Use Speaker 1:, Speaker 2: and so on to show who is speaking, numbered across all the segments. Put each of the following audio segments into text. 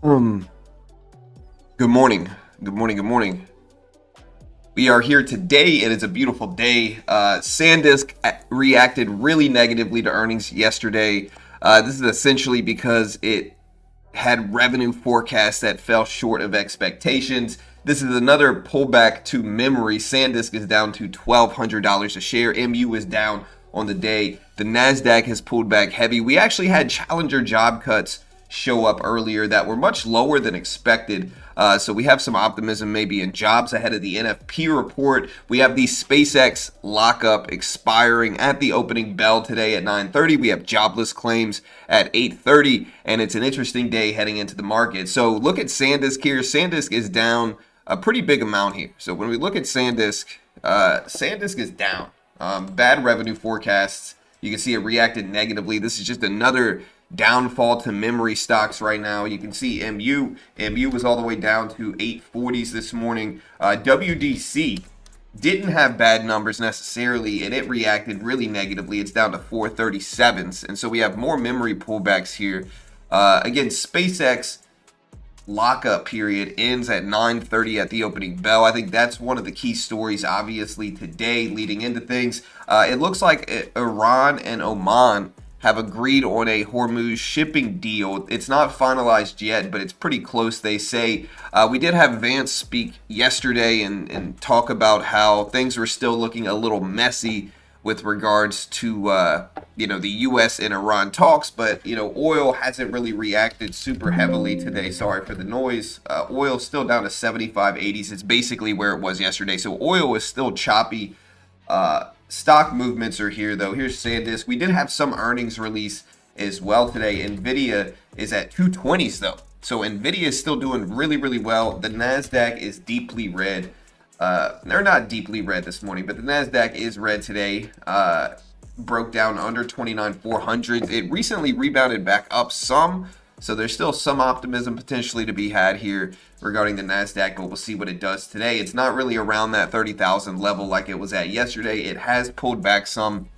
Speaker 1: Um, Good morning. Good morning. Good morning. We are here today, and it's a beautiful day. SanDisk reacted really negatively to earnings yesterday. This is essentially because it had revenue forecasts that fell short of expectations. This is another pullback to memory. SanDisk is down to $1,200 a share. MU is down on the day. The NASDAQ has pulled back heavy. We actually had challenger job cuts show up earlier that were much lower than expected. So we have some optimism maybe in jobs ahead of the NFP report. We have the SpaceX lockup expiring at the opening bell today at 9:30. We have jobless claims at 8:30, and it's an interesting day heading into the market. So look at SanDisk here. SanDisk is down a pretty big amount here. So when we look at SanDisk, SanDisk is down. Bad revenue forecasts. You can see it reacted negatively. This is just another downfall to memory stocks right now. You can see MU was all the way down to 840s this morning. WDC didn't have bad numbers necessarily, and it reacted really negatively. It's down to 437s, and so we have more memory pullbacks here. Again, SpaceX lockup period ends at 9:30 at the opening bell. I think that's one of the key stories, obviously, today leading into things. It looks like Iran and Oman have agreed on a Hormuz shipping deal. It's not finalized yet, but it's pretty close, they say. We did have Vance speak yesterday and talk about how things were still looking a little messy with regards to the U.S. and Iran talks, but oil hasn't really reacted super heavily today. Sorry for the noise. Oil still down to 75.80s. It's basically where it was yesterday. So oil is still choppy. Stock movements are here though. Here's SanDisk. We did have some earnings release as well today. Nvidia is at 220s though. So Nvidia is still doing really, really well. The NASDAQ is deeply red. They're not deeply red this morning, but the NASDAQ is red today. Broke down under 29,400. It recently rebounded back up some, so there's still some optimism potentially to be had here regarding the NASDAQ, but we'll see what it does today. It's not really around that 30,000 level like it was at yesterday. It has pulled back some,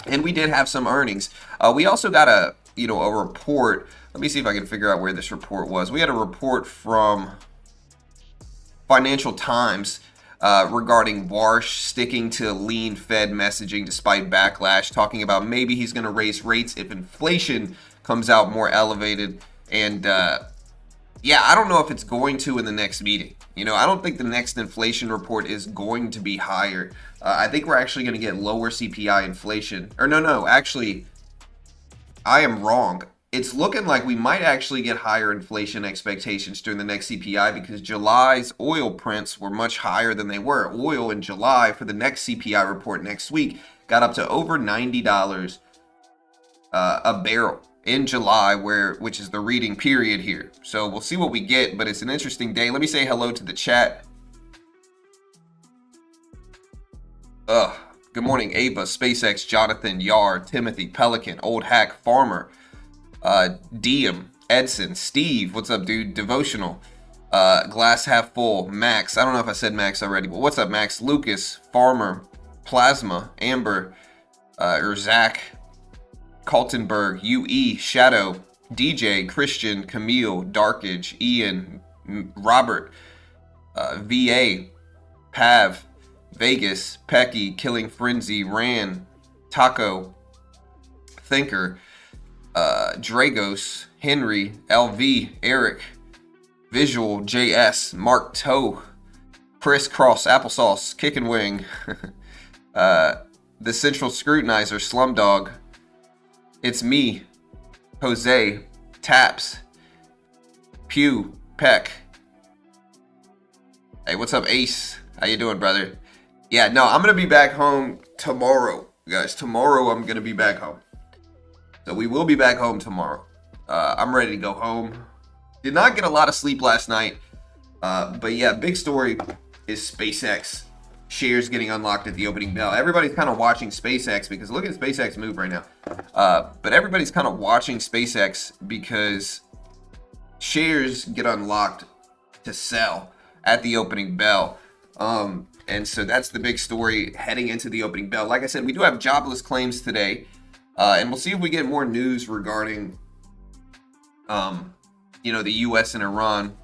Speaker 1: and we did have some earnings. We also got a report. Let me see if I can figure out where this report was. We had a report from Financial Times regarding Warsh sticking to lean Fed messaging despite backlash, talking about maybe he's going to raise rates if inflation comes out more elevated. And I don't know if it's going to in the next meeting. I don't think the next inflation report is going to be higher. I think we're actually going to get lower CPI inflation. Or no, actually, I am wrong. It's looking like we might actually get higher inflation expectations during the next CPI because July's oil prints were much higher than they were. Oil in July for the next CPI report next week got up to over $90 a barrel in July, which is the reading period here. So we'll see what we get, but it's an interesting day. Let me say hello to the chat. Good morning, Ava, SpaceX, Jonathan, Yar, Timothy, Pelican, Old Hack, Farmer, Diem, Edson, Steve, what's up, dude? Devotional, Glass Half Full, Max. I don't know if I said Max already, but what's up, Max? Lucas, Farmer, Plasma, Amber, or Zach, Kaltenberg, UE, Shadow, DJ, Christian, Camille, Darkage, Ian, Robert, VA, Pav, Vegas, Pecky, Killing Frenzy, Ran, Taco, Thinker, Dragos, Henry, LV, Eric, Visual, JS, Mark Toe, Chris Cross, Applesauce, Kick and Wing, The Central Scrutinizer, Slumdog, It's Me, Jose, Taps, Pew, Peck. Hey, what's up, Ace? How you doing, brother? Yeah, no, I'm going to be back home tomorrow, guys. Tomorrow I'm going to be back home. So we will be back home tomorrow. I'm ready to go home. Did not get a lot of sleep last night. But yeah, big story is SpaceX shares getting unlocked at the opening bell. Everybody's kind of watching SpaceX because look at SpaceX move right now. But everybody's kind of watching SpaceX because shares get unlocked to sell at the opening bell. And so that's the big story heading into the opening bell. Like I said, we do have jobless claims today. And we'll see if we get more news regarding the U.S. and Iran.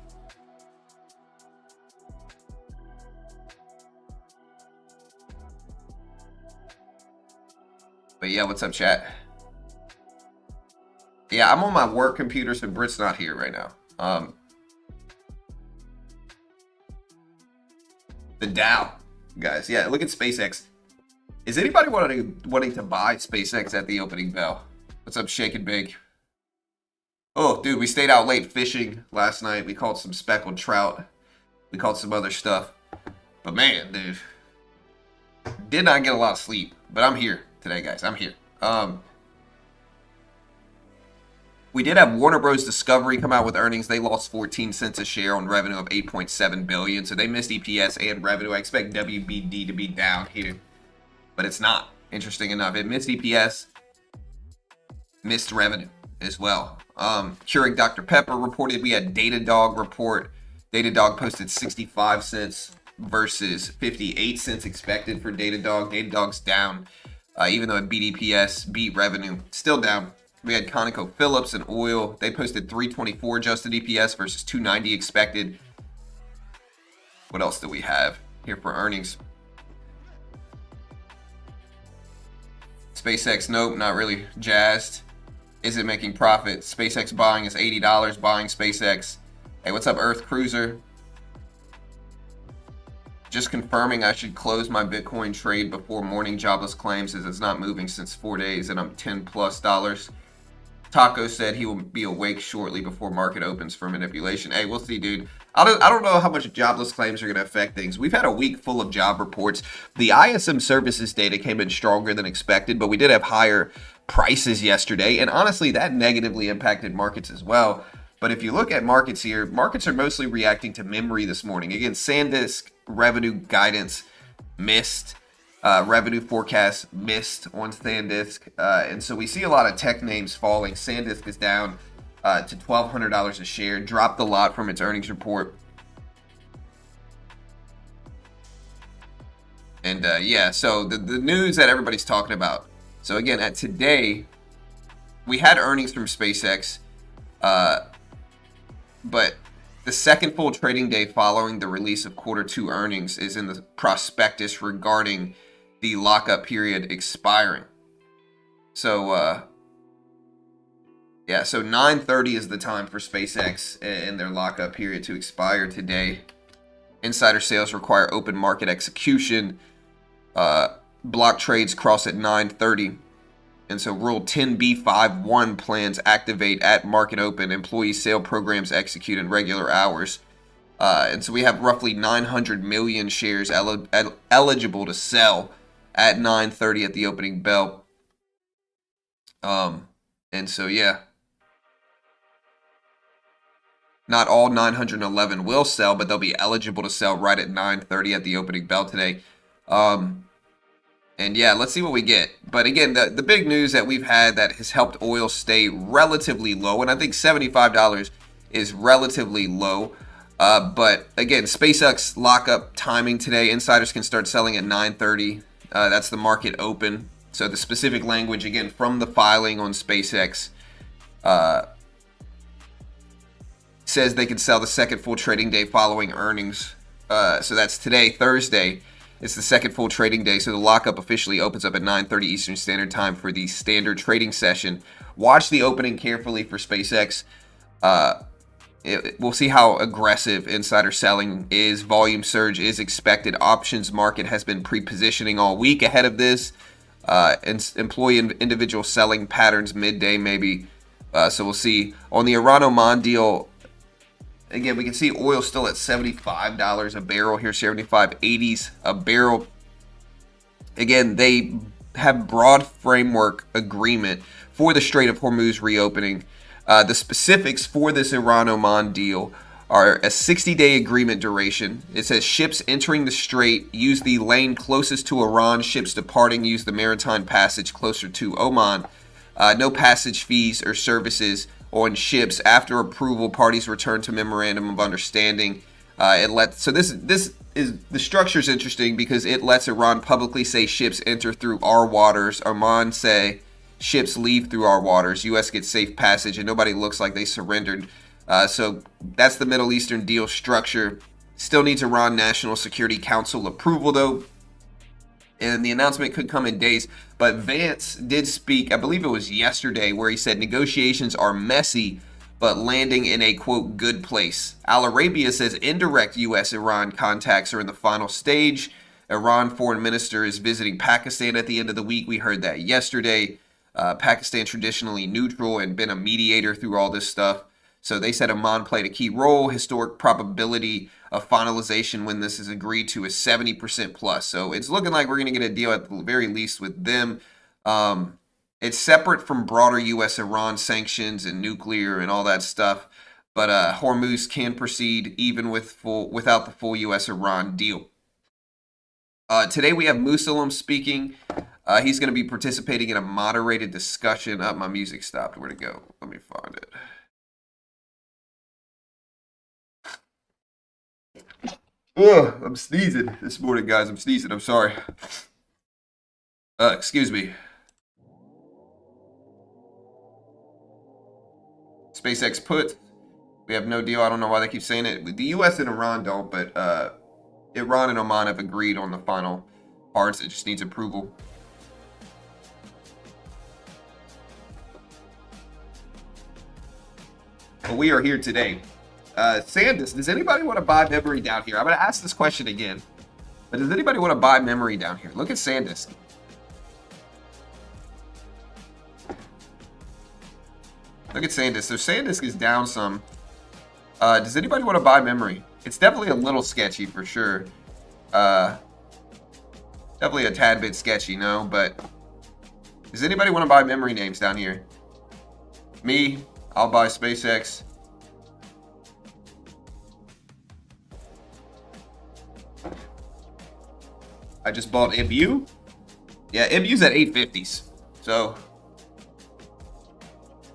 Speaker 1: But yeah, what's up, chat? Yeah, I'm on my work computer, so Britt's not here right now. The Dow, guys. Yeah, look at SpaceX. Is anybody wanting to buy SpaceX at the opening bell? What's up, Shake and Bake? Oh, dude, we stayed out late fishing last night. We caught some speckled trout. We caught some other stuff. But man, dude, did not get a lot of sleep. But I'm here today, guys. I'm here. We did have Warner Bros. Discovery come out with earnings. They lost 14 cents a share on revenue of $8.7 billion. So they missed EPS and revenue. I expect WBD to be down here, but it's not. Interesting enough, it missed EPS, missed revenue as well. Keurig Dr. Pepper reported. We had Datadog report. Datadog posted 65 cents versus 58 cents expected for Datadog. Datadog's down, even though it beat EPS, beat revenue, still down. We had ConocoPhillips and oil. They posted 324 adjusted EPS versus 290 expected. What else do we have here for earnings? SpaceX, nope, not really jazzed. Is it making profit? SpaceX buying is $80, buying SpaceX. Hey, what's up, Earth Cruiser? Just confirming I should close my Bitcoin trade before morning jobless claims, as it's not moving since 4 days and I'm $10+. Taco said he will be awake shortly before market opens for manipulation. Hey, we'll see, dude. I don't know how much jobless claims are going to affect things. We've had a week full of job reports. The ISM services data came in stronger than expected, but we did have higher prices yesterday. And honestly, that negatively impacted markets as well. But if you look at markets here, markets are mostly reacting to memory this morning. Again, SanDisk revenue guidance missed. Revenue forecast missed on SanDisk. And so we see a lot of tech names falling. SanDisk is down to $1,200 a share, dropped a lot from its earnings report. And yeah, so the news that everybody's talking about. So again, at today, we had earnings from SpaceX, but the second full trading day following the release of Q2 earnings is in the prospectus regarding the lockup period expiring. So yeah, so 9:30 is the time for SpaceX and their lockup period to expire today. Insider sales require open market execution. Block trades cross at 9:30. And so Rule 10b5-1 plans activate at market open. Employee sale programs execute in regular hours. And so we have roughly 900 million shares eligible to sell at 9:30 at the opening bell. And so, yeah. Not all 911 will sell, but they'll be eligible to sell right at 9:30 at the opening bell today. And yeah, let's see what we get. But again, the big news that we've had that has helped oil stay relatively low, and I think $75 is relatively low. But again, SpaceX lockup timing today. Insiders can start selling at 9:30. That's the market open. So the specific language, again, from the filing on SpaceX, says they can sell the second full trading day following earnings. So that's today, Thursday. It's the second full trading day, so the lockup officially opens up at 9:30 Eastern Standard Time for the standard trading session. Watch the opening carefully for SpaceX. We'll see how aggressive insider selling is. Volume surge is expected. Options market has been pre-positioning all week ahead of this. Employee and individual selling patterns midday maybe. So we'll see. On the Iran-Oman deal, again, we can see oil still at $75 a barrel here, 75.80s a barrel. Again, they have broad framework agreement for the Strait of Hormuz reopening. The specifics for this Iran-Oman deal are a 60-day agreement duration. It says ships entering the strait use the lane closest to Iran. Ships departing use the maritime passage closer to Oman. No passage fees or services on ships. After approval, parties return to memorandum of understanding. So this is the structure is interesting because it lets Iran publicly say ships enter through our waters. Oman say ships leave through our waters. U.S. gets safe passage, and nobody looks like they surrendered. So that's the Middle Eastern deal structure. Still needs Iran National Security Council approval, though. And the announcement could come in days. But Vance did speak, I believe it was yesterday, where he said negotiations are messy, but landing in a, quote, good place. Al Arabia says indirect U.S.-Iran contacts are in the final stage. Iran foreign minister is visiting Pakistan at the end of the week. We heard that yesterday. Pakistan traditionally neutral and been a mediator through all this stuff. So they said Oman played a key role. Historic probability of finalization when this is agreed to is 70% plus. So it's looking like we're going to get a deal at the very least with them. It's separate from broader U.S.-Iran sanctions and nuclear and all that stuff. But Hormuz can proceed even without the full U.S.-Iran deal. Today we have Musalem speaking. He's going to be participating in a moderated discussion. My music stopped. Where'd it go? Let me find it. Ugh, I'm sneezing this morning, guys. I'm sneezing. I'm sorry. Excuse me. SpaceX put. We have no deal. I don't know why they keep saying it. The U.S. and Iran don't, but Iran and Oman have agreed on the final parts. It just needs approval. But we are here today. Sandisk, does anybody want to buy memory down here? I'm going to ask this question again. But does anybody want to buy memory down here? Look at Sandisk. Look at Sandisk. So Sandisk is down some. Does anybody want to buy memory? It's definitely a little sketchy for sure. Definitely a tad bit sketchy, no? But does anybody want to buy memory names down here? Me, I'll buy SpaceX. I just bought MU. Yeah, MU's at 850s. So,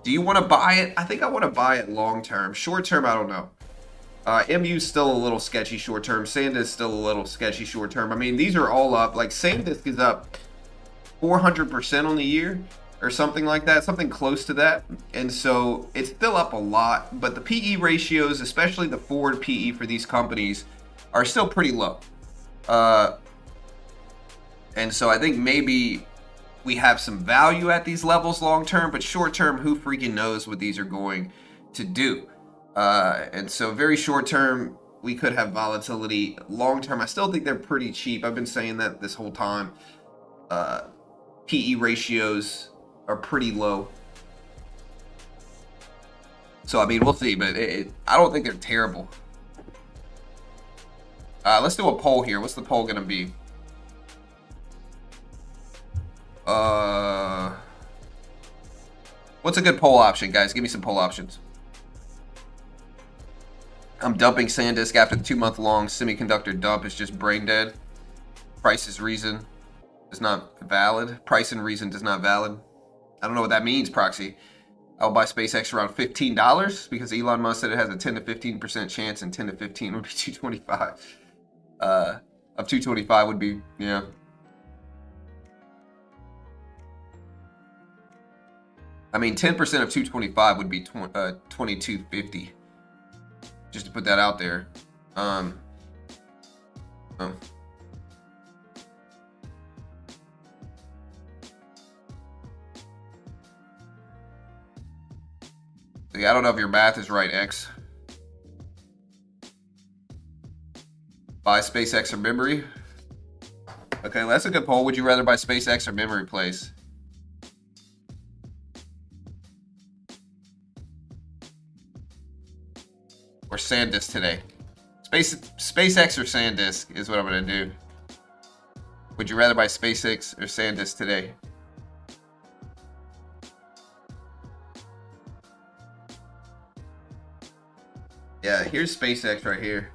Speaker 1: do you want to buy it? I think I want to buy it long term. Short term, I don't know. MU's still a little sketchy short term. SanDisk still a little sketchy short term. I mean, these are all up. Like SanDisk is up 400% on the year or something like that, something close to that. And so it's still up a lot. But the PE ratios, especially the forward PE for these companies, are still pretty low. And so I think maybe we have some value at these levels long term, but short term, who freaking knows what these are going to do. And so very short term, we could have volatility. Long term, I still think they're pretty cheap. I've been saying that this whole time. PE ratios are pretty low. So, I mean, we'll see, but I don't think they're terrible. Let's do a poll here. What's the poll going to be? What's a good poll option, guys? Give me some poll options. I'm dumping SanDisk after the 2-month-long semiconductor dump is just brain dead. Price is reason is not valid. Price and reason is not valid. I don't know what that means, Proxy. I'll buy SpaceX around $15 because Elon Musk said it has a 10 to 15% chance, and 10 to 15 would be 225. Of 225 would be, yeah. I mean, 10% of 225 would be 2250. Just to put that out there. Oh. Yeah, I don't know if your math is right, X. Buy SpaceX or memory? Okay, that's a good poll. Would you rather buy SpaceX or memory place? Or SanDisk today? SpaceX or SanDisk is what I'm going to do. Would you rather buy SpaceX or SanDisk today? Yeah, here's SpaceX right here.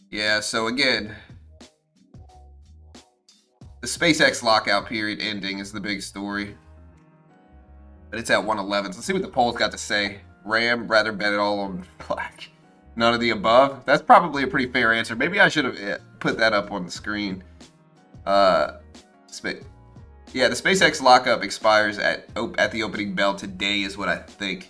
Speaker 1: Yeah, so again, the SpaceX lockout period ending is the big story. But it's at 111. So let's see what the polls got to say. Ram, rather bet it all on black. None of the above. That's probably a pretty fair answer. Maybe I should have put that up on the screen. Yeah, the SpaceX lockup expires at the opening bell today is what I think.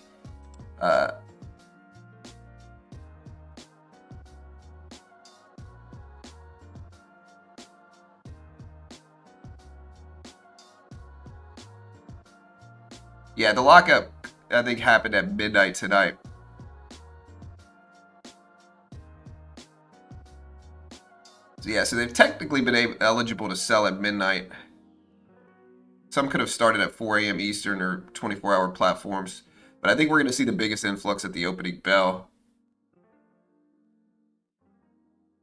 Speaker 1: Yeah, the lockup, I think, happened at midnight tonight. So yeah, so they've technically been eligible to sell at midnight. Some could have started at 4 a.m. Eastern or 24-hour platforms. But I think we're going to see the biggest influx at the opening bell.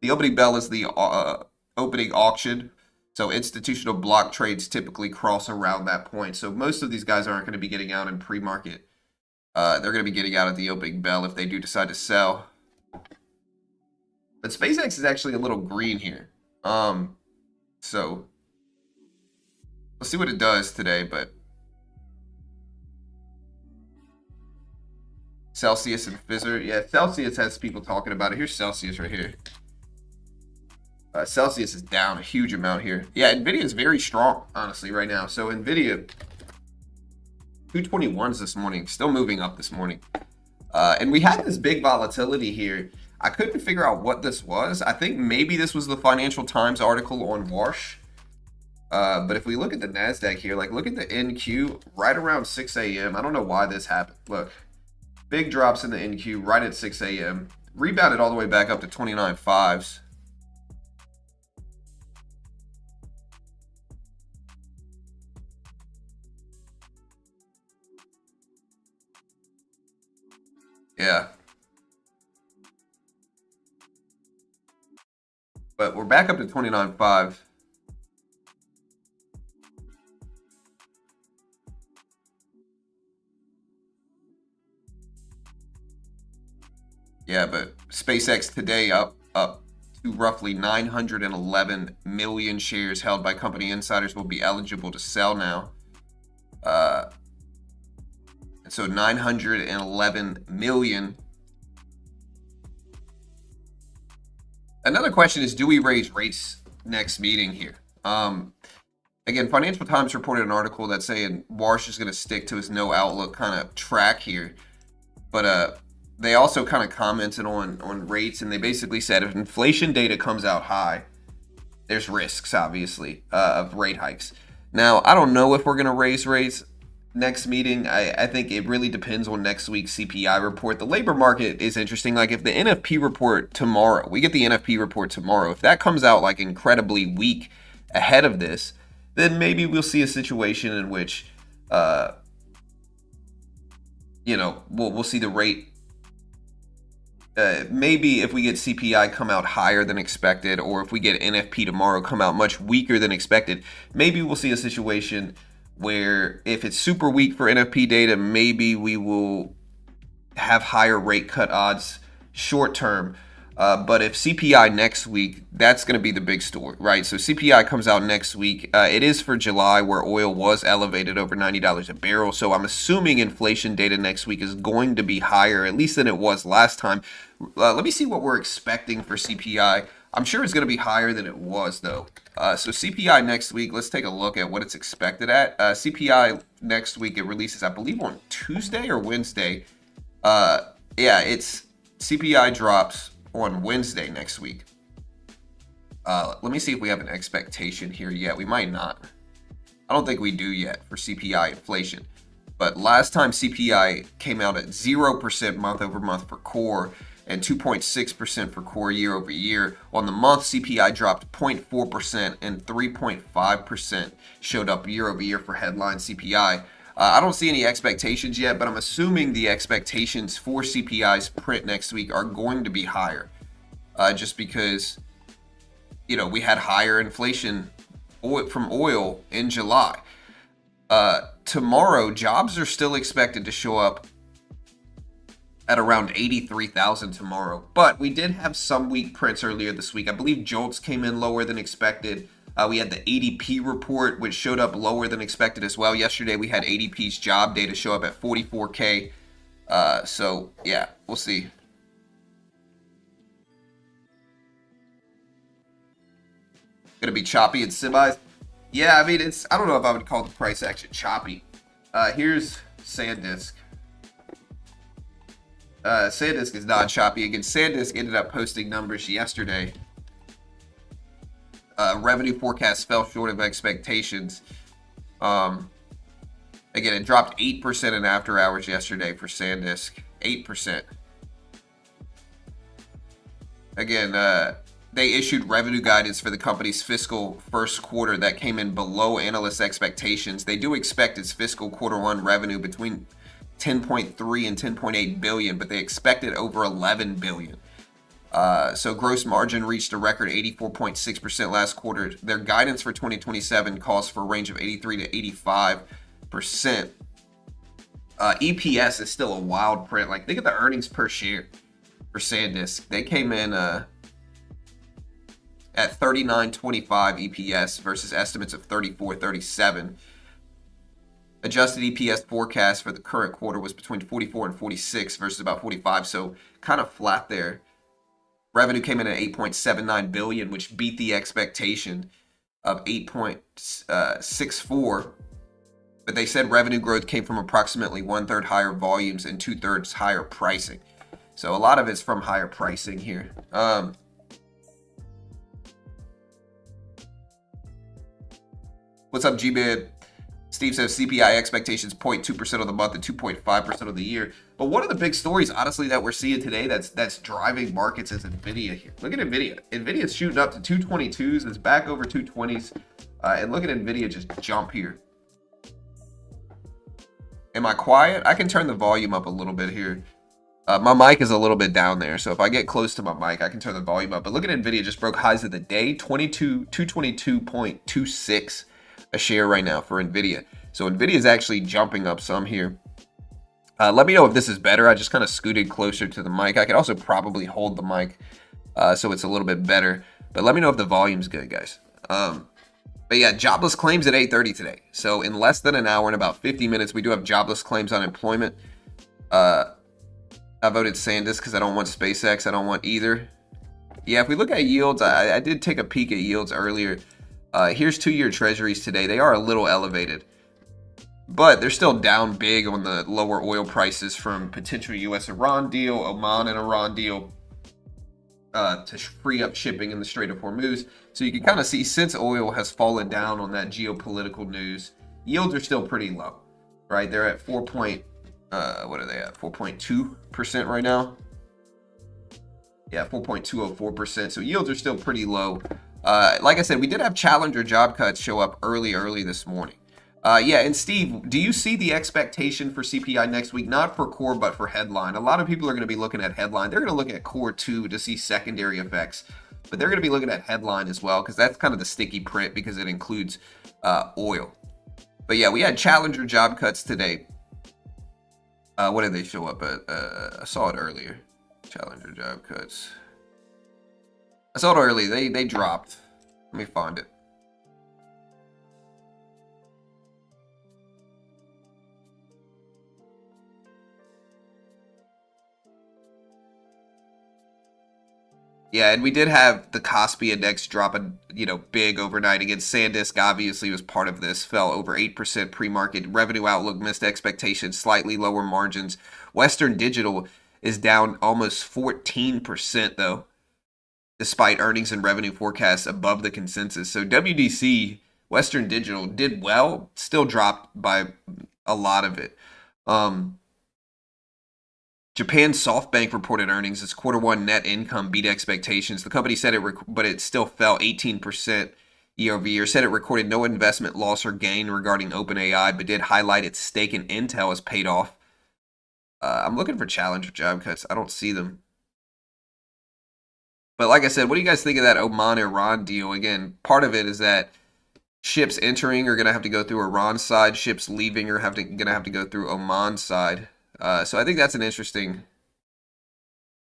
Speaker 1: The opening bell is the opening auction. So institutional block trades typically cross around that point. So most of these guys aren't going to be getting out in pre-market. They're going to be getting out at the opening bell if they do decide to sell. But SpaceX is actually a little green here. So let's see what it does today. But Celsius and Fizzer. Yeah, Celsius has people talking about it. Here's Celsius right here. Celsius is down a huge amount here. Yeah, NVIDIA is very strong, honestly, right now. So NVIDIA, 221s this morning, still moving up this morning. And we had this big volatility here. I couldn't figure out what this was. I think maybe this was the Financial Times article on Warsh. But if we look at the NASDAQ here, like look at the NQ right around 6 a.m. I don't know why this happened. Look, big drops in the NQ right at 6 a.m. Rebounded all the way back up to 29.5s. Yeah. But we're back up to 29.5. Yeah, but SpaceX today up to roughly 911 million shares held by company insiders will be eligible to sell now. So 911 million. Another question is, do we raise rates next meeting here? Again, Financial Times reported an article that's saying Warsh is going to stick to his no outlook kind of track here. But they also kind of commented on rates, and they basically said if inflation data comes out high, there's risks, obviously, of rate hikes. Now, I don't know if we're going to raise rates next meeting. I think it really depends on next week's CPI report. The labor market is interesting. Like if the NFP report tomorrow, we get the NFP report tomorrow, if that comes out like incredibly weak ahead of this, then maybe we'll see a situation in which, we'll see the rate. Maybe if we get CPI come out higher than expected, or if we get NFP tomorrow come out much weaker than expected, maybe we'll see a situation where if it's super weak for NFP data, maybe we will have higher rate cut odds short term. But if CPI next week, that's going to be the big story, right? So CPI comes out next week. It is for July, where oil was elevated over $90 a barrel. So I'm assuming inflation data next week is going to be higher, at least than it was last time. Let me see what we're expecting for CPI. I'm sure it's going to be higher than it was, though. So CPI next week, let's take a look at what it's expected at. CPI next week, it releases, I believe, on Tuesday or Wednesday. It's CPI drops on Wednesday next week. Let me see if we have an expectation here yet. We might not. I don't think we do yet for CPI inflation. But last time CPI came out at 0% month over month for core and 2.6% for core year over year. On the month, CPI dropped 0.4% and 3.5% showed up year over year for headline CPI. I don't see any expectations yet, but I'm assuming the expectations for CPI's print next week are going to be higher. Just because, we had higher inflation from oil in July. Tomorrow, jobs are still expected to show up at around 83,000 tomorrow. But we did have some weak prints earlier this week. I believe JOLTS came in lower than expected. We had the ADP report, which showed up lower than expected as well. Yesterday, we had ADP's job data show up at 44K. So, yeah, we'll see. Gonna be choppy in semis. Yeah, I mean, I don't know if I would call the price action choppy. Here's SanDisk. SanDisk is not choppy. Again, SanDisk ended up posting numbers yesterday. Revenue forecast fell short of expectations. Again, it dropped 8% in after hours yesterday for SanDisk. 8%. Again, they issued revenue guidance for the company's fiscal first quarter that came in below analyst expectations. They do expect its fiscal quarter one revenue between 10.3 and 10.8 billion, but they expected over 11 billion. So gross margin reached a record 84.6% last quarter. Their guidance for 2027 calls for a range of 83 to 85%. EPS is still a wild print. Like, think of the earnings per share for SanDisk. They came in at 39.25 EPS versus estimates of 34.37. Adjusted EPS forecast for the current quarter was between 44 and 46 versus about 45, so kind of flat there. Revenue came in at 8.79 billion, which beat the expectation of 8.64. But they said revenue growth came from approximately 1/3 higher volumes and 2/3 higher pricing. So a lot of it's from higher pricing here. What's up, G-Man? Steve says CPI expectations 0.2% of the month and 2.5% of the year. But one of the big stories, honestly, that we're seeing today that's driving markets is NVIDIA here. Look at NVIDIA. NVIDIA's shooting up to 222s. It's back over 220s. And look at NVIDIA just jump here. Am I quiet? I can turn the volume up a little bit here. My mic is a little bit down there, so if I get close to my mic, I can turn the volume up. But look at NVIDIA, just broke highs of the day, 222.26 a share right now for NVIDIA. So NVIDIA is actually jumping up some here. Let me know if this is better. I just kind of scooted closer to the mic. I could also probably hold the mic so it's a little bit better. But let me know if the volume's good, guys. But yeah, jobless claims at 8:30 today. So in less than an hour, in about 50 minutes, we do have jobless claims unemployment. I voted SanDisk because I don't want SpaceX. I don't want either. Yeah, if we look at yields, I did take a peek at yields earlier. Here's 2-year treasuries today. They are a little elevated, but they're still down big on the lower oil prices from potential U.S.-Iran deal, Oman and Iran deal, to free up shipping in the Strait of Hormuz. So you can kind of see, since oil has fallen down on that geopolitical news, yields are still pretty low, right? They're at 4.2% right now. Yeah, 4.204%. So yields are still pretty low. Like I said, we did have challenger job cuts show up early this morning. Yeah, and Steve, do you see the expectation for CPI next week? Not for core, but for headline. A lot of people are going to be looking at headline. They're going to look at core too to see secondary effects. But they're going to be looking at headline as well, because that's kind of the sticky print because it includes oil. But yeah, we had challenger job cuts today. What did they show up at? I saw it earlier. Challenger job cuts. I saw it early. They dropped. Let me find it. Yeah, and we did have the Kospi index dropping, big overnight. Again, SanDisk obviously was part of this. Fell over 8% pre-market. Revenue outlook missed expectations. Slightly lower margins. Western Digital is down almost 14% though, despite earnings and revenue forecasts above the consensus. So WDC, Western Digital, did well, still dropped by a lot of it. Japan SoftBank reported earnings. Its quarter one net income beat expectations. The company said but it still fell 18% year over year. Said it recorded no investment loss or gain regarding OpenAI, but did highlight its stake in Intel has paid off. I'm looking for challenger job cuts. I don't see them. But like I said, what do you guys think of that Oman-Iran deal? Again, part of it is that ships entering are going to have to go through Iran's side. Ships leaving are going to have to go through Oman's side. So I think that's an interesting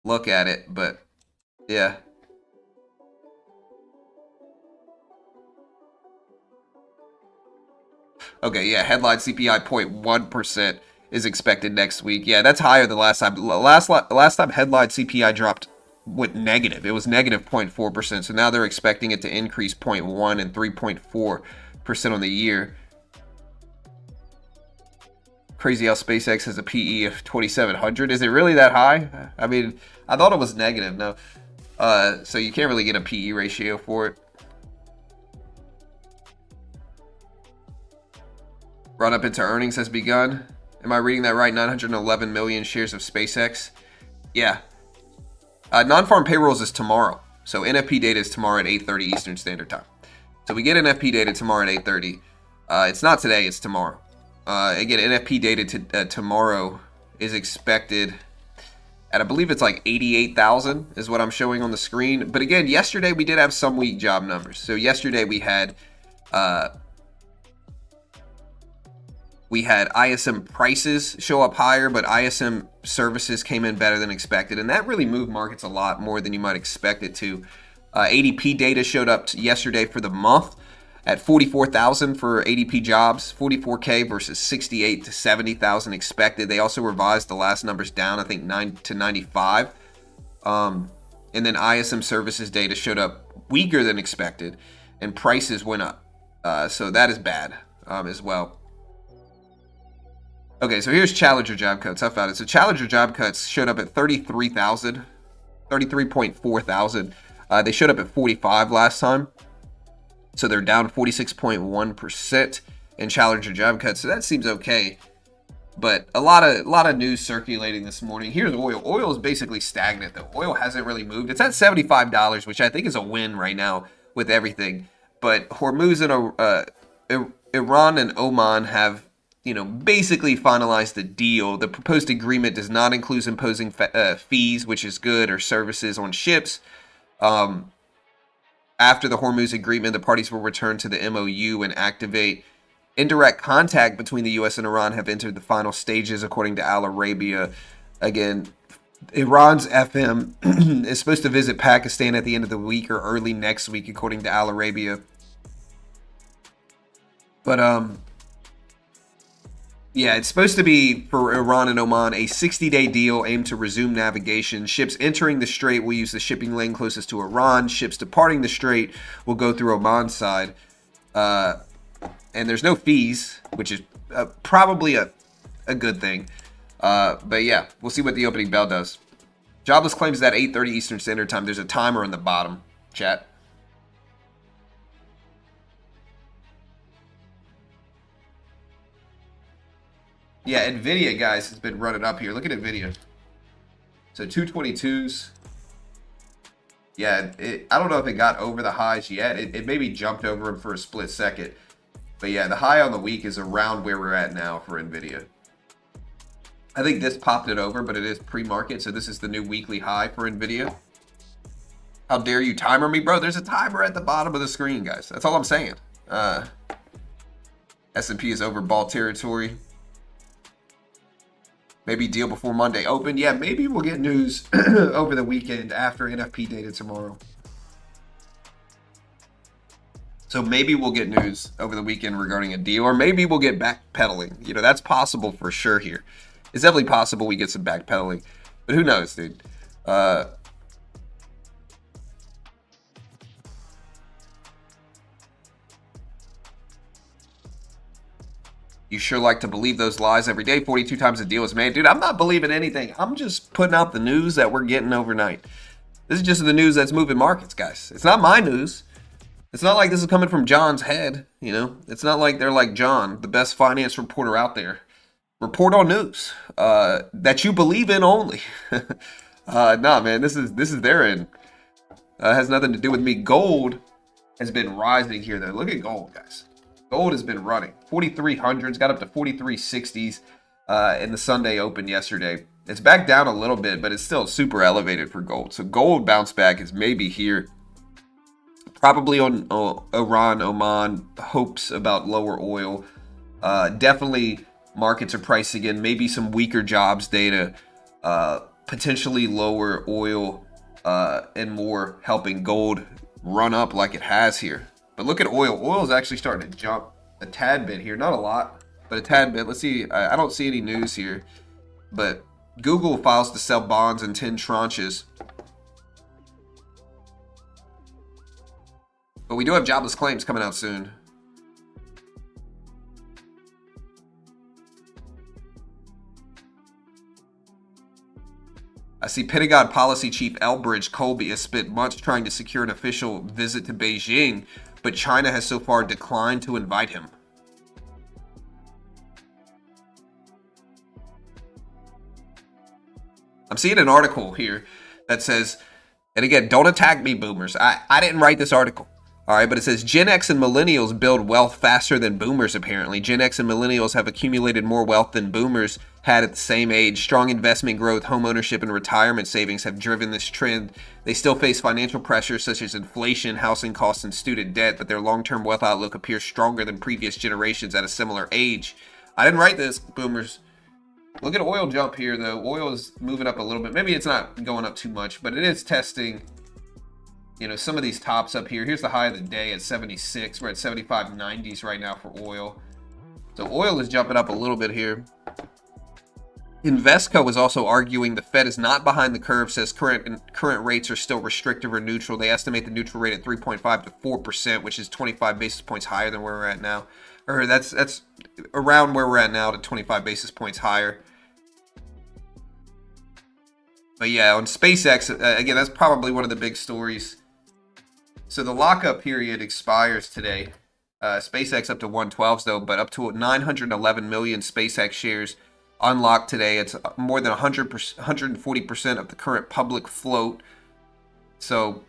Speaker 1: look at it. But, yeah. Okay, yeah, headline CPI 0.1% is expected next week. Yeah, that's higher than last time. Last time headline CPI went negative. It was negative 0.4%. So now they're expecting it to increase 0.1 and 3.4% on the year. Crazy how SpaceX has a PE of 2,700. Is it really that high? I mean, I thought it was negative. No. So you can't really get a PE ratio for it. Run up into earnings has begun. Am I reading that right? 911 million shares of SpaceX. Yeah. Non-farm payrolls is tomorrow. So NFP data is tomorrow at 8:30 Eastern Standard Time. So we get NFP data tomorrow at 8:30. It's not today, it's tomorrow. Again, NFP data tomorrow is expected at, I believe it's like 88,000 is what I'm showing on the screen. But again, yesterday we did have some weak job numbers. So yesterday we had ISM prices show up higher, but ISM services came in better than expected. And that really moved markets a lot more than you might expect it to. ADP data showed up yesterday for the month at 44,000 for ADP jobs, 44K versus 68 to 70,000 expected. They also revised the last numbers down, I think 9 to 95. And then ISM services data showed up weaker than expected, and prices went up. So that is bad as well. Okay, so here's Challenger job cuts. I found it. So Challenger job cuts showed up at 33,000, 33.4 thousand. They showed up at 45 last time. So they're down 46.1% in Challenger job cuts. So that seems okay. But a lot of news circulating this morning. Here's oil. Oil is basically stagnant though. Oil hasn't really moved. It's at $75, which I think is a win right now with everything. But Hormuz and Iran and Oman have, basically finalized the deal. The proposed agreement does not include imposing fees, which is good, or services on ships. After the Hormuz agreement, the parties will return to the MOU and activate. Indirect contact between the U.S. and Iran have entered the final stages, according to Al Arabia. Again, Iran's FM is supposed to visit Pakistan at the end of the week or early next week, according to Al Arabia. But, yeah, it's supposed to be, for Iran and Oman, a 60-day deal aimed to resume navigation. Ships entering the strait will use the shipping lane closest to Iran. Ships departing the strait will go through Oman's side. And there's no fees, which is probably a good thing. But yeah, we'll see what the opening bell does. Jobless claims that 8:30 Eastern Standard Time. There's a timer on the bottom, chat. Yeah, NVIDIA, guys, has been running up here. Look at NVIDIA. So 222s. Yeah, I don't know if it got over the highs yet. It maybe jumped over them for a split second. But yeah, the high on the week is around where we're at now for NVIDIA. I think this popped it over, but it is pre-market. So this is the new weekly high for NVIDIA. How dare you timer me, bro? There's a timer at the bottom of the screen, guys. That's all I'm saying. S&P is over ball territory. Maybe deal before Monday open. Yeah, maybe we'll get news over the weekend after NFP data tomorrow. So maybe we'll get news over the weekend regarding a deal, or maybe we'll get backpedaling. That's possible for sure here. It's definitely possible we get some backpedaling, but who knows, dude? You sure like to believe those lies every day. 42 times a deal is made. Dude, I'm not believing anything. I'm just putting out the news that we're getting overnight. This is just the news that's moving markets, guys. It's not my news. It's not like this is coming from John's head, It's not like they're like, John, the best finance reporter out there. Report on news that you believe in only. Nah, man, this is their end. It has nothing to do with me. Gold has been rising here, though. Look at gold, guys. Gold has been running 4,300s, got up to 4,360s in the Sunday open yesterday. It's back down a little bit, but it's still super elevated for gold. So gold bounce back is maybe here. Probably on Iran, Oman, hopes about lower oil. Definitely markets are pricing in maybe some weaker jobs data, potentially lower oil, and more helping gold run up like it has here. But look at oil. Oil is actually starting to jump a tad bit here. Not a lot, but a tad bit. Let's see. I don't see any news here, but Google files to sell bonds in 10 tranches. But we do have jobless claims coming out soon. I see Pentagon Policy Chief Elbridge Colby has spent months trying to secure an official visit to Beijing, but China has so far declined to invite him. I'm seeing an article here that says, and again, don't attack me, boomers. I didn't write this article. All right, but it says Gen X and millennials build wealth faster than boomers, apparently. Gen X and millennials have accumulated more wealth than boomers had at the same age. Strong investment growth, home ownership, and retirement savings have driven this trend. They still face financial pressures such as inflation, housing costs, and student debt, but their long-term wealth outlook appears stronger than previous generations at a similar age. I didn't write this, boomers. Look at oil jump here, though. Oil is moving up a little bit. Maybe it's not going up too much, but it is testing, you know, some of these tops up here. Here's the high of the day at 76. We're at 75.90s right now for oil. So oil is jumping up a little bit here. Invesco is also arguing the Fed is not behind the curve, says current rates are still restrictive or neutral. They estimate the neutral rate at 3.5 to 4%, which is 25 basis points higher than where we're at now. Or that's around where we're at now, to 25 basis points higher. But yeah, on SpaceX, again, that's probably one of the big stories. So the lockup period expires today. SpaceX up to 112s though, but up to 911 million SpaceX shares unlocked today. It's more than 140% of the current public float. So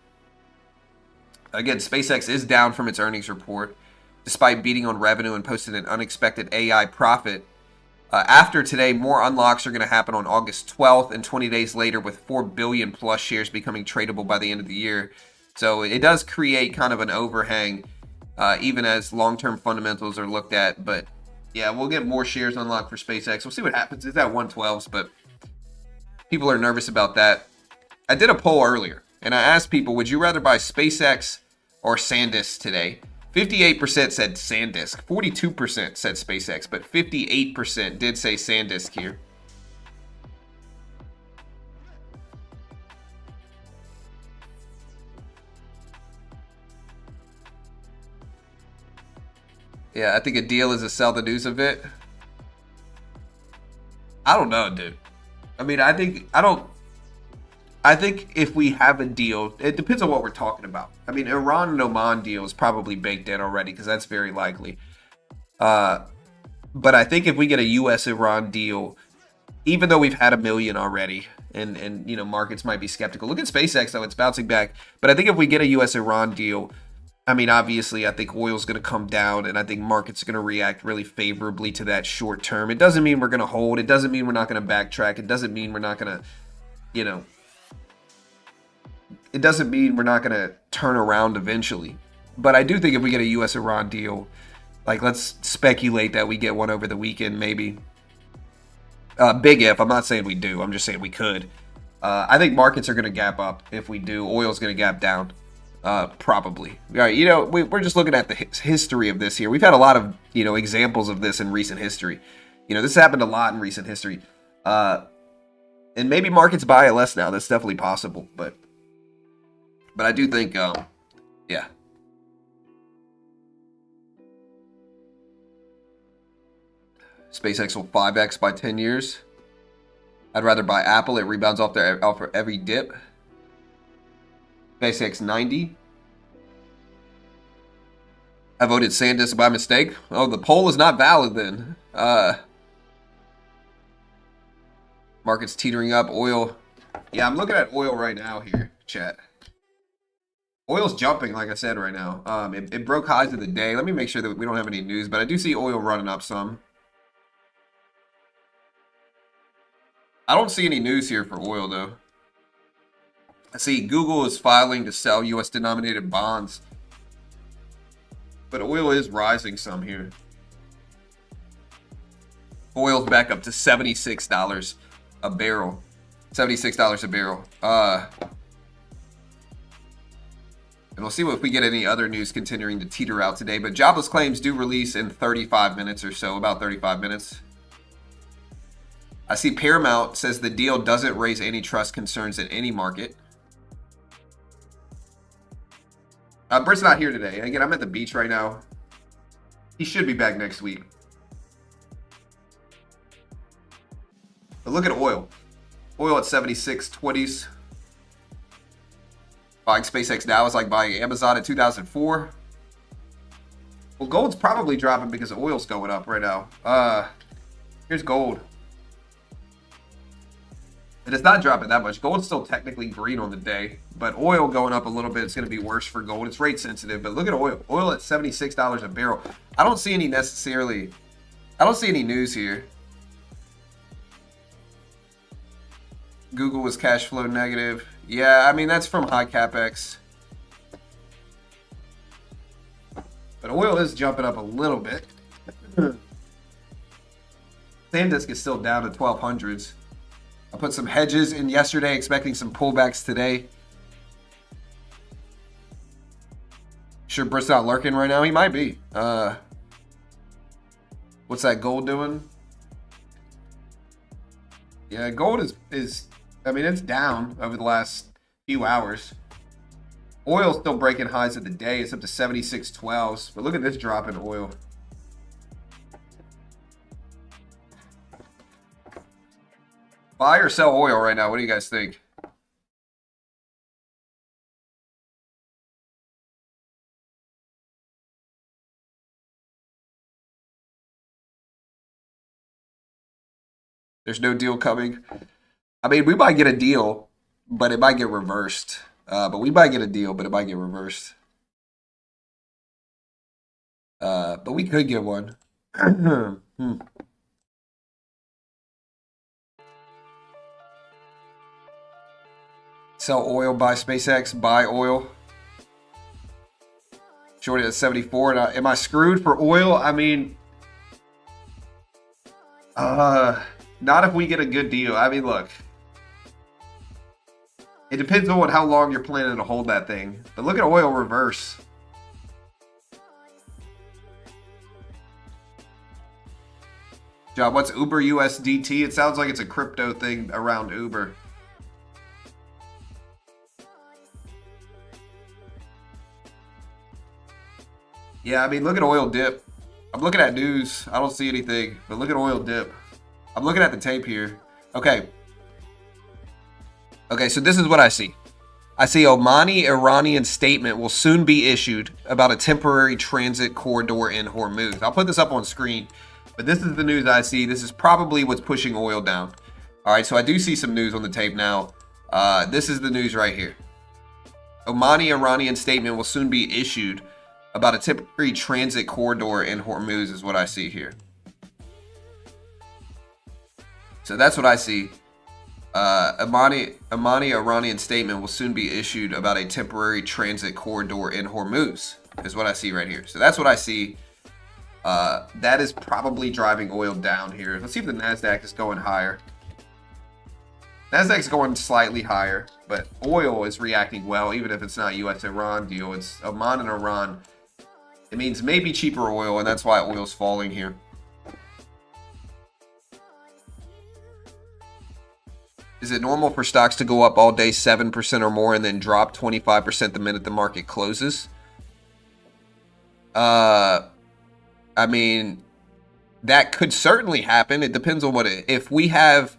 Speaker 1: again, SpaceX is down from its earnings report, despite beating on revenue and posted an unexpected AI profit. After today, more unlocks are going to happen on August 12th and 20 days later, with 4 billion plus shares becoming tradable by the end of the year. So it does create kind of an overhang, even as long-term fundamentals are looked at. But yeah, we'll get more shares unlocked for SpaceX. We'll see what happens. It's at 112s, but people are nervous about that. I did a poll earlier, and I asked people, would you rather buy SpaceX or SanDisk today? 58% said SanDisk, 42% said SpaceX, but 58% did say SanDisk here. Yeah, I think a deal is to sell the news of it. I don't know, dude. I mean, I think if we have a deal, it depends on what we're talking about. I mean, Iran and Oman deal is probably baked in already because that's very likely. But I think if we get a U.S.-Iran deal, even though we've had a million already, and you know, markets might be skeptical. Look at SpaceX, though. It's bouncing back. But I think if we get a U.S.-Iran deal, I mean, obviously, I think oil's going to come down, and I think markets are going to react really favorably to that short term. It doesn't mean we're going to hold. It doesn't mean we're not going to backtrack. It doesn't mean we're not going to, you know, it doesn't mean we're not going to turn around eventually. But I do think if we get a U.S.-Iran deal, like, let's speculate that we get one over the weekend, maybe. Big if. I'm not saying we do. I'm just saying we could. I think markets are going to gap up if we do. Oil's going to gap down. Probably. All right, you know, we're just looking at the history of this here. We've had a lot of, you know, examples of this in recent history. You know, this happened a lot in recent history. And maybe markets buy it less now. That's definitely possible. But I do think, yeah. SpaceX will 5x by 10 years. I'd rather buy Apple. It rebounds off every dip. SpaceX 90. I voted SanDisk by mistake. Oh, the poll is not valid then. Market's teetering up. Oil. Yeah, I'm looking at oil right now here, chat. Oil's jumping, like I said, right now. It broke highs of the day. Let me make sure that we don't have any news, but I do see oil running up some. I don't see any news here for oil, though. I see Google is filing to sell U.S. denominated bonds. But oil is rising some here. Oil's back up to $76 a barrel. $76 a barrel. And we'll see if we get any other news continuing to teeter out today. But jobless claims do release in 35 minutes or so, about 35 minutes. I see Paramount says the deal doesn't raise antitrust concerns in any market. Britt's not here today. Again, I'm at the beach right now. He should be back next week. But look at oil. Oil at 76.20s. Buying SpaceX now is like buying Amazon in 2004. Well, gold's probably dropping because oil's going up right now. Here's gold. And it's not dropping that much. Gold's still technically green on the day, but oil going up a little bit, it's going to be worse for gold. It's rate sensitive, but look at oil. Oil at $76 a barrel. I don't see any news here. Google was cash flow negative. Yeah, I mean, that's from high capex. But oil is jumping up a little bit. SanDisk is still down to 1200s. I put some hedges in yesterday, expecting some pullbacks today. Sure Britt's not lurking right now? He might be. What's that gold doing? Yeah, gold is I mean, it's down over the last few hours. Oil's still breaking highs of the day. It's up to 76.12s. But look at this drop in oil. Buy or sell oil right now? What do you guys think? There's no deal coming. I mean, we might get a deal, but it might get reversed. But we might get a deal, but it might get reversed. But we could get one. Sell oil, buy SpaceX, buy oil. Shorty at 74. Am I screwed for oil? I mean, not if we get a good deal. I mean, look. It depends on how long you're planning to hold that thing. But look at oil reverse. John, what's Uber USDT? It sounds like it's a crypto thing around Uber. Yeah, I mean, look at oil dip. I'm looking at news. I don't see anything, but look at oil dip. I'm looking at the tape here. Okay. Okay, so this is what I see. I see Omani Iranian statement will soon be issued about a temporary transit corridor in Hormuz. I'll put this up on screen, but this is the news I see. This is probably what's pushing oil down. All right, so I do see some news on the tape now. This is the news right here. Omani Iranian statement will soon be issued about a temporary transit corridor in Hormuz is what I see here. So that's what I see. Omani Iranian statement will soon be issued about a temporary transit corridor in Hormuz is what I see right here. So that's what I see. That is probably driving oil down here. Let's see if the NASDAQ is going higher. NASDAQ's going slightly higher, but oil is reacting well, even if it's not US-Iran deal. It's Oman and Iran. It means maybe cheaper oil, and that's why oil's falling here. Is it normal for stocks to go up all day 7% or more and then drop 25% the minute the market closes? I mean, that could certainly happen. It depends on if we have.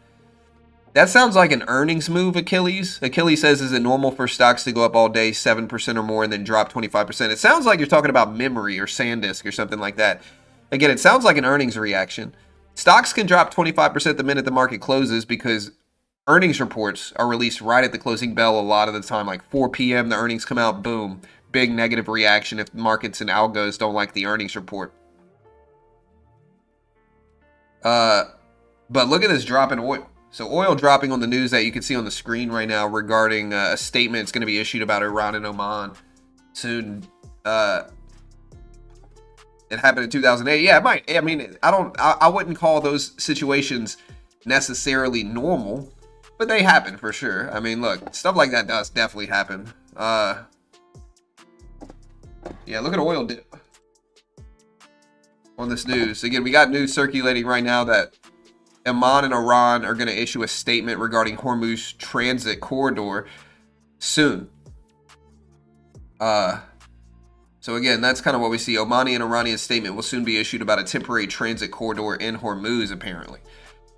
Speaker 1: That sounds like an earnings move, Achilles. Achilles says, is it normal for stocks to go up all day 7% or more and then drop 25%? It sounds like you're talking about memory or SanDisk or something like that. Again, it sounds like an earnings reaction. Stocks can drop 25% the minute the market closes because earnings reports are released right at the closing bell a lot of the time, like 4 p.m. the earnings come out, boom, big negative reaction if markets and algos don't like the earnings report. But look at this drop in oil. So oil dropping on the news that you can see on the screen right now regarding a statement that's going to be issued about Iran and Oman soon. It happened in 2008. Yeah, it might. I mean, I wouldn't call those situations necessarily normal, but they happen for sure. I mean, look, stuff like that does definitely happen. Yeah, look at oil dip on this news. Again, we got news circulating right now that Oman and Iran are going to issue a statement regarding Hormuz transit corridor soon. So again, that's kind of what we see. Omani and Iranian statement will soon be issued about a temporary transit corridor in Hormuz, apparently.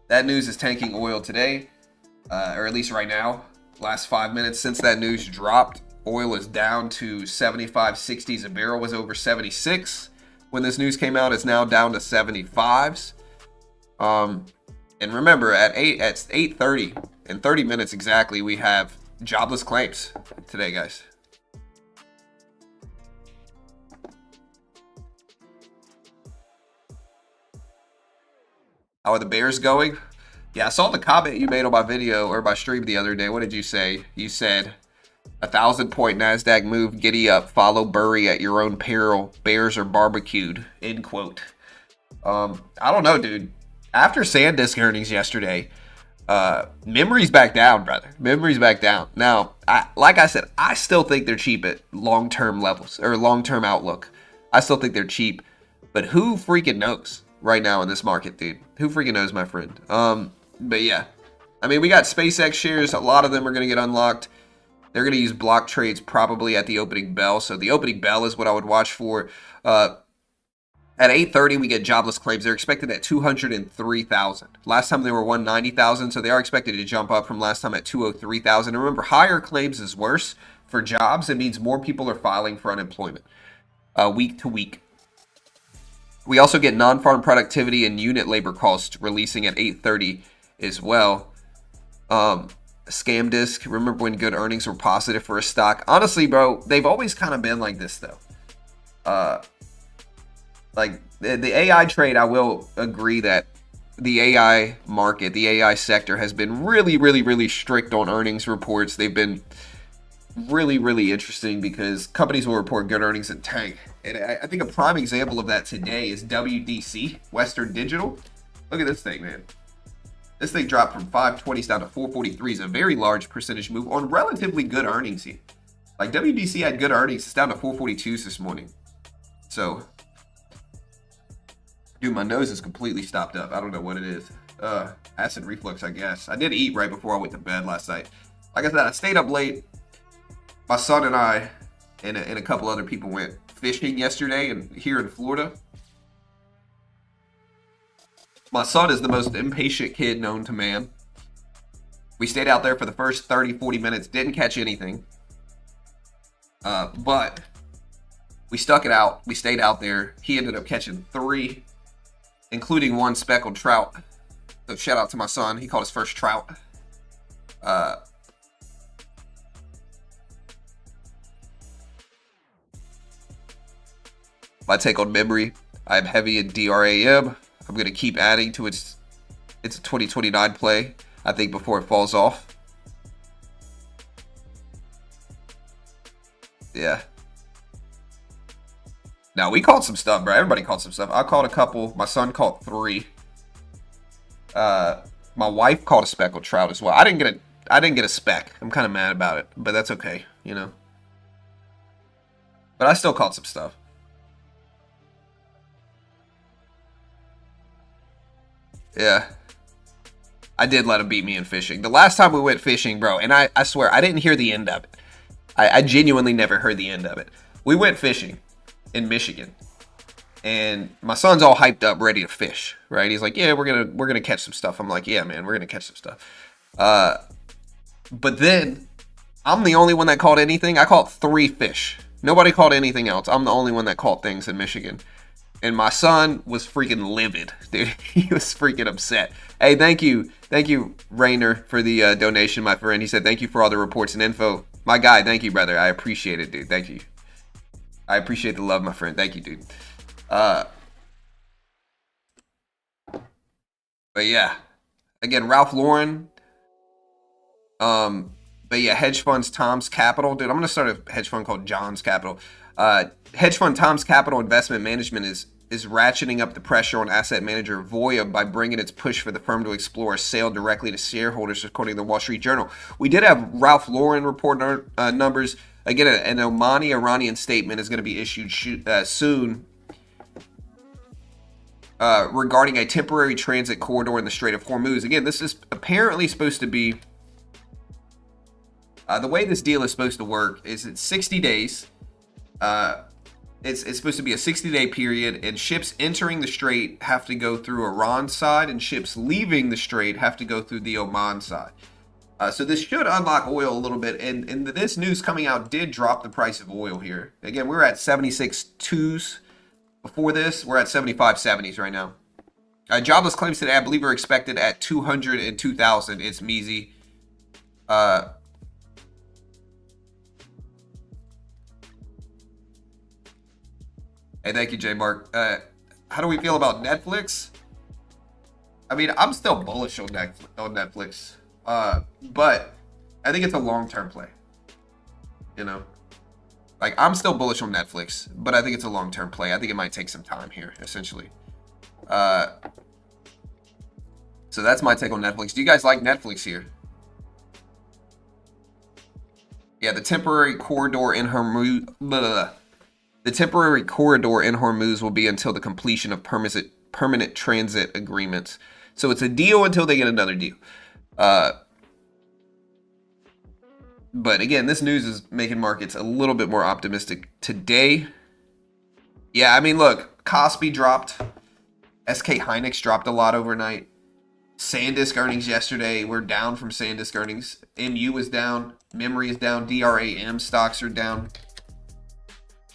Speaker 1: That news is tanking oil today, or at least right now. Last 5 minutes since that news dropped, oil is down to 75, 60s a barrel. Was over 76 when this news came out. It's now down to 75s. And remember, at 8:30, in 30 minutes exactly, we have jobless claims today, guys. How are the Bears going? Yeah, I saw the comment you made on my video or my stream the other day. What did you say? You said, 1,000-point NASDAQ move, giddy up, follow Burry at your own peril. Bears are barbecued, end quote. I don't know, dude. After SanDisk earnings yesterday, memory's back down, brother. Memory's back down. Now, like I said, I still think they're cheap at long-term levels, or long-term outlook. I still think they're cheap, but who freaking knows right now in this market, dude? Who freaking knows, my friend? But yeah, I mean, we got SpaceX shares. A lot of them are going to get unlocked. They're going to use block trades probably at the opening bell. So the opening bell is what I would watch for. At 8:30, we get jobless claims. They're expected at 203,000. Last time they were 190,000, so they are expected to jump up from last time at 203,000. Remember, higher claims is worse for jobs. It means more people are filing for unemployment week to week. We also get non-farm productivity and unit labor costs releasing at 8:30 as well. Scam disc. Remember when good earnings were positive for a stock? Honestly, bro, they've always kind of been like this, though. Like the AI trade, I will agree that the AI market, the AI sector has been really, really, really strict on earnings reports. They've been really, really interesting because companies will report good earnings and tank. And I think a prime example of that today is WDC, Western Digital. Look at this thing, man. This thing dropped from 520s down to 443s, a very large percentage move on relatively good earnings here. Like WDC had good earnings, it's down to 442s this morning. So, dude, my nose is completely stopped up. I don't know what it is. Acid reflux, I guess. I did eat right before I went to bed last night. Like I said, I stayed up late. My son and I and a couple other people went fishing yesterday here in Florida. My son is the most impatient kid known to man. We stayed out there for the first 30, 40 minutes, didn't catch anything. But we stuck it out. We stayed out there. He ended up catching 3, including 1 speckled trout. So shout out to my son. He caught his first trout. My take on memory, I am heavy in DRAM. I'm going to keep adding to its 2029 play, I think, before it falls off. Yeah. Now, we caught some stuff, bro. Everybody caught some stuff. I caught a couple. My son caught 3. My wife caught a speckled trout as well. I didn't get a speck. I'm kind of mad about it, but that's okay, you know. But I still caught some stuff. Yeah. I did let him beat me in fishing. The last time we went fishing, bro, and I swear, I didn't hear the end of it. I genuinely never heard the end of it. We went fishing in Michigan. And my son's all hyped up, ready to fish, right? He's like, yeah, we're gonna catch some stuff. I'm like, yeah, man, we're gonna catch some stuff. But then I'm the only one that caught anything. I caught 3 fish. Nobody caught anything else. I'm the only one that caught things in Michigan. And my son was freaking livid, dude. He was freaking upset. Hey, thank you, Rainer, for the donation, my friend. He said, thank you for all the reports and info. My guy, thank you, brother. I appreciate it, dude. Thank you. I appreciate the love, my friend. Thank you, dude. But yeah. Again, Ralph Lauren. But yeah, hedge funds, Tom's Capital. Dude, I'm going to start a hedge fund called John's Capital. Hedge fund Tom's Capital Investment Management is ratcheting up the pressure on asset manager Voya by bringing its push for the firm to explore a sale directly to shareholders, according to the Wall Street Journal. We did have Ralph Lauren report numbers. Again, an Iranian statement is going to be issued soon regarding a temporary transit corridor in the Strait of Hormuz. Again, this is apparently supposed to be the way this deal is supposed to work is it's 60 days. It's supposed to be a 60-day period, and ships entering the strait have to go through Iran's side, and ships leaving the strait have to go through the Oman side. So this should unlock oil a little bit, and this news coming out did drop the price of oil here. Again, we were at 76.2s before this. We're at 75.70s right now. Jobless claims today, I believe, are expected at 202,000. It's Measy. Hey, thank you, J Mark. How do we feel about Netflix? I mean, I'm still bullish on Netflix. But I think it's a long-term play. You know? Like, I'm still bullish on Netflix, but I think it's a long-term play. I think it might take some time here, essentially. So that's my take on Netflix. Do you guys like Netflix here? Yeah, the temporary corridor in Hormuz... The temporary corridor in Hormuz will be until the completion of permanent transit agreements. So it's a deal until they get another deal. But again, this news is making markets a little bit more optimistic today. Yeah, I mean, look, Kospi dropped. SK Hynix dropped a lot overnight. SanDisk earnings yesterday were down from SanDisk earnings. MU is down. Memory is down. DRAM stocks are down.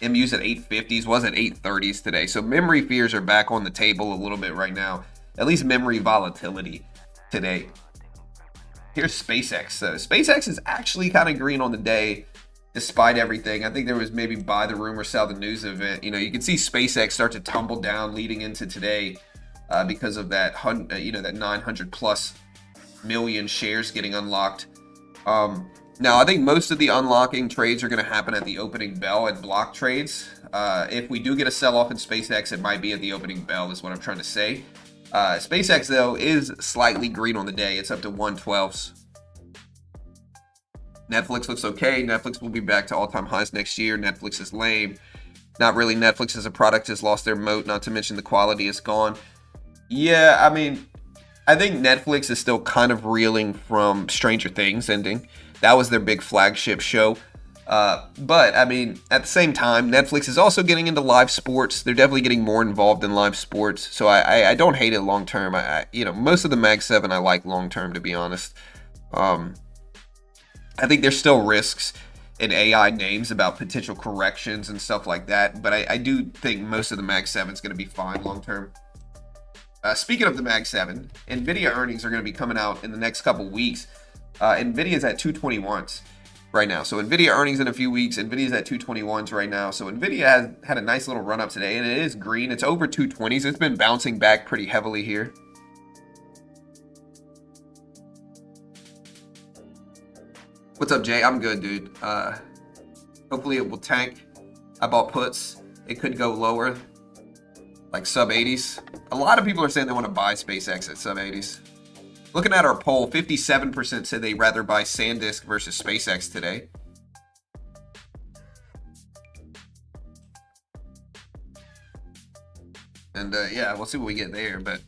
Speaker 1: MU's at 850s, was at 830s today. So memory fears are back on the table a little bit right now. At least memory volatility today. Here's SpaceX. SpaceX is actually kind of green on the day, despite everything. I think there was maybe buy the rumor, sell the news event. You know, you can see SpaceX start to tumble down leading into today because of that, that 900 plus million shares getting unlocked. Now, I think most of the unlocking trades are going to happen at the opening bell and block trades. If we do get a sell-off in SpaceX, it might be at the opening bell is what I'm trying to say. SpaceX, though, is slightly green on the day. It's up to 112s. Netflix looks okay. Netflix will be back to all-time highs next year. Netflix is lame. Not really. Netflix as a product has lost their moat, not to mention the quality is gone. Yeah, I mean, I think Netflix is still kind of reeling from Stranger Things ending. That was their big flagship show. But, I mean, at the same time, Netflix is also getting into live sports. They're definitely getting more involved in live sports. So I don't hate it long term. Most of the Mag 7 I like long term, to be honest. I think there's still risks in AI names about potential corrections and stuff like that. But I do think most of the Mag 7 is going to be fine long term. Speaking of the Mag 7, NVIDIA earnings are going to be coming out in the next couple weeks. NVIDIA's at 221s right now. So NVIDIA earnings in a few weeks. NVIDIA's at 221s right now. So NVIDIA has had a nice little run up today, and it is green. It's over 220s. It's been bouncing back pretty heavily here. What's up, Jay? I'm good, dude. Hopefully it will tank. I bought puts. It could go lower, like sub 80s. A lot of people are saying they want to buy SpaceX at sub 80s. Looking at our poll, 57% said they'd rather buy SanDisk versus SpaceX today. And yeah, we'll see what we get there. But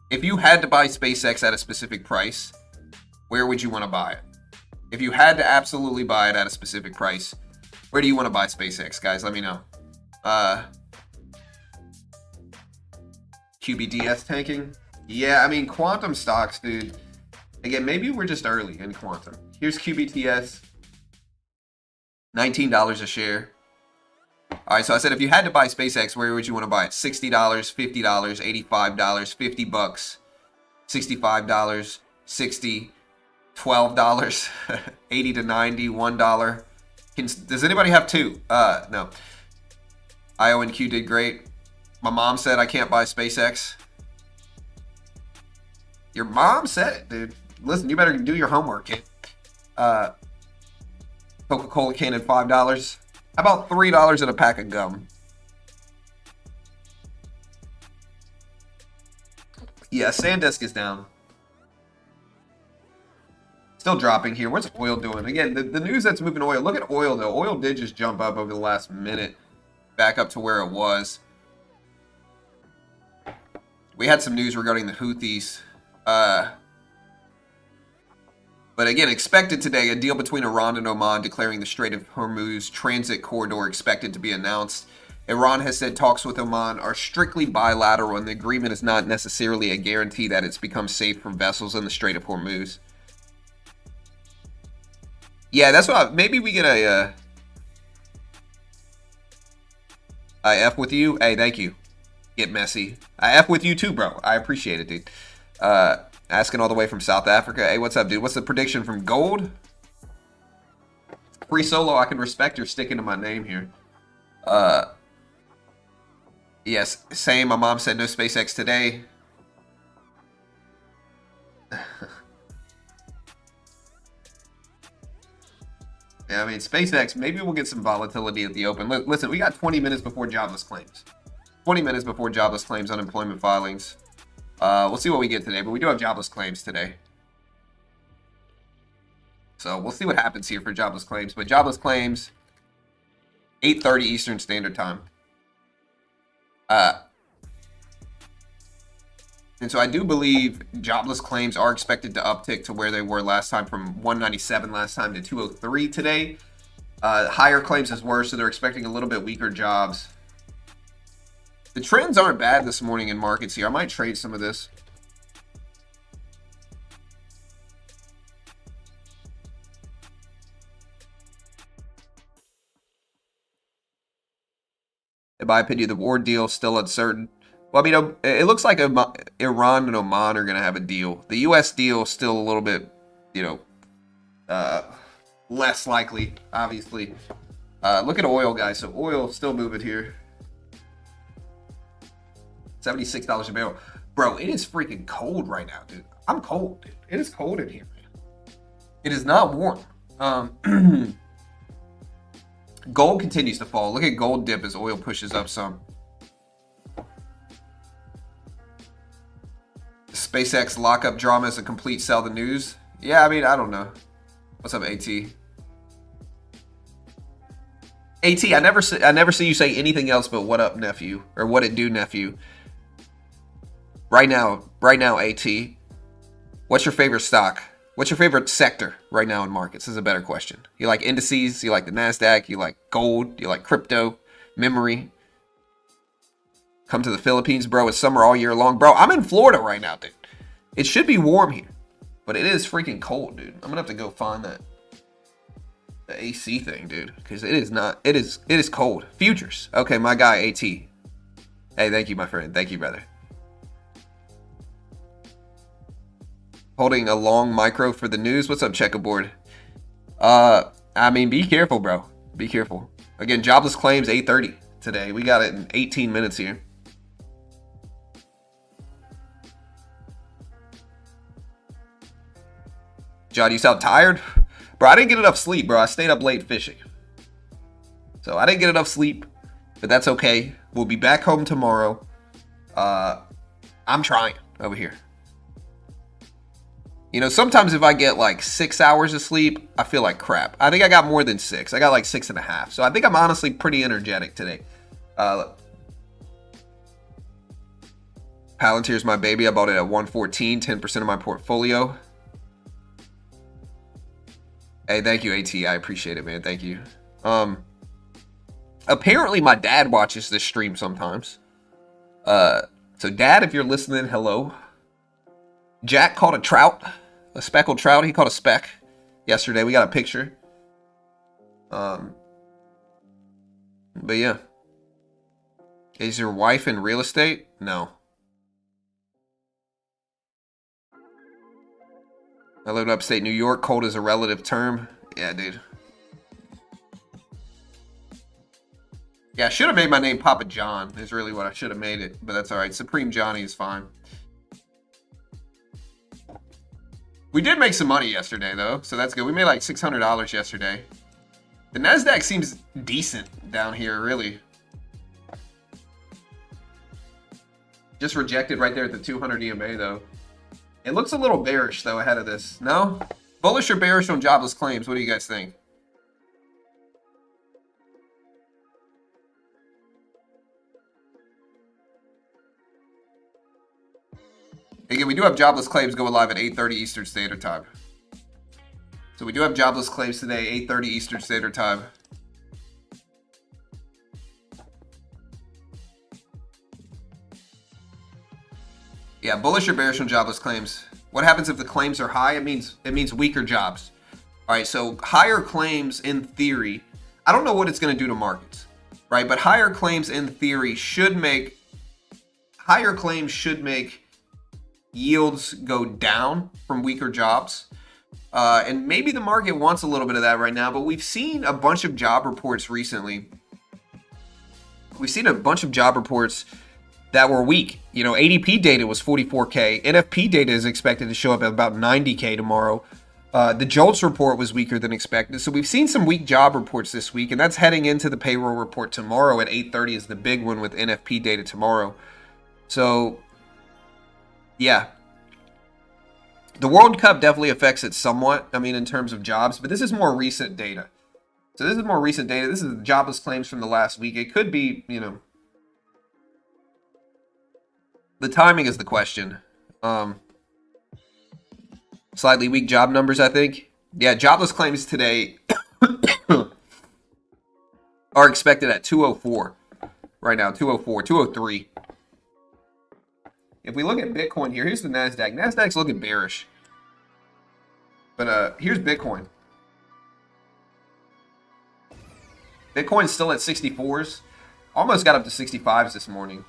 Speaker 1: if you had to buy SpaceX at a specific price, where would you want to buy it? If you had to absolutely buy it at a specific price, where do you want to buy SpaceX, guys? Let me know. QBDS tanking? Yeah, I mean, quantum stocks, dude. Again, maybe we're just early in quantum. Here's QBTS. $19 a share. All right, so I said if you had to buy SpaceX, where would you want to buy it? $60, $50, $85, $50 bucks, $65, $60, $12, $80 to $90, $1. Does anybody have two? No. IONQ did great. My mom said I can't buy SpaceX. Your mom said it, dude. Listen, you better do your homework, kid. Coca-Cola can at $5. How about $3 in a pack of gum? Yeah, SanDisk is down. Still dropping here. What's oil doing? Again, the news that's moving oil. Look at oil, though. Oil did just jump up over the last minute. Back up to where it was. We had some news regarding the Houthis. But again, expected today, a deal between Iran and Oman declaring the Strait of Hormuz transit corridor expected to be announced. Iran has said talks with Oman are strictly bilateral, and the agreement is not necessarily a guarantee that it's become safe for vessels in the Strait of Hormuz. Yeah, that's what maybe we get a I F with you. Hey, thank you. Get messy. I F with you too, bro. I appreciate it, dude. Asking all the way from South Africa. Hey, what's up, dude? What's the prediction from Gold? Free solo. I can respect your sticking to my name here. Yes, same. My mom said no SpaceX today. Yeah, I mean, SpaceX, maybe we'll get some volatility at the open. Listen, we got 20 minutes before jobless claims. 20 minutes before jobless claims, unemployment filings. We'll see what we get today, but we do have jobless claims today. So we'll see what happens here for jobless claims. But jobless claims, 8:30 Eastern Standard Time. And so I do believe jobless claims are expected to uptick to where they were last time, from 197 last time to 203 today. Higher claims is worse, so they're expecting a little bit weaker jobs. The trends aren't bad this morning in markets here. I might trade some of this. In my opinion, the war deal is still uncertain. Well, I mean, it looks like Iran and Oman are going to have a deal. The U.S. deal is still a little bit, less likely, obviously. Look at oil, guys. So oil still moving here. $76 a barrel. Bro, it is freaking cold right now, dude. I'm cold, dude. It is cold in here, man. It is not warm. Gold continues to fall. Look at gold dip as oil pushes up some. SpaceX lockup drama is a complete sell the news. Yeah, I mean, I don't know. What's up, AT? AT, I never see you say anything else but what up, nephew, or what it do, nephew. Right now, AT. What's your favorite stock? What's your favorite sector right now in markets? This is a better question. You like indices? You like the NASDAQ? You like gold? You like crypto? Memory? Come to the Philippines, bro. It's summer all year long. Bro, I'm in Florida right now, dude. It should be warm here, but it is freaking cold, dude. I'm gonna have to go find the AC thing, dude, because it is not. It is cold. Futures. Okay, my guy AT. Hey, thank you, my friend. Thank you, brother. Holding a long micro for the news. What's up, checkerboard? I mean, be careful, bro. Be careful. Again, jobless claims 8:30 today. We got it in 18 minutes here. John, you sound tired? Bro, I didn't get enough sleep, bro. I stayed up late fishing. So I didn't get enough sleep, but that's okay. We'll be back home tomorrow. I'm trying over here. You know, sometimes if I get like 6 hours of sleep, I feel like crap. I think I got more than 6. I got like 6.5. So I think I'm honestly pretty energetic today. Palantir's my baby. I bought it at 114, 10% of my portfolio. Hey, thank you, AT. I appreciate it, man. Thank you. Apparently my dad watches this stream sometimes. So dad, if you're listening, hello. Jack caught a trout, a speckled trout. He caught a speck yesterday. We got a picture. But yeah. Is your wife in real estate? No. I live in upstate New York. Cold is a relative term. Yeah, dude. Yeah, I should have made my name Papa John. Is really what I should have made it. But that's all right. Supreme Johnny is fine. We did make some money yesterday, though. So that's good. We made like $600 yesterday. The NASDAQ seems decent down here, really. Just rejected right there at the 200 EMA, though. It looks a little bearish, though, ahead of this. No? Bullish or bearish on jobless claims? What do you guys think? Again, we do have jobless claims going live at 8:30 Eastern Standard Time. So we do have jobless claims today, 8:30 Eastern Standard Time. Yeah, bullish or bearish on jobless claims? What happens if the claims are high? It means weaker jobs. All right, so higher claims in theory, I don't know what it's going to do to markets, right? But higher claims in theory should make yields go down from weaker jobs. And maybe the market wants a little bit of that right now, but we've seen a bunch of job reports recently. We've seen a bunch of job reports that were weak. You know, ADP data was 44K. NFP data is expected to show up at about 90K tomorrow. The JOLTS report was weaker than expected. So we've seen some weak job reports this week, and that's heading into the payroll report tomorrow at 8:30 is the big one with NFP data tomorrow. So, yeah. The World Cup definitely affects it somewhat, I mean, in terms of jobs, but this is more recent data. So this is more recent data. This is jobless claims from the last week. It could be, you know, the timing is the question. Slightly weak job numbers, I think. Yeah, jobless claims today are expected at 204 right now, 204, 203. If we look at Bitcoin here, here's the NASDAQ. NASDAQ's looking bearish. But here's Bitcoin. Bitcoin's still at 64s. Almost got up to 65s this morning.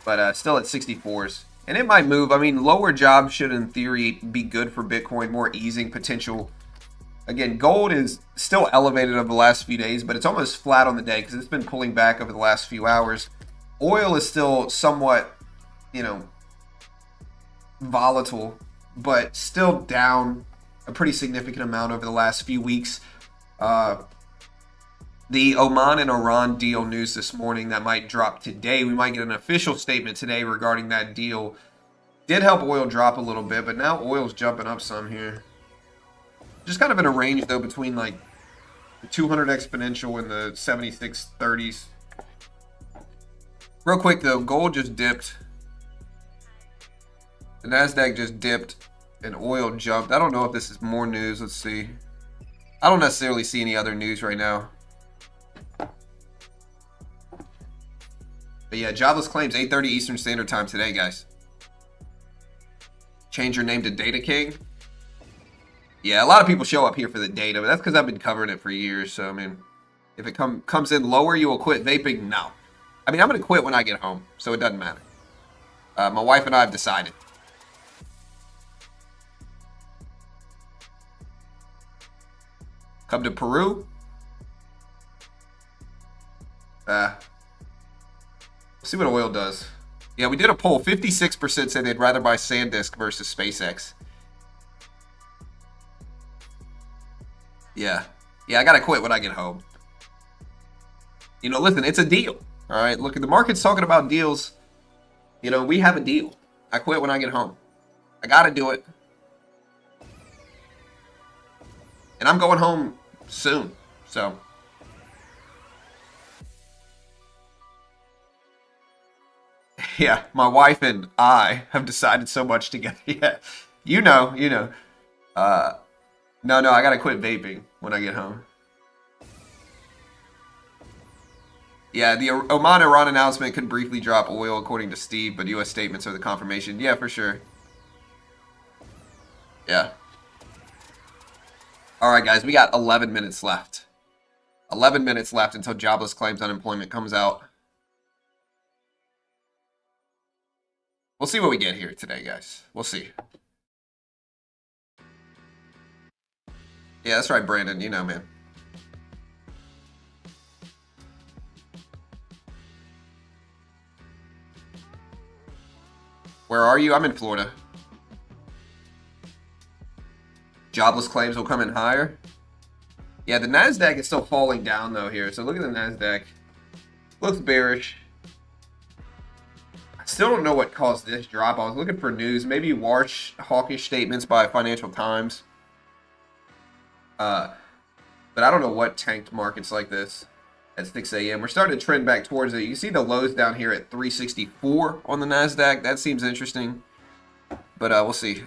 Speaker 1: But still at 64s. And it might move. I mean, lower jobs should, in theory, be good for Bitcoin. More easing potential. Again, gold is still elevated over the last few days, but it's almost flat on the day because it's been pulling back over the last few hours. Oil is still somewhat, you know, volatile, but still down a pretty significant amount over the last few weeks. The Oman and Iran deal news this morning that might drop today. We might get an official statement today regarding that deal. Did help oil drop a little bit, but now oil's jumping up some here. Just kind of in a range though between like the 200 exponential and the 76.30s. Real quick though, gold just dipped. The NASDAQ just dipped and oil jumped. I don't know if this is more news. Let's see. I don't necessarily see any other news right now. But yeah, jobless claims, 8:30 Eastern Standard Time today, guys. Change your name to Data King. Yeah, a lot of people show up here for the data, but that's because I've been covering it for years. So, I mean, if it comes in lower, you will quit vaping? No. I mean, I'm going to quit when I get home, so it doesn't matter. My wife and I have decided. Come to Peru. See what oil does. Yeah, we did a poll. 56% said they'd rather buy SanDisk versus SpaceX. Yeah. Yeah, I gotta quit when I get home. You know, listen, it's a deal. All right, look, the market's talking about deals. You know, we have a deal. I quit when I get home. I gotta do it. And I'm going home soon, so... Yeah, my wife and I have decided so much together. Yeah, you know. No, I gotta quit vaping when I get home. Yeah, the Oman-Iran announcement could briefly drop oil, according to Steve, but U.S. statements are the confirmation. Yeah, for sure. Yeah. All right, guys, we got 11 minutes left. 11 minutes left until jobless claims unemployment comes out. We'll see what we get here today, guys. We'll see. Yeah, that's right, Brandon. You know, man. Where are you? I'm in Florida. Jobless claims will come in higher. Yeah, the NASDAQ is still falling down, though, here. So look at the NASDAQ. Looks bearish. Still don't know what caused this drop. I was looking for news. Maybe hawkish statements by Financial Times. Uh, but I don't know what tanked markets like this at 6 a.m. We're starting to trend back towards it. You can see the lows down here at 364 on the NASDAQ. That seems interesting, but we'll see.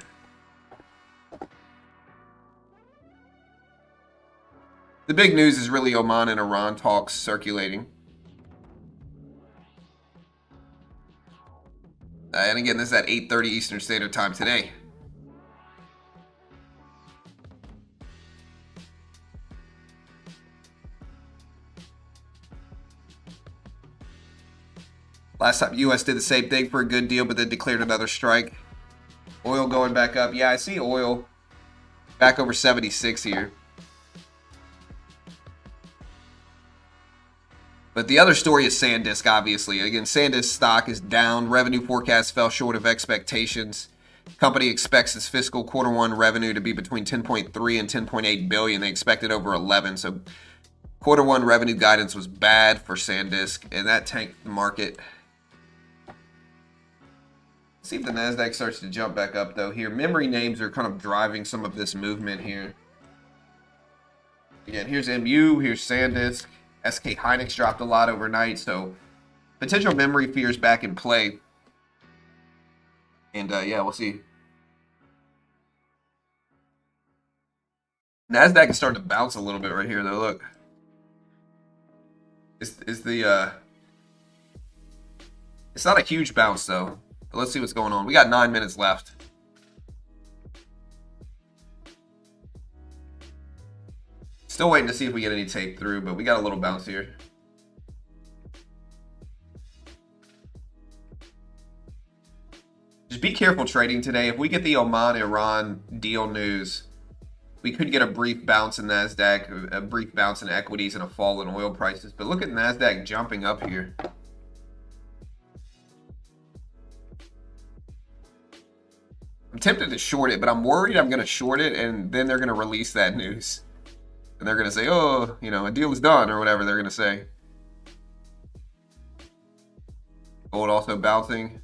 Speaker 1: The big news is really Oman and Iran talks circulating. And again, this is at 8:30 Eastern Standard Time today. Last time U.S. did the same thing for a good deal, but then declared another strike. Oil going back up. Yeah, I see oil back over 76 here. But the other story is SanDisk, obviously. Again, SanDisk stock is down. Revenue forecast fell short of expectations. The company expects its fiscal quarter one revenue to be between 10.3 and 10.8 billion. They expected over 11. So quarter one revenue guidance was bad for SanDisk, and that tanked the market. See if the NASDAQ starts to jump back up, though, here. Memory names are kind of driving some of this movement here. Again, here's MU, here's SanDisk. SK Hynix dropped a lot overnight, so potential memory fears back in play. And yeah, we'll see. NASDAQ is starting to bounce a little bit right here, though. Look. It's not a huge bounce, though. But let's see what's going on. We got 9 minutes left. Still waiting to see if we get any tape through, but we got a little bounce here. Just be careful trading today. If we get the Oman-Iran deal news, we could get a brief bounce in NASDAQ, a brief bounce in equities, and a fall in oil prices. But look at NASDAQ jumping up here. I'm tempted to short it, but I'm worried I'm going to short it, and then they're going to release that news. And they're going to say, oh, you know, a deal is done, or whatever they're going to say. Gold also bouncing.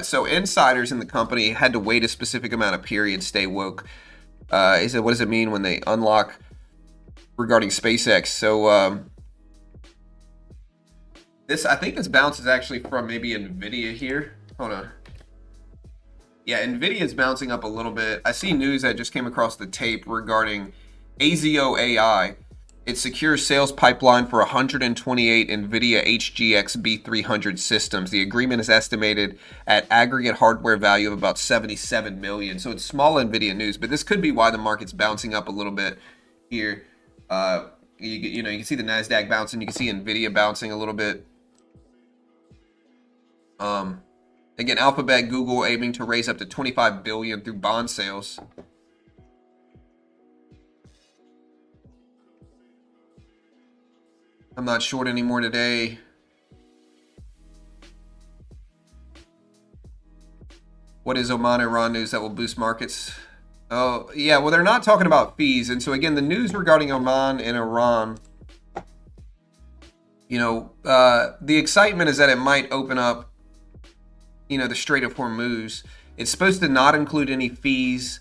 Speaker 1: So insiders in the company had to wait a specific amount of period, stay woke. He said, what does it mean when they unlock regarding SpaceX? So I think this bounce is actually from maybe NVIDIA here. Hold on. Yeah, NVIDIA is bouncing up a little bit. I see news that just came across the tape regarding AZO AI. It secures sales pipeline for 128 NVIDIA HGX B300 systems. The agreement is estimated at aggregate hardware value of about 77 million. So it's small NVIDIA news, but this could be why the market's bouncing up a little bit here. You know, you can see the NASDAQ bouncing. You can see NVIDIA bouncing a little bit. Again, Alphabet, Google aiming to raise up to 25 billion through bond sales. I'm not short anymore today. What is Oman Iran news that will boost markets? Oh, yeah, well, they're not talking about fees. And so, again, the news regarding Oman and Iran, you know, the excitement is that it might open up, you know, the Strait of Hormuz. It's supposed to not include any fees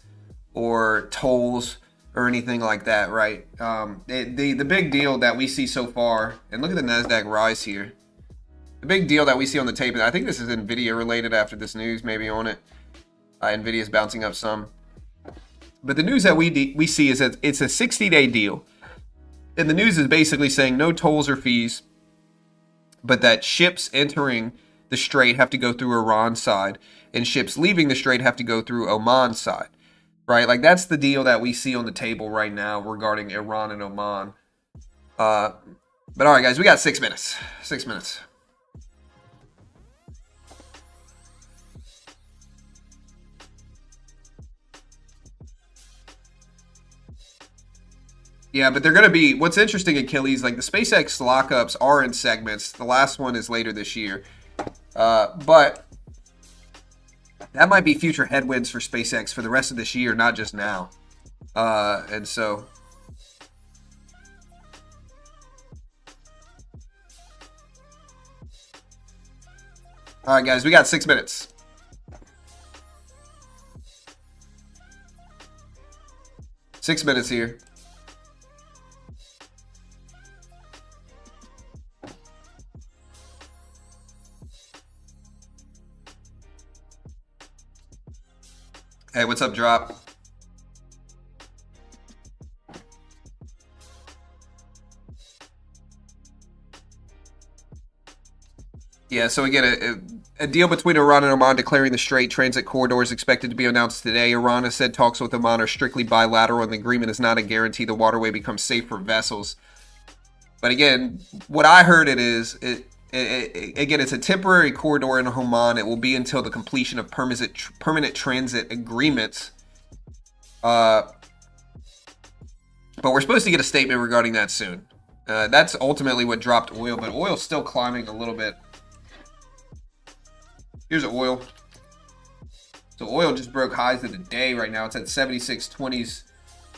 Speaker 1: or tolls or anything like that, right? The big deal that we see so far, and look at the NASDAQ rise here. The big deal that we see on the tape, and I think this is NVIDIA related after this news, maybe on it. NVIDIA is bouncing up some. But the news that we see is that it's a 60-day deal. And the news is basically saying no tolls or fees, but that ships entering the strait have to go through Iran's side, and ships leaving the strait have to go through Oman's side, right? Like, that's the deal that we see on the table right now regarding Iran and Oman. But all right, guys, we got 6 minutes. 6 minutes. Yeah, but they're going to be, what's interesting, Achilles, like the SpaceX lockups are in segments. The last one is later this year. But that might be future headwinds for SpaceX for the rest of this year, not just now. And so, all right, guys, we got 6 minutes. 6 minutes here. Hey, what's up, Drop? Yeah, so again, a deal between Iran and Oman declaring the Strait transit corridor is expected to be announced today. Iran has said talks with Oman are strictly bilateral and the agreement is not a guarantee the waterway becomes safe for vessels. But again, what I heard again, it's a temporary corridor in Oman. It will be until the completion of permanent transit agreements. But we're supposed to get a statement regarding that soon. That's ultimately what dropped oil, but oil's still climbing a little bit. Here's oil. So oil just broke highs of the day right now. It's at 76.20s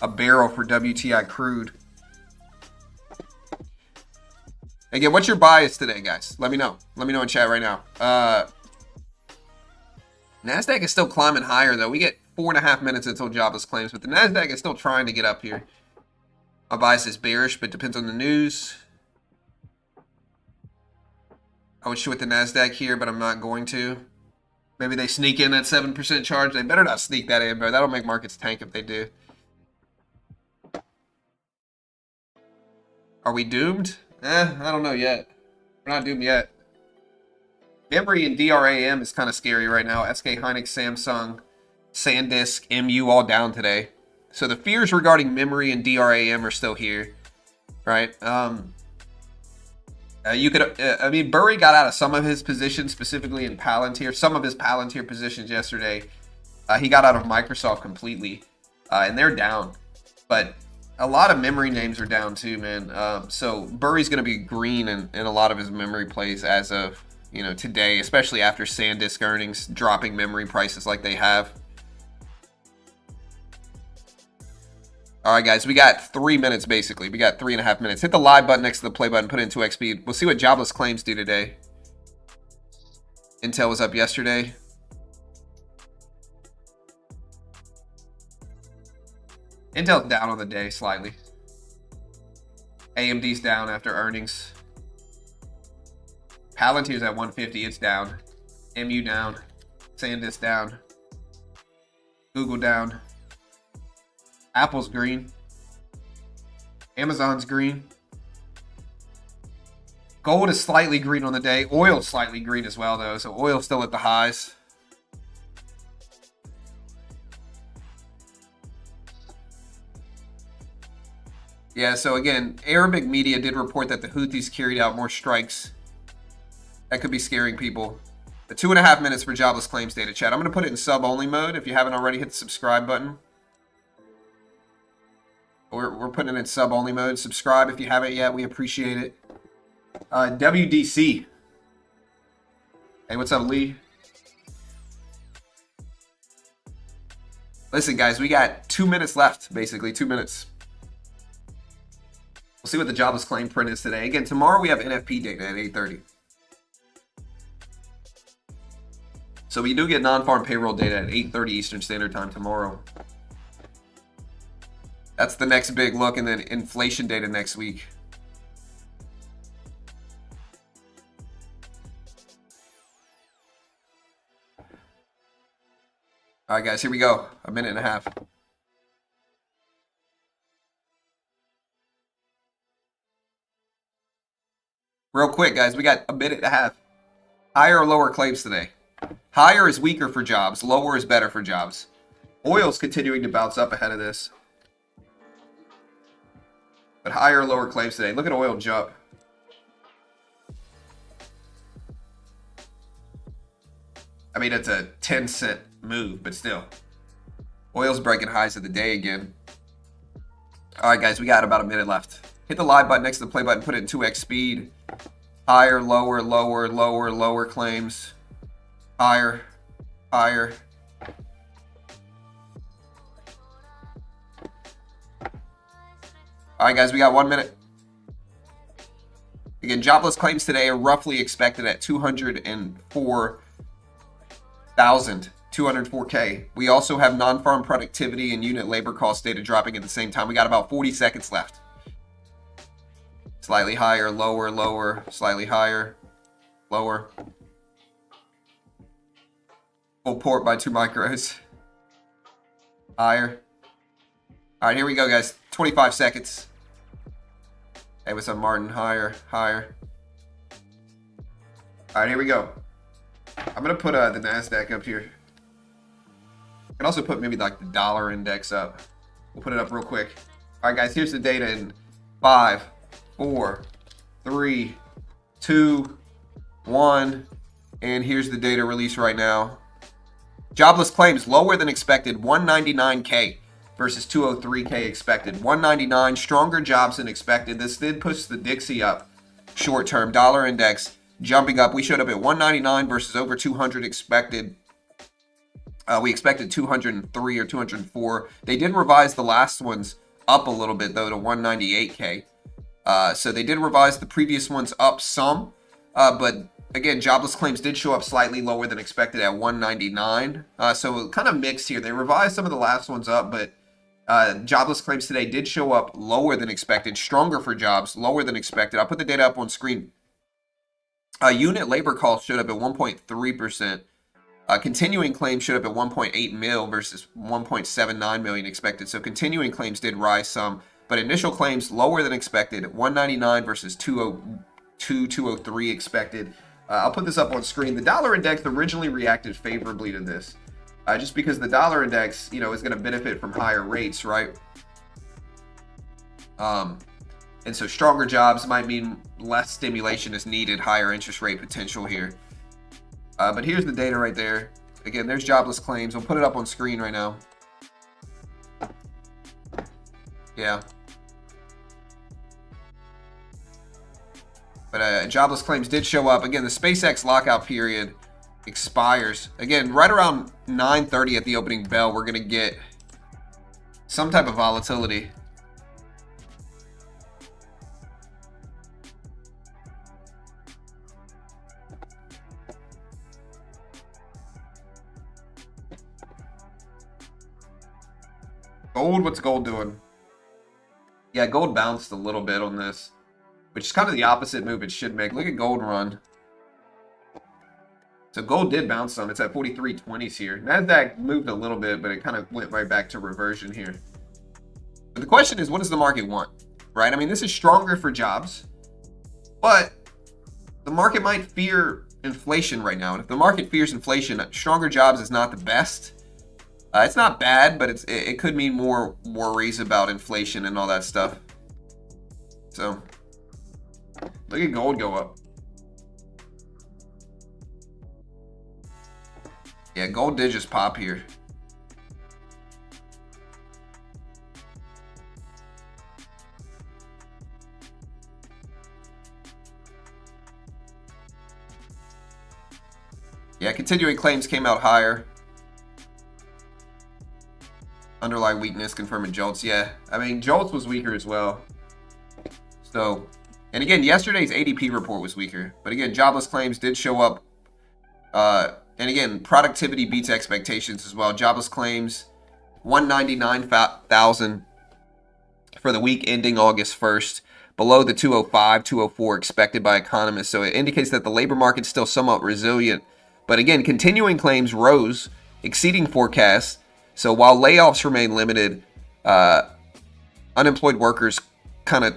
Speaker 1: a barrel for WTI crude. Again, what's your bias today, guys? Let me know. Let me know in chat right now. NASDAQ is still climbing higher, though. We get 4.5 minutes until jobless claims, but the NASDAQ is still trying to get up here. My bias is bearish, but depends on the news. I would short the NASDAQ here, but I'm not going to. Maybe they sneak in that 7% charge. They better not sneak that in, bro. That'll make markets tank if they do. Are we doomed? I don't know yet. We're not doomed yet. Memory and DRAM is kind of scary right now. SK Hynix, Samsung, SanDisk, MU all down today. So the fears regarding memory and DRAM are still here, right? I mean, Burry got out of some of his positions, specifically in Palantir. Some of his Palantir positions yesterday. He got out of Microsoft completely, and they're down. But a lot of memory names are down too, man. So Burry's going to be green in a lot of his memory plays as of, today, especially after SanDisk earnings dropping memory prices like they have. All right, guys, we got 3 minutes, basically. We got 3.5 minutes. Hit the live button next to the play button. Put it in 2x speed. We'll see what jobless claims do today. Intel was up yesterday. Intel's down on the day slightly. AMD's down after earnings. Palantir's at 150. It's down. MU down. SanDisk down. Google down. Apple's green. Amazon's green. Gold is slightly green on the day. Oil's slightly green as well, though. So oil's still at the highs. Yeah, so again, Arabic media did report that the Houthis carried out more strikes. That could be scaring people. The 2.5 minutes for jobless claims data, chat. I'm going to put it in sub-only mode. If you haven't already, hit the subscribe button. We're putting it in sub-only mode. Subscribe if you haven't yet. We appreciate it. WDC. Hey, what's up, Lee? Listen, guys, we got 2 minutes left, basically. 2 minutes. We'll see what the jobless claim print is today. Again, tomorrow we have NFP data at 8:30. So we do get non-farm payroll data at 8:30 Eastern Standard Time tomorrow. That's the next big look, and then inflation data next week. All right, guys, here we go. 1.5 minutes. Real quick, guys, we got 1.5 minutes. Higher or lower claims today? Higher is weaker for jobs. Lower is better for jobs. Oil's continuing to bounce up ahead of this. But higher or lower claims today. Look at oil jump. I mean, it's a 10-cent move, but still. Oil's breaking highs of the day again. All right, guys, we got about 1 minute left. Hit the live button next to the play button. Put it in 2x speed. Higher, lower, lower, lower, lower claims. Higher, higher. All right, guys, we got 1 minute. Again, jobless claims today are roughly expected at 204,000. 204K. We also have non-farm productivity and unit labor cost data dropping at the same time. We got about 40 seconds left. Slightly higher, lower, lower, slightly higher, lower. Full port by 2 micros. Higher. All right, here we go, guys. 25 seconds. Hey, what's up, Martin? Higher, higher. All right, here we go. I'm going to put the NASDAQ up here. I can also put maybe like the dollar index up. We'll put it up real quick. All right, guys, here's the data in 5, 4, 3, 2, 1. And here's the data release right now. Jobless claims lower than expected, 199K versus 203K expected. 199, stronger jobs than expected. This did push the Dixie up short term. Dollar index jumping up. We showed up at 199 versus over 200 expected. We expected 203 or 204. They did revise the last ones up a little bit, though, to 198K. So they did revise the previous ones up some. But again, jobless claims did show up slightly lower than expected at 199. So kind of mixed here. They revised some of the last ones up, but jobless claims today did show up lower than expected. Stronger for jobs, lower than expected. I'll put the data up on screen. Unit labor cost showed up at 1.3%. Continuing claims showed up at 1.8 mil versus 1.79 million expected. So continuing claims did rise some, but initial claims lower than expected. 199 versus 202, 203 expected. I'll put this up on screen. The dollar index originally reacted favorably to this, just because the dollar index, is going to benefit from higher rates, right? And so stronger jobs might mean less stimulation is needed, higher interest rate potential here. But here's the data right there. Again, there's jobless claims. I'll put it up on screen right now. Yeah. But jobless claims did show up. Again, the SpaceX lockout period expires. Again, right around 9:30 at the opening bell, we're going to get some type of volatility. Gold, what's gold doing? Yeah, gold bounced a little bit on this, which is kind of the opposite move it should make. Look at gold run. So gold did bounce some. It's at 43.20s here. NASDAQ moved a little bit, but it kind of went right back to reversion here. But the question is, what does the market want? Right? I mean, this is stronger for jobs, but the market might fear inflation right now. And if the market fears inflation, stronger jobs is not the best. It's not bad, but it could mean more worries about inflation and all that stuff. So, look at gold go up. Yeah, gold did just pop here. Yeah, continuing claims came out higher. Underlying weakness confirming JOLTS. Yeah, I mean, JOLTS was weaker as well. So, and again, yesterday's ADP report was weaker. But again, jobless claims did show up. And again, productivity beats expectations as well. Jobless claims, 199,000 for the week ending August 1st, below the 205, 204 expected by economists. So it indicates that the labor market's still somewhat resilient. But again, continuing claims rose, exceeding forecasts. So while layoffs remain limited, unemployed workers kind of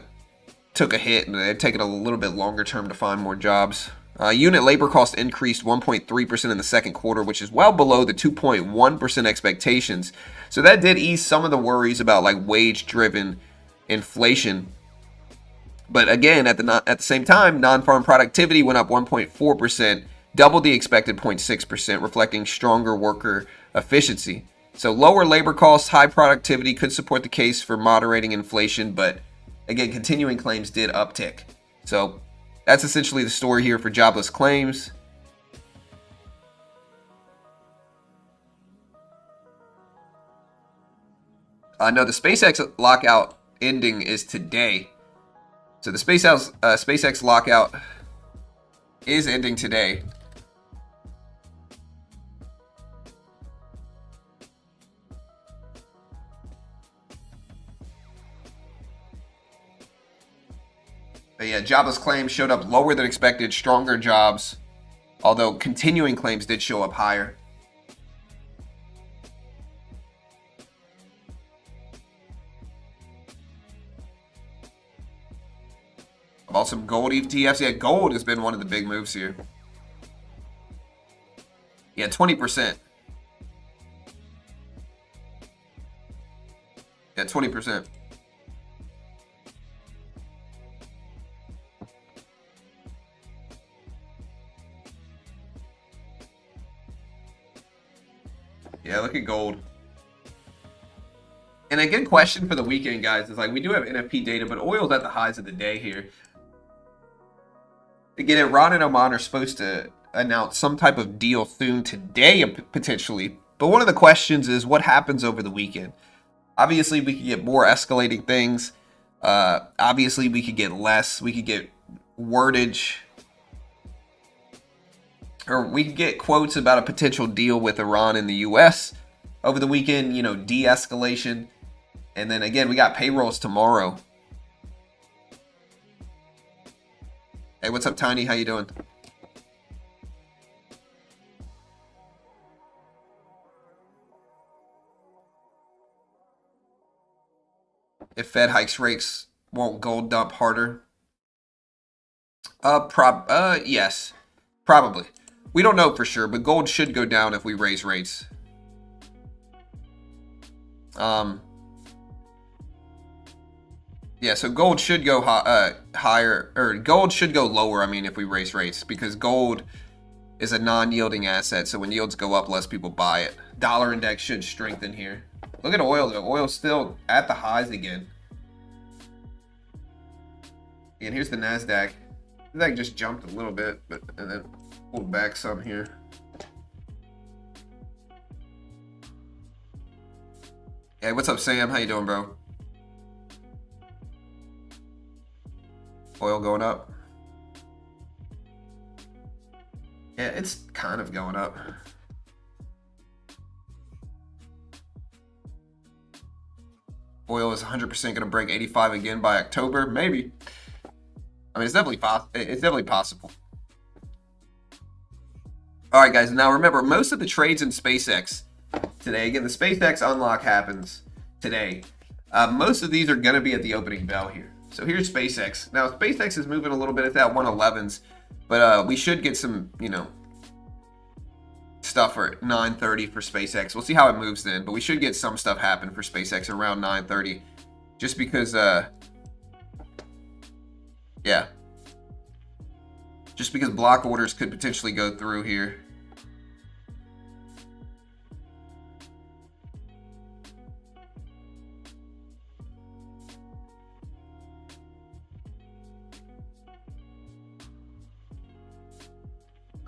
Speaker 1: took a hit, and they're taking a little bit longer term to find more jobs. Unit labor cost increased 1.3% in the second quarter, which is well below the 2.1% expectations. So that did ease some of the worries about like wage-driven inflation. But again, at the same time, non-farm productivity went up 1.4%, double the expected 0.6%, reflecting stronger worker efficiency. So lower labor costs, high productivity could support the case for moderating inflation, but again, continuing claims did uptick. So that's essentially the story here for jobless claims. No, the SpaceX lockout ending is today. So the SpaceX lockout is ending today. But yeah, jobless claims showed up lower than expected, stronger jobs, although continuing claims did show up higher. About some gold ETFs. Yeah, gold has been one of the big moves here. Yeah, 20%. Yeah, 20%. Yeah, look at gold. And a good question for the weekend, guys, is like, we do have NFP data, but oil's at the highs of the day here. Again, Iran and Oman are supposed to announce some type of deal soon today, potentially. But one of the questions is what happens over the weekend? Obviously, we could get more escalating things. Obviously, we could get less. We could get wordage. Or we could get quotes about a potential deal with Iran and the U.S. over the weekend, you know, de-escalation. And then again, we got payrolls tomorrow. Hey, what's up, Tiny? How you doing? If Fed hikes rates, won't gold dump harder? Yes. Probably. We don't know for sure, but gold should go down if we raise rates. Yeah, so gold should go higher, or gold should go lower, I mean, if we raise rates, because gold is a non-yielding asset, so when yields go up, less people buy it. Dollar index should strengthen here. Look at oil, though. Oil's still at the highs again. And here's the NASDAQ. NASDAQ just jumped a little bit, and then pulled back some here. Hey, what's up, Sam? How you doing, bro? Oil going up. Yeah, it's kind of going up. Oil is 100% going to break 85 again by October, maybe. I mean, it's definitely possible. All right, guys. Now remember, most of the trades in SpaceX today. Again, the SpaceX unlock happens today. Most of these are going to be at the opening bell here. So here's SpaceX. Now, SpaceX is moving a little bit at that 111s, but we should get some, you know, stuff for 9:30 for SpaceX. We'll see how it moves then, but we should get some stuff happen for SpaceX around 9:30, just because, yeah, just because block orders could potentially go through here.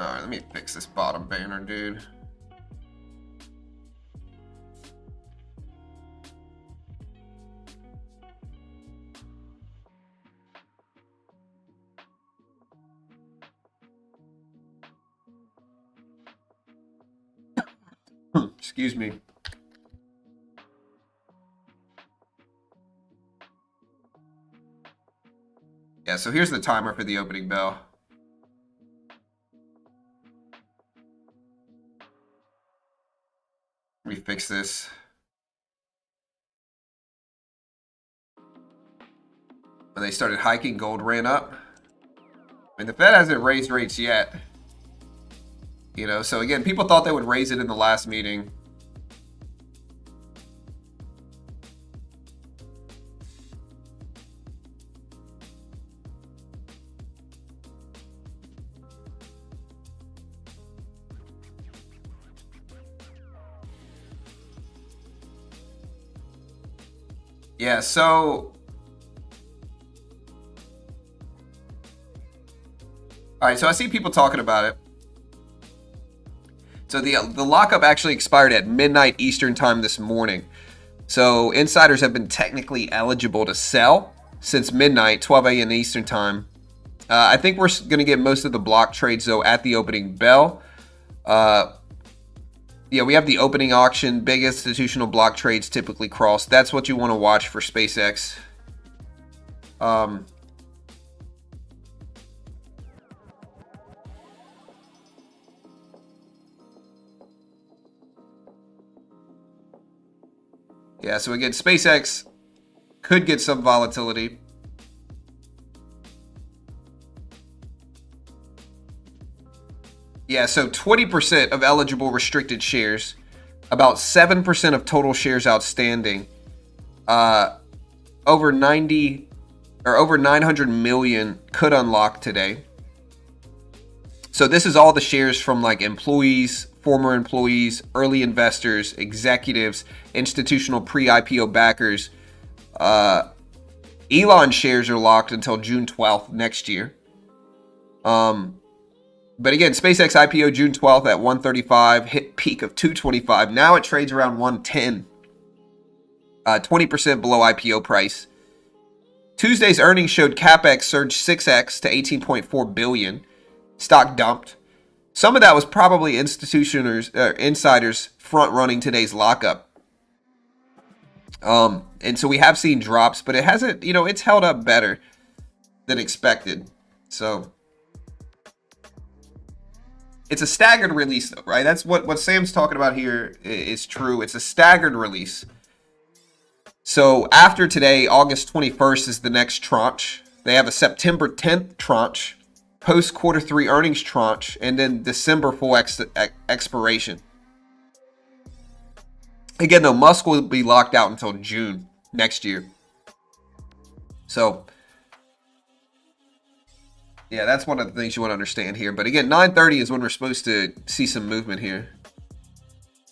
Speaker 1: Alright, let me fix this bottom banner, dude. Excuse me. Yeah, so here's the timer for the opening bell. Let me fix this. When they started hiking, gold ran up. I mean, the Fed hasn't raised rates yet. You know, so again, people thought they would raise it in the last meeting. Yeah, so all right, so I see people talking about it. So the lockup actually expired at midnight Eastern time this morning. So insiders have been technically eligible to sell since midnight, 12 a.m. Eastern time. I think we're going to get most of the block trades, though, at the opening bell. Yeah, we have the opening auction. Big institutional block trades typically cross. That's what you want to watch for SpaceX. Yeah, so again, SpaceX could get some volatility. Yeah, so 20% of eligible restricted shares, about 7% of total shares outstanding, over 900 million could unlock today. So this is all the shares from like employees, former employees, early investors, executives, institutional pre-IPO backers. Elon shares are locked until June 12th next year. But again, SpaceX IPO June 12th at 135, hit peak of 225. Now it trades around 110, 20% below IPO price. Tuesday's earnings showed CapEx surged 6x to 18.4 billion. Stock dumped. Some of that was probably insiders front running today's lockup. And so we have seen drops, but it hasn't, it's held up better than expected. So it's a staggered release though, right? That's what Sam's talking about here is true. It's a staggered release. So after today, August 21st is the next tranche. They have a September 10th tranche, post quarter 3 earnings tranche, and then December full expiration. Again, though, Musk will be locked out until June next year. So yeah, that's one of the things you want to understand here. But again, 9:30 is when we're supposed to see some movement here.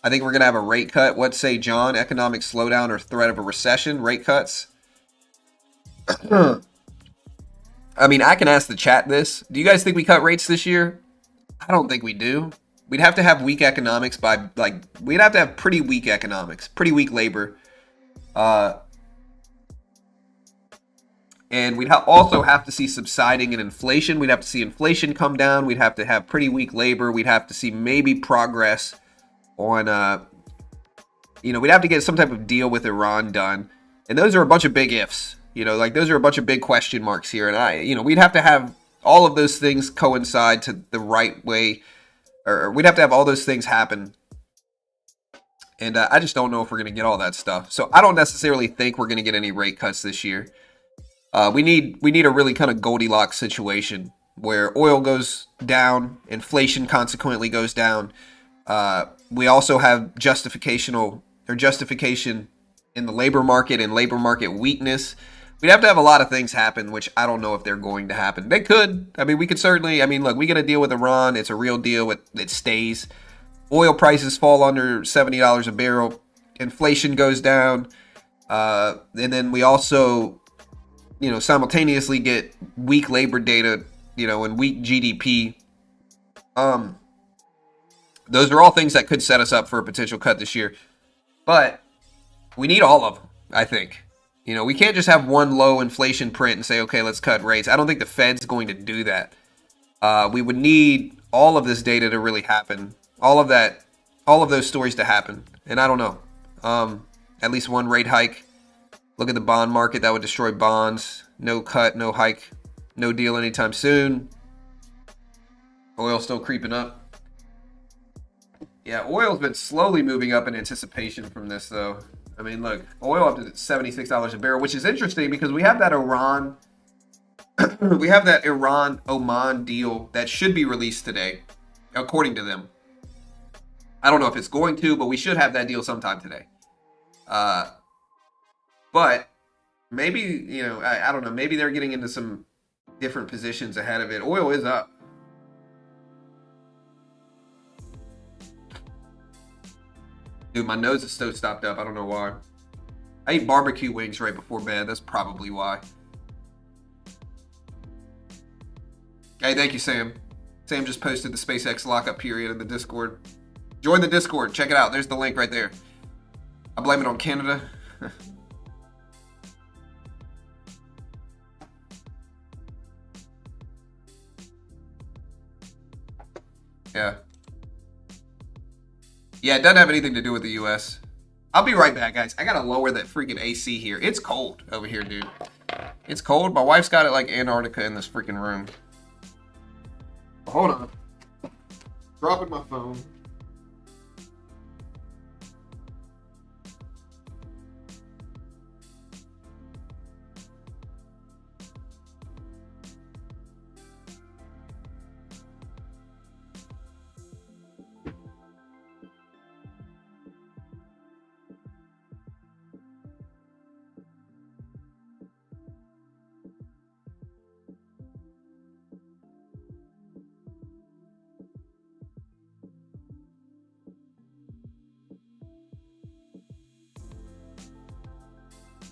Speaker 1: I think we're going to have a rate cut. What say John? Economic slowdown or threat of a recession? Rate cuts? I mean, I can ask the chat this. Do you guys think we cut rates this year? I don't think we do. We'd have to have weak economics we'd have to have pretty weak economics, pretty weak labor. And we'd also have to see subsiding in inflation. We'd have to see inflation come down. We'd have to have pretty weak labor. We'd have to see maybe progress on, we'd have to get some type of deal with Iran done. And those are a bunch of big ifs. Those are a bunch of big question marks here. And we'd have to have all of those things coincide to the right way. Or we'd have to have all those things happen. And I just don't know if we're going to get all that stuff. So I don't necessarily think we're going to get any rate cuts this year. We need a really kind of Goldilocks situation where oil goes down, inflation consequently goes down. We also have justification in the labor market and labor market weakness. We'd have to have a lot of things happen, which I don't know if they're going to happen. They could. I mean, we could certainly. I mean, look, we got to deal with Iran. It's a real deal. It stays. Oil prices fall under $70 a barrel. Inflation goes down. And then we also, simultaneously get weak labor data, and weak GDP. Those are all things that could set us up for a potential cut this year. But we need all of them, I think. We can't just have one low inflation print and say, okay, let's cut rates. I don't think the Fed's going to do that. We would need all of this data to really happen. All of those stories to happen. And I don't know. At least one rate hike. Look at the bond market. That would destroy bonds. No cut, no hike, no deal anytime soon. Oil still creeping up. Yeah, oil's been slowly moving up in anticipation from this, though. I mean, look, oil up to $76 a barrel, which is interesting because we have that Iran-Oman deal that should be released today, according to them. I don't know if it's going to, but we should have that deal sometime today. But maybe, I don't know, maybe they're getting into some different positions ahead of it. Oil is up. Dude, my nose is so stopped up. I don't know why. I ate barbecue wings right before bed. That's probably why. Hey, thank you, Sam. Sam just posted the SpaceX lockup period in the Discord. Join the Discord. Check it out. There's the link right there. I blame it on Canada. Yeah. Yeah, it doesn't have anything to do with the U.S. I'll be right back, guys. I gotta lower that freaking AC here. It's cold over here, dude. It's cold. My wife's got it like Antarctica in this freaking room. Hold on. Dropping my phone.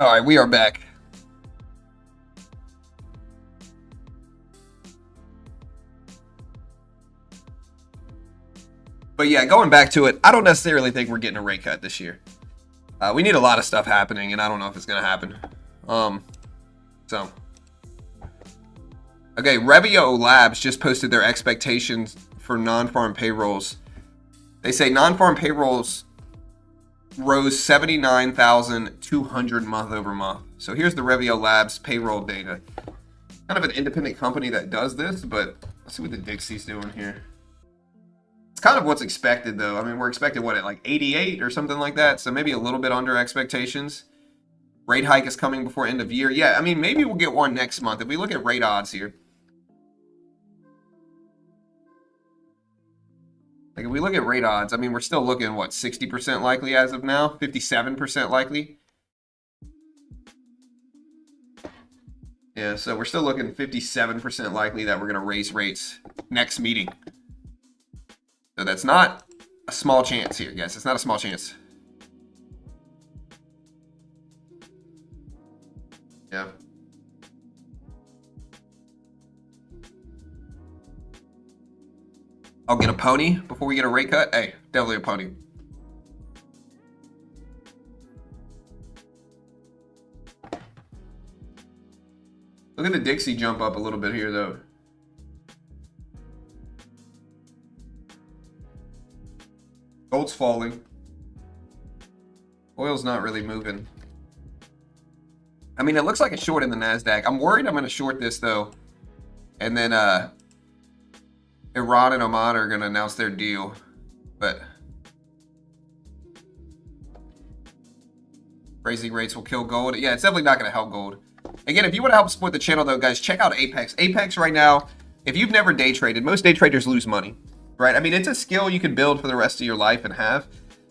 Speaker 1: All right, we are back. But yeah, going back to it, I don't necessarily think we're getting a rate cut this year. We need a lot of stuff happening, and I don't know if it's going to happen. So, okay, Revio Labs just posted their expectations for non-farm payrolls. They say non-farm payrolls rose 79,200 month over month. So here's the Revio Labs payroll data. Kind of an independent company that does this, but let's see what the Dixie's doing here. It's kind of what's expected, though. I mean, we're expecting, what, at like 88 or something like that? So maybe a little bit under expectations. Rate hike is coming before end of year. Yeah, I mean, maybe we'll get one next month. If we look at rate odds here. Like, if we look at rate odds, I mean, we're still looking, what, 60% likely as of now? 57% likely? Yeah, so we're still looking 57% likely that we're going to raise rates next meeting. So that's not a small chance here, guys. It's not a small chance. Yeah. I'll get a pony before we get a rate cut. Hey, definitely a pony. Look at the Dixie jump up a little bit here, though. Gold's falling. Oil's not really moving. I mean, it looks like a short in the NASDAQ. I'm worried I'm going to short this, though. And then Iran and Oman are going to announce their deal. But raising rates will kill gold. Yeah, it's definitely not going to help gold. Again, if you want to help support the channel, though, guys, check out Apex. Apex right now, if you've never day traded, most day traders lose money. Right? I mean, it's a skill you can build for the rest of your life and have,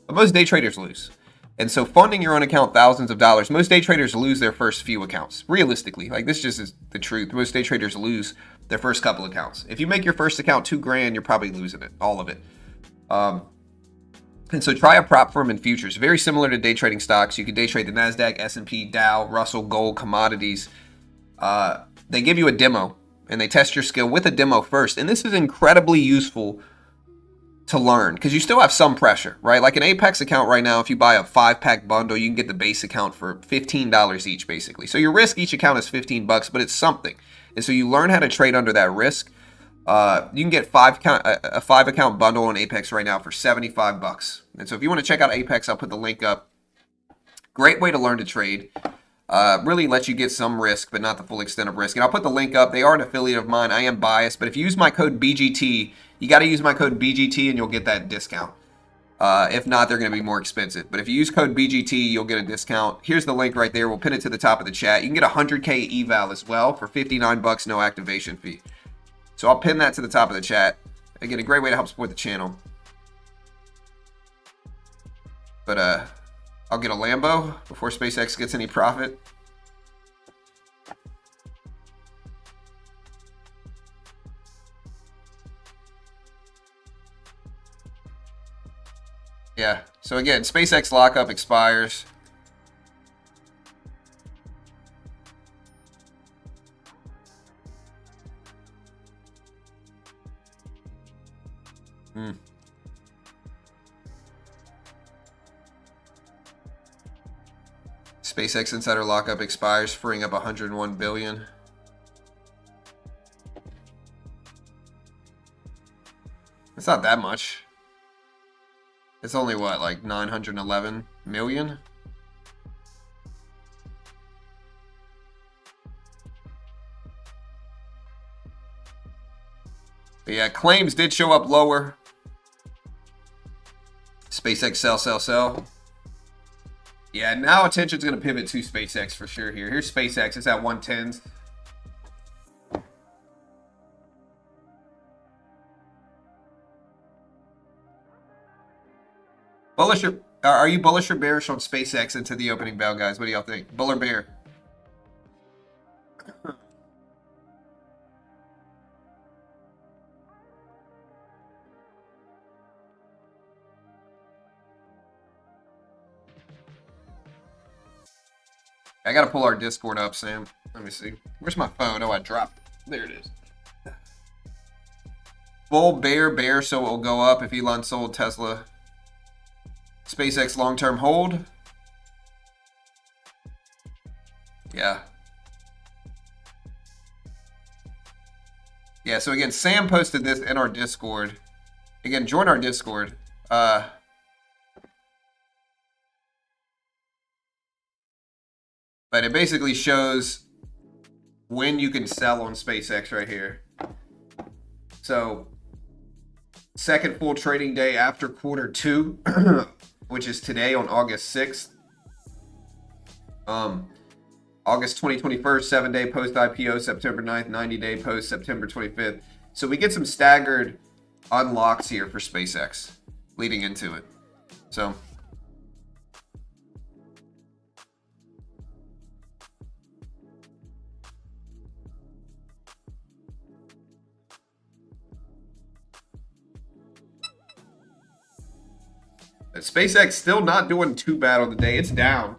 Speaker 1: but most day traders lose. And so funding your own account thousands of dollars, most day traders lose their first few accounts. Realistically, like this just is the truth. Most day traders lose their first couple accounts. If you make your first account $2,000, you're probably losing it, all of it. And so try a prop firm in futures. Very similar to day trading stocks. You can day trade the NASDAQ, S&P, Dow, Russell, gold, commodities. They give you a demo and they test your skill with a demo first. And this is incredibly useful to learn because you still have some pressure, right? Like an Apex account right now, if you buy a 5-pack bundle, you can get the base account for $15 each, basically. So your risk each account is $15, but it's something. And so you learn how to trade under that risk. You can get a 5-account bundle on Apex right now for $75. And so if you want to check out Apex, I'll put the link up. Great way to learn to trade. Really lets you get some risk, but not the full extent of risk. And I'll put the link up. They are an affiliate of mine. I am biased, but if you use my code BGT, you got to use my code BGT and you'll get that discount. If not, they're going to be more expensive. But if you use code BGT, you'll get a discount. Here's the link right there. We'll pin it to the top of the chat. You can get a 100K eval as well for $59, no activation fee. So I'll pin that to the top of the chat. Again, a great way to help support the channel. But I'll get a Lambo before SpaceX gets any profit. Yeah, so again, SpaceX lockup expires. SpaceX insider lockup expires, freeing up $101 billion. It's not that much. It's only what, like 911 million? But yeah, claims did show up lower. SpaceX sell. Yeah, now attention's going to pivot to SpaceX for sure here. Here's SpaceX. It's at 110s. Bullish or, are you bullish or bearish on SpaceX into the opening bell, guys? What do y'all think? Bull or bear? I gotta pull our Discord up, Sam. Let me see. Where's my phone? Oh, I dropped it. There it is. Bull, bear, so it will go up if Elon sold Tesla. SpaceX long-term hold. Yeah. Yeah, so again, Sam posted this in our Discord. Again, join our Discord. But it basically shows when you can sell on SpaceX right here. So, second full trading day after quarter 2, which is today on August 6th. August 2021, 7-day post IPO, September 9th, 90-day post, September 25th. So we get some staggered unlocks here for SpaceX leading into it. So SpaceX still not doing too bad on the day. It's down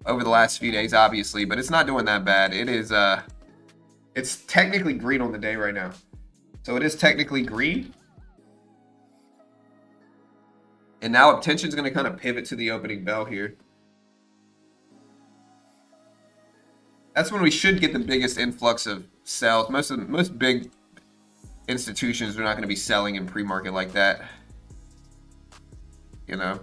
Speaker 1: over the last few days, obviously, but it's not doing that bad. It is, it's technically green on the day right now. So it is technically green. And now attention's going to kind of pivot to the opening bell here. That's when we should get the biggest influx of sales. Most big institutions are not going to be selling in pre-market like that. You know.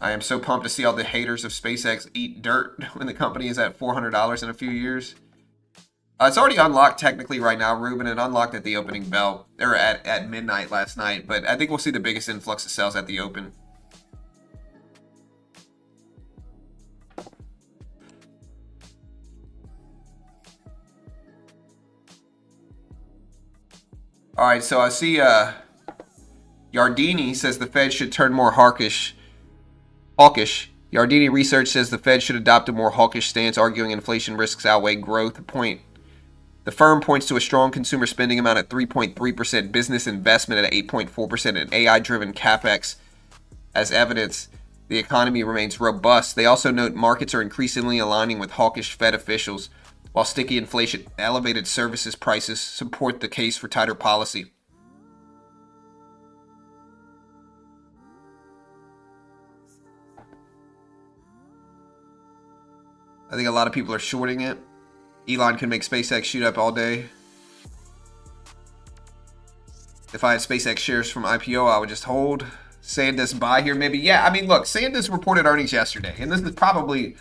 Speaker 1: I am so pumped to see all the haters of SpaceX eat dirt when the company is at $400 in a few years. It's already unlocked technically right now, Ruben. It unlocked at the opening bell, or at midnight last night. But I think we'll see the biggest influx of sales at the open. All right, so I see Yardini says the Fed should turn more hawkish. Yardini research says the Fed should adopt a more hawkish stance, arguing inflation risks outweigh growth. The firm points to a strong consumer spending amount at 3.3%, business investment at 8.4%, and AI-driven capex as evidence the economy remains robust. They also note markets are increasingly aligning with hawkish Fed officials, while sticky inflation and elevated services prices support the case for tighter policy. I think a lot of people are shorting it. Elon can make SpaceX shoot up all day. If I had SpaceX shares from IPO, I would just hold. SanDisk buy here, maybe. Yeah, I mean, look, SanDisk reported earnings yesterday, and this is probably...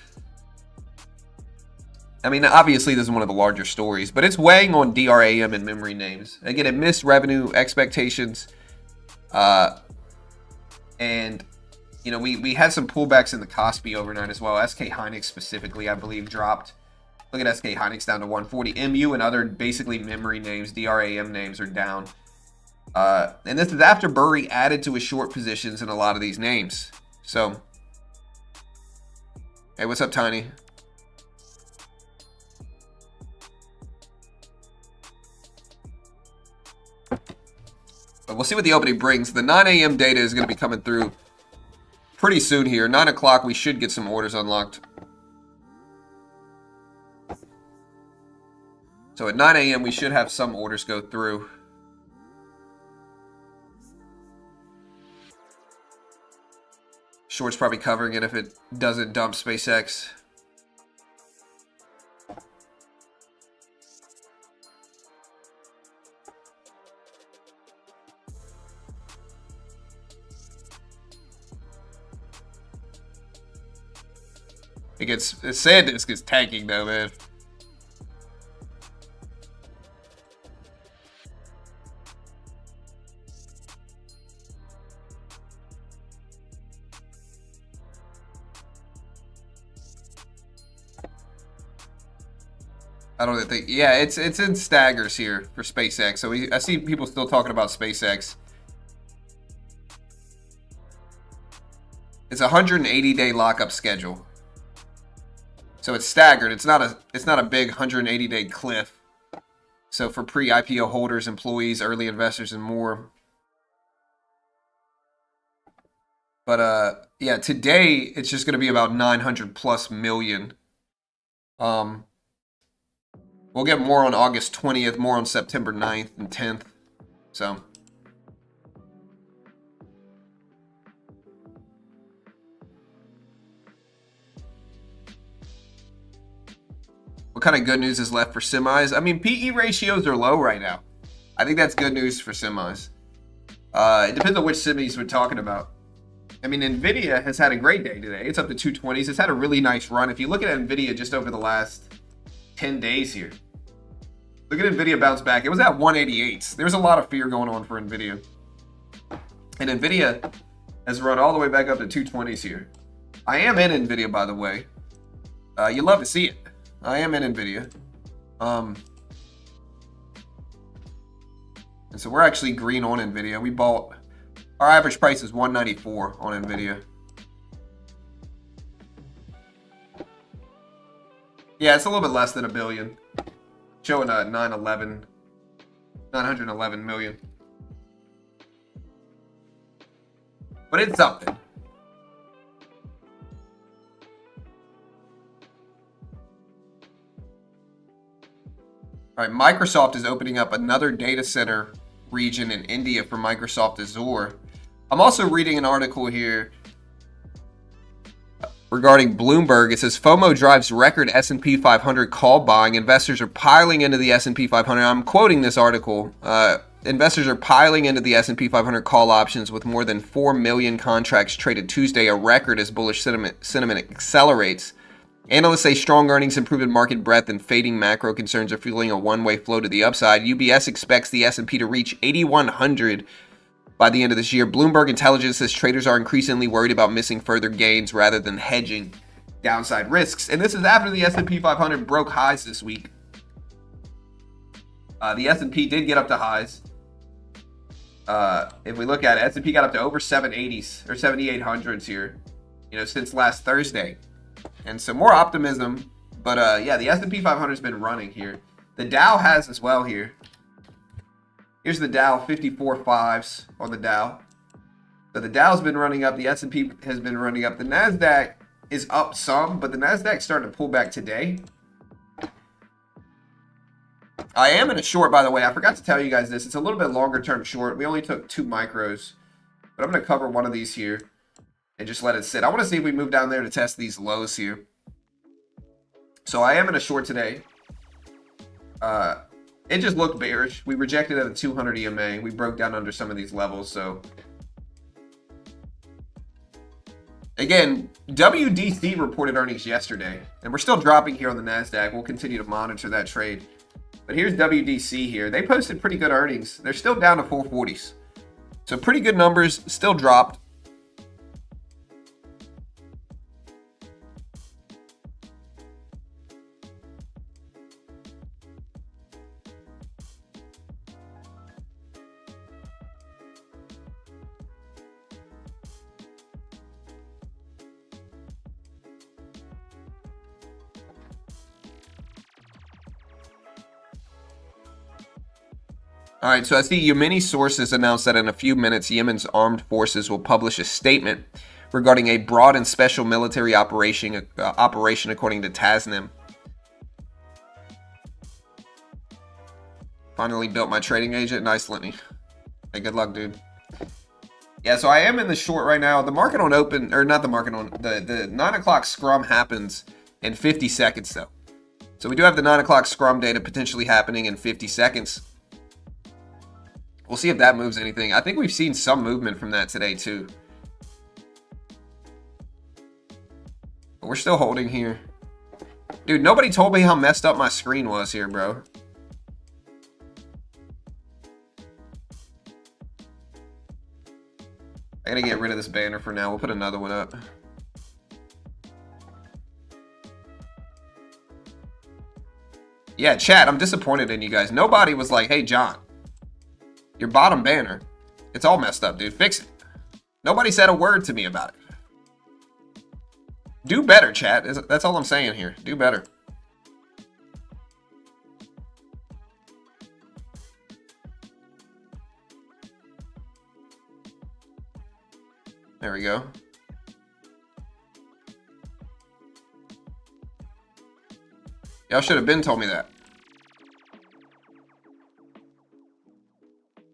Speaker 1: I mean, obviously, this is one of the larger stories, but it's weighing on DRAM and memory names. Again, it missed revenue expectations. And... you know, we had some pullbacks in the Kospi overnight as well. SK Hynix specifically, I believe, dropped. Look at SK Hynix down to 140. MU and other basically memory names, DRAM names, are down. And this is after Burry added to his short positions in a lot of these names. So, hey, what's up, Tiny? But we'll see what the opening brings. The 9 a.m. data is going to be coming through pretty soon here. 9 o'clock, we should get some orders unlocked. So at 9 a.m., we should have some orders go through. Short's probably covering it if it doesn't dump SpaceX. SanDisk is tanking though, man. I don't think, yeah, it's in staggers here for SpaceX. So I see people still talking about SpaceX. It's a 180-day lockup schedule. So it's staggered. It's not a big 180-day cliff. So for pre-IPO holders, employees, early investors, and more. But yeah, today it's just going to be about 900 plus million. Um, we'll get more on August 20th, more on September 9th and 10th. So. What kind of good news is left for semis? I mean, PE ratios are low right now. I think that's good news for semis. It depends on which semis we're talking about. I mean, NVIDIA has had a great day today. It's up to 220s. It's had a really nice run. If you look at NVIDIA just over the last 10 days here, look at NVIDIA bounce back. It was at 188s. There's a lot of fear going on for NVIDIA. And NVIDIA has run all the way back up to 220s here. I am in NVIDIA, by the way. You love to see it. I am in NVIDIA. And so we're actually green on NVIDIA. We bought, our average price is 194 on NVIDIA. Yeah, it's a little bit less than $1 billion. Showing a 911 million. But it's something. All right, Microsoft is opening up another data center region in India for Microsoft Azure. I'm also reading an article here regarding Bloomberg. It says FOMO drives record S&P 500 call buying. Investors are piling into the S&P 500. I'm quoting this article. Investors are piling into the S&P 500 call options with more than 4 million contracts traded Tuesday, a record as bullish sentiment accelerates. Analysts say strong earnings, improved market breadth, and fading macro concerns are fueling a one-way flow to the upside. UBS expects the S&P to reach 8,100 by the end of this year. Bloomberg Intelligence says traders are increasingly worried about missing further gains rather than hedging downside risks. And this is after the S&P 500 broke highs this week. The S&P did get up to highs. If we look at it, S&P got up to over 780s or 7,800s here, since last Thursday. And so more optimism, but yeah, the S&P 500 has been running here. The Dow has as well here. Here's the Dow, 54 fives on the Dow. So the Dow's been running up, the S&P has been running up. The NASDAQ is up some, but the NASDAQ started to pull back today. I am in a short, by the way. I forgot to tell you guys this. It's a little bit longer term short. We only took 2 micros, but I'm going to cover one of these here and just let it sit. I want to see if we move down there to test these lows here. So I am in a short today. It just looked bearish. We rejected at a 200 EMA. We broke down under some of these levels. So again, WDC reported earnings yesterday, and we're still dropping here on the NASDAQ. We'll continue to monitor that trade. But here's WDC here. They posted pretty good earnings. They're still down to 440s. So pretty good numbers, still dropped. All right, so I see Yemeni sources announced that in a few minutes, Yemen's armed forces will publish a statement regarding a broad and special military operation according to Tasnim. Finally built my trading agent. Nice, Lenny. Hey, good luck, dude. Yeah, so I am in the short right now. The market on open, or not the market on, the 9 o'clock scrum happens in 50 seconds, though. So we do have the 9 o'clock scrum data potentially happening in 50 seconds. We'll see if that moves anything. I think we've seen some movement from that today, too. But we're still holding here. Dude, nobody told me how messed up my screen was here, bro. I gotta get rid of this banner for now. We'll put another one up. Yeah, chat, I'm disappointed in you guys. Nobody was like, hey, John, your bottom banner, it's all messed up, dude. Fix it. Nobody said a word to me about it. Do better, chat. That's all I'm saying here. Do better. There we go. Y'all should have been told me that.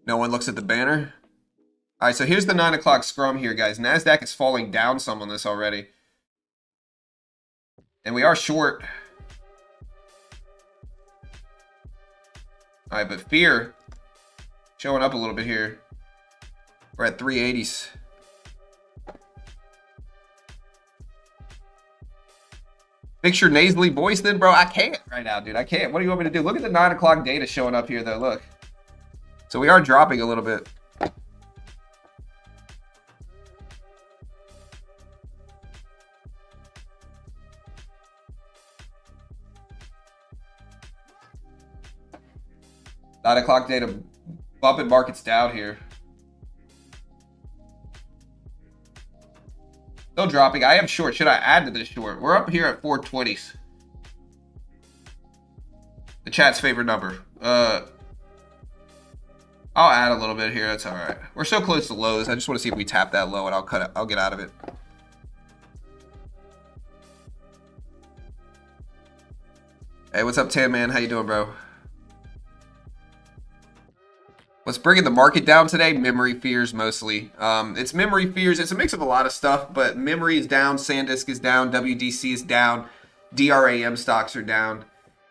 Speaker 1: No one looks at the banner. All right, so here's the 9 o'clock scrum here, guys. NASDAQ is falling down some on this already. And we are short. All right, but fear showing up a little bit here. We're at 380s. Fix your nasally voice then, bro. I can't right now, dude. I can't. What do you want me to do? Look at the 9 o'clock data showing up here, though. Look. So we are dropping a little bit. Nine o'clock data bumping markets down here. Still dropping. I am short. Should I add to this short? We're up here at 420s. The chat's favorite number. I'll add a little bit here. That's all right. We're so close to lows. I just want to see if we tap that low, and I'll cut it. I'll get out of it. Hey, what's up, Tan Man? How you doing, bro? What's bringing the market down today? Memory fears mostly. It's memory fears. It's a mix of a lot of stuff, but memory is down. SanDisk is down. WDC is down. DRAM stocks are down.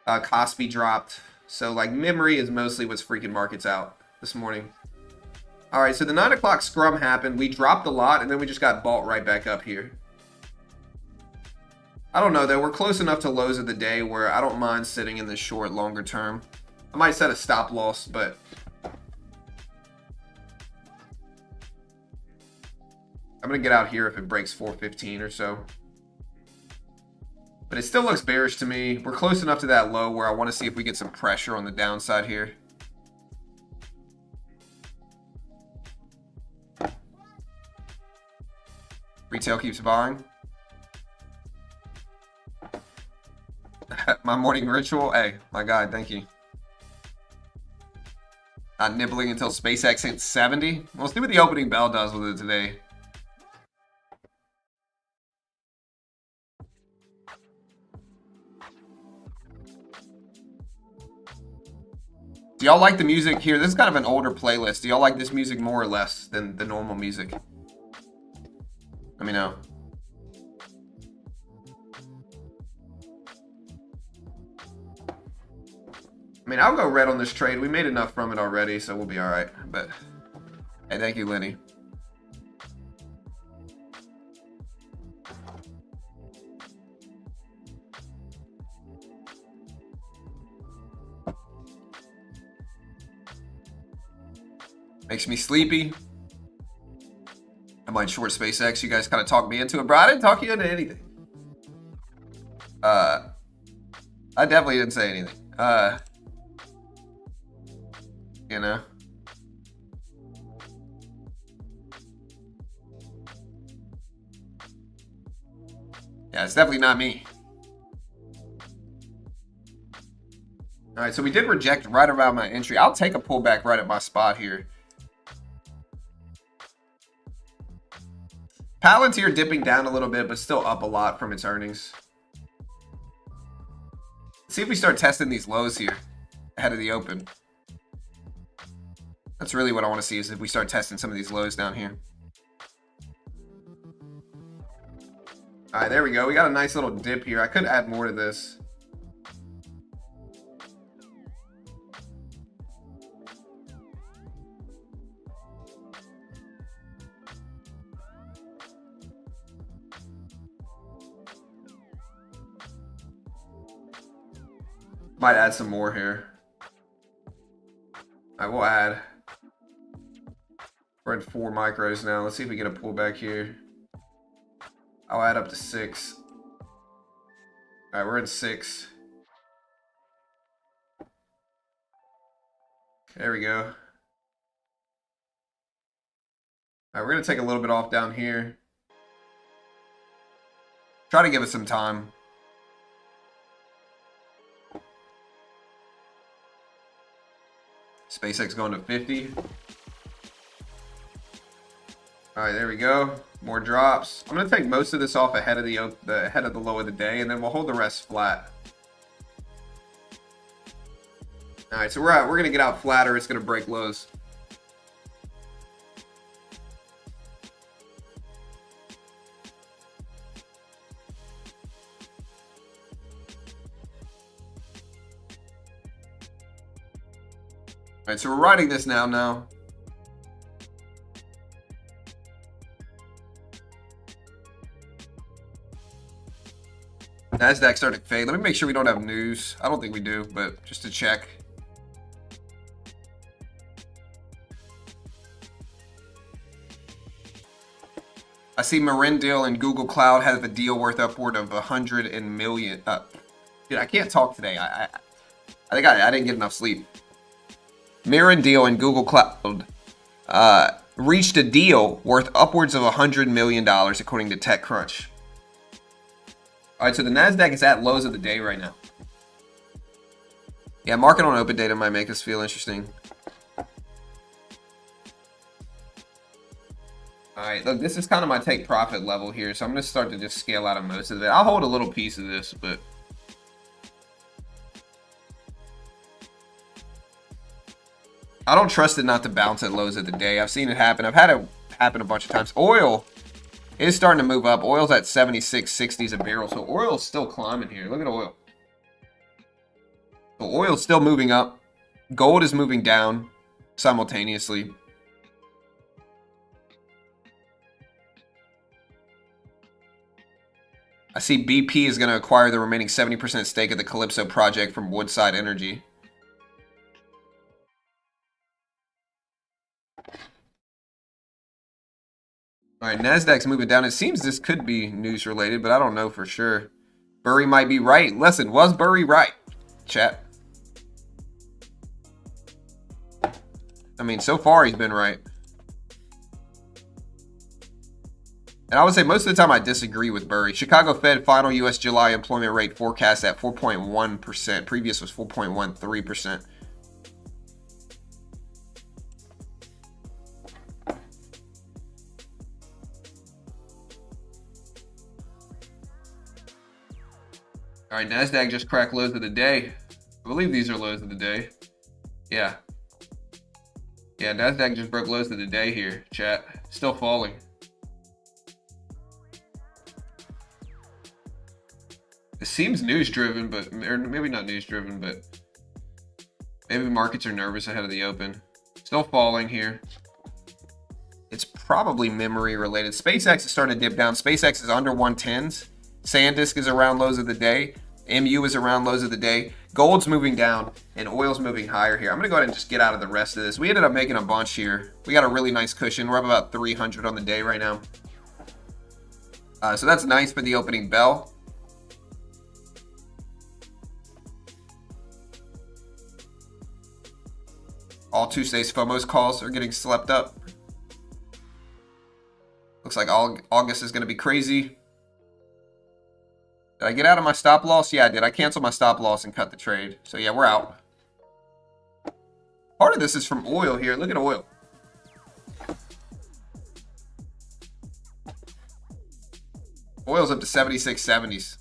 Speaker 1: Kospi dropped. So like memory is mostly what's freaking markets out this morning. All right, so the 9 o'clock scrum happened. We dropped a lot, and then we just got bought right back up here. I don't know, though. We're close enough to lows of the day where I don't mind sitting in the short longer term. I might set a stop loss, but... I'm going to get out here if it breaks 415 or so. But it still looks bearish to me. We're close enough to that low where I want to see if we get some pressure on the downside here. Retail keeps buying. My morning ritual. Hey, my God, thank you. Not nibbling until SpaceX hits 70. We'll see what the opening bell does with it today. Do y'all like the music here? This is kind of an older playlist. Do y'all like this music more or less than the normal music? Let me know. I mean, I'll go red on this trade. We made enough from it already, so we'll be all right. But, hey, thank you, Lenny. Makes me sleepy. I might short SpaceX. You guys kind of talked me into it, bro. I didn't talk you into anything. I definitely didn't say anything. You know. Yeah, it's definitely not me. All right, so we did reject right around my entry. I'll take a pullback right at my spot here. Palantir dipping down a little bit, but still up a lot from its earnings. Let's see if we start testing these lows here ahead of the open. That's really what I want to see, is if we start testing some of these lows down here. All right, there we go. We got a nice little dip here. I could add more to this. Might add some more here. I will add. We're at 4 micros now. Let's see if we get a pullback here. I'll add up to 6. All right, we're at 6. There we go. All right, we're gonna take a little bit off down here. Try to give us some time. SpaceX going to 50. All right, there we go. More drops. I'm gonna take most of this off ahead of the low of the day, and then we'll hold the rest flat. All right, so we're gonna get out flatter. It's gonna break lows. All right, so we're riding this now. NASDAQ starting to fade. Let me make sure we don't have news. I don't think we do, but just to check. I see Marindale and Google Cloud have a deal worth upward of 100 million. Dude, I can't talk today. I think I didn't get enough sleep. Marindale and Google Cloud reached a deal worth upwards of $100 million, according to TechCrunch. All right, so the NASDAQ is at lows of the day right now. Yeah, market on open data might make us feel interesting. All right, look, this is kind of my take profit level here, so I'm going to start to just scale out of most of it. I'll hold a little piece of this, but I don't trust it not to bounce at lows of the day. I've seen it happen. I've had it happen a bunch of times. Oil is starting to move up. Oil's at 76.60s a barrel, so oil's still climbing here. Look at oil. So oil's still moving up. Gold is moving down simultaneously. I see BP is going to acquire the remaining 70% stake of the Calypso project from Woodside Energy. All right, NASDAQ's moving down. It seems this could be news related, but I don't know for sure. Burry might be right. Listen, was Burry right? Chat. I mean, so far he's been right. And I would say most of the time I disagree with Burry. Chicago Fed final U.S. July employment rate forecast at 4.1%. Previous was 4.13%. All right, NASDAQ just cracked lows of the day. I believe these are lows of the day. Yeah. Yeah, NASDAQ just broke lows of the day here, chat. Still falling. It seems news-driven, but or maybe not news-driven, but maybe markets are nervous ahead of the open. Still falling here. It's probably memory-related. SpaceX is starting to dip down. SpaceX is under 110s. SanDisk is around lows of the day. MU is around lows of the day. Gold's moving down, and oil's moving higher here. I'm going to go ahead and just get out of the rest of this. We ended up making a bunch here. We got a really nice cushion. We're up about 300 on the day right now. So that's nice for the opening bell. All Tuesday's FOMO's calls are getting slept up. Looks like August is going to be crazy. Did I get out of my stop loss? Yeah, I did. I canceled my stop loss and cut the trade. So yeah, we're out. Part of this is from oil here. Look at oil. Oil's up to 76.70s.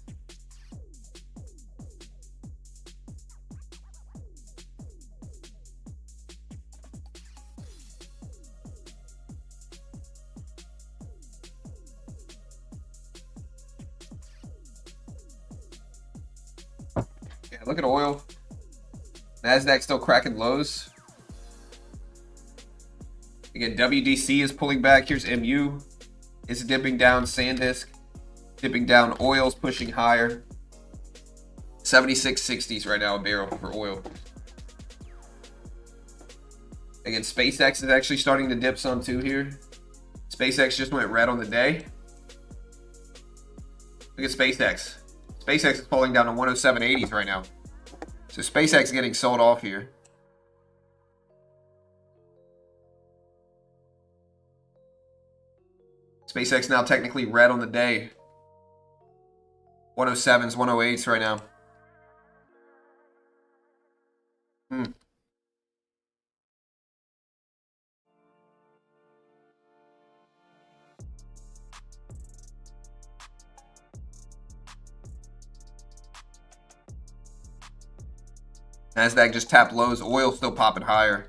Speaker 1: Look at oil. NASDAQ still cracking lows. Again, WDC is pulling back. Here's MU. It's dipping down. SanDisk dipping down. Oil's pushing higher. 76.60s right now a barrel for oil. Again, SpaceX is actually starting to dip some too here. SpaceX just went red on the day. Look at SpaceX. SpaceX is falling down to 107.80s right now. So SpaceX getting sold off here. SpaceX now technically red on the day. 107s, 108s right now. All Nasdaq just tapped lows. Oil still popping higher.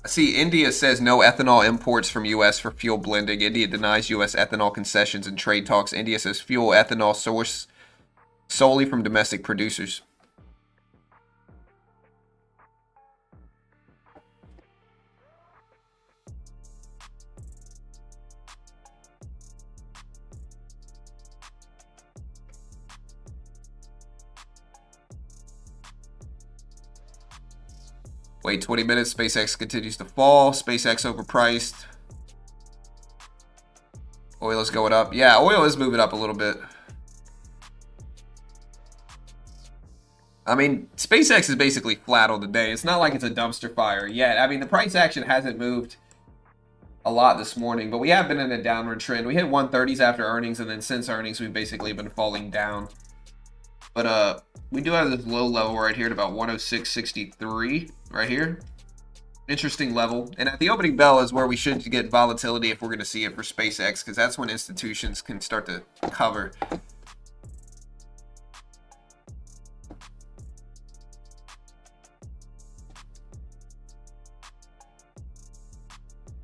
Speaker 1: I see India says no ethanol imports from U.S. for fuel blending. India denies U.S. ethanol concessions and trade talks. India says fuel ethanol sourced solely from domestic producers. Wait 20 minutes. SpaceX continues to fall. SpaceX overpriced. Oil is going up. Yeah, oil is moving up a little bit. I mean, SpaceX is basically flat on the day. It's not like it's a dumpster fire yet. I mean, the price action hasn't moved a lot this morning, but we have been in a downward trend. We hit 130s after earnings, and then since earnings, we've basically been falling down. But we do have this low level right here at about 106.63 right here. Interesting level. And at the opening bell is where we should get volatility if we're going to see it for SpaceX, because that's when institutions can start to cover.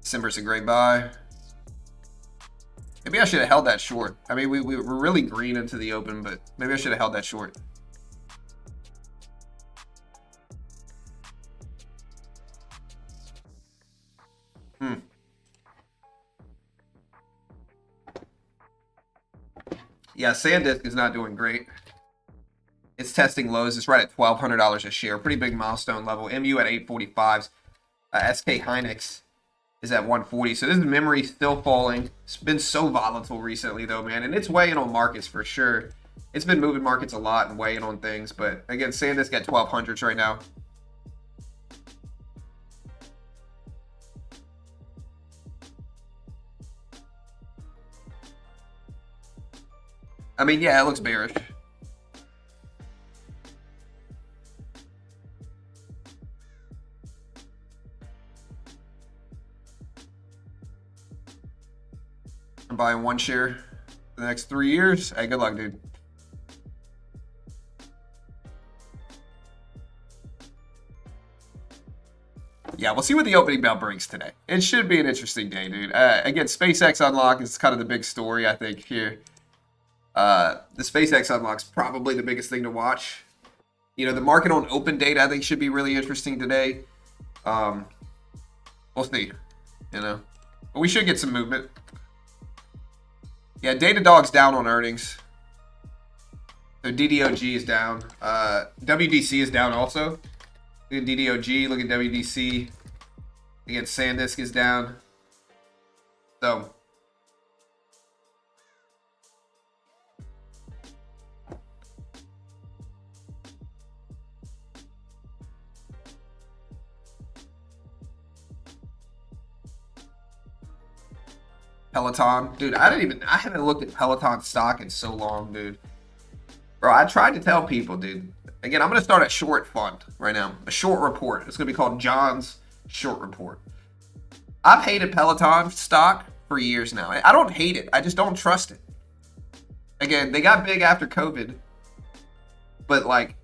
Speaker 1: December's a great buy. Maybe I should have held that short. I mean, we were really green into the open, but maybe I should have held that short. Yeah, SanDisk is not doing great. It's testing lows. It's right at $1,200 a share. Pretty big milestone level. MU at 845s. SK Hynix is at 140. So this memory still falling. It's been so volatile recently, though, man. And it's weighing on markets for sure. It's been moving markets a lot and weighing on things. But again, SanDisk at 1200s right now. I mean, yeah, it looks bearish. I'm buying one share for the next 3 years. Hey, good luck, dude. Yeah, we'll see what the opening bell brings today. It should be an interesting day, dude. Again, SpaceX unlock is kind of the big story, I think, here. The SpaceX unlock's probably the biggest thing to watch. You know, the market on open data, I think, should be really interesting today. We'll see, you know. But we should get some movement. Yeah, Datadog's down on earnings. So DDOG is down. WDC is down also. Look at DDOG, look at WDC. Again, SanDisk is down. So Peloton, dude, I haven't looked at Peloton stock in so long, dude. Bro, I tried to tell people, dude. Again, I'm going to start a short fund right now. A short report. It's going to be called John's Short Report. I've hated Peloton stock for years now. I don't hate it. I just don't trust it. Again, they got big after COVID. But, like,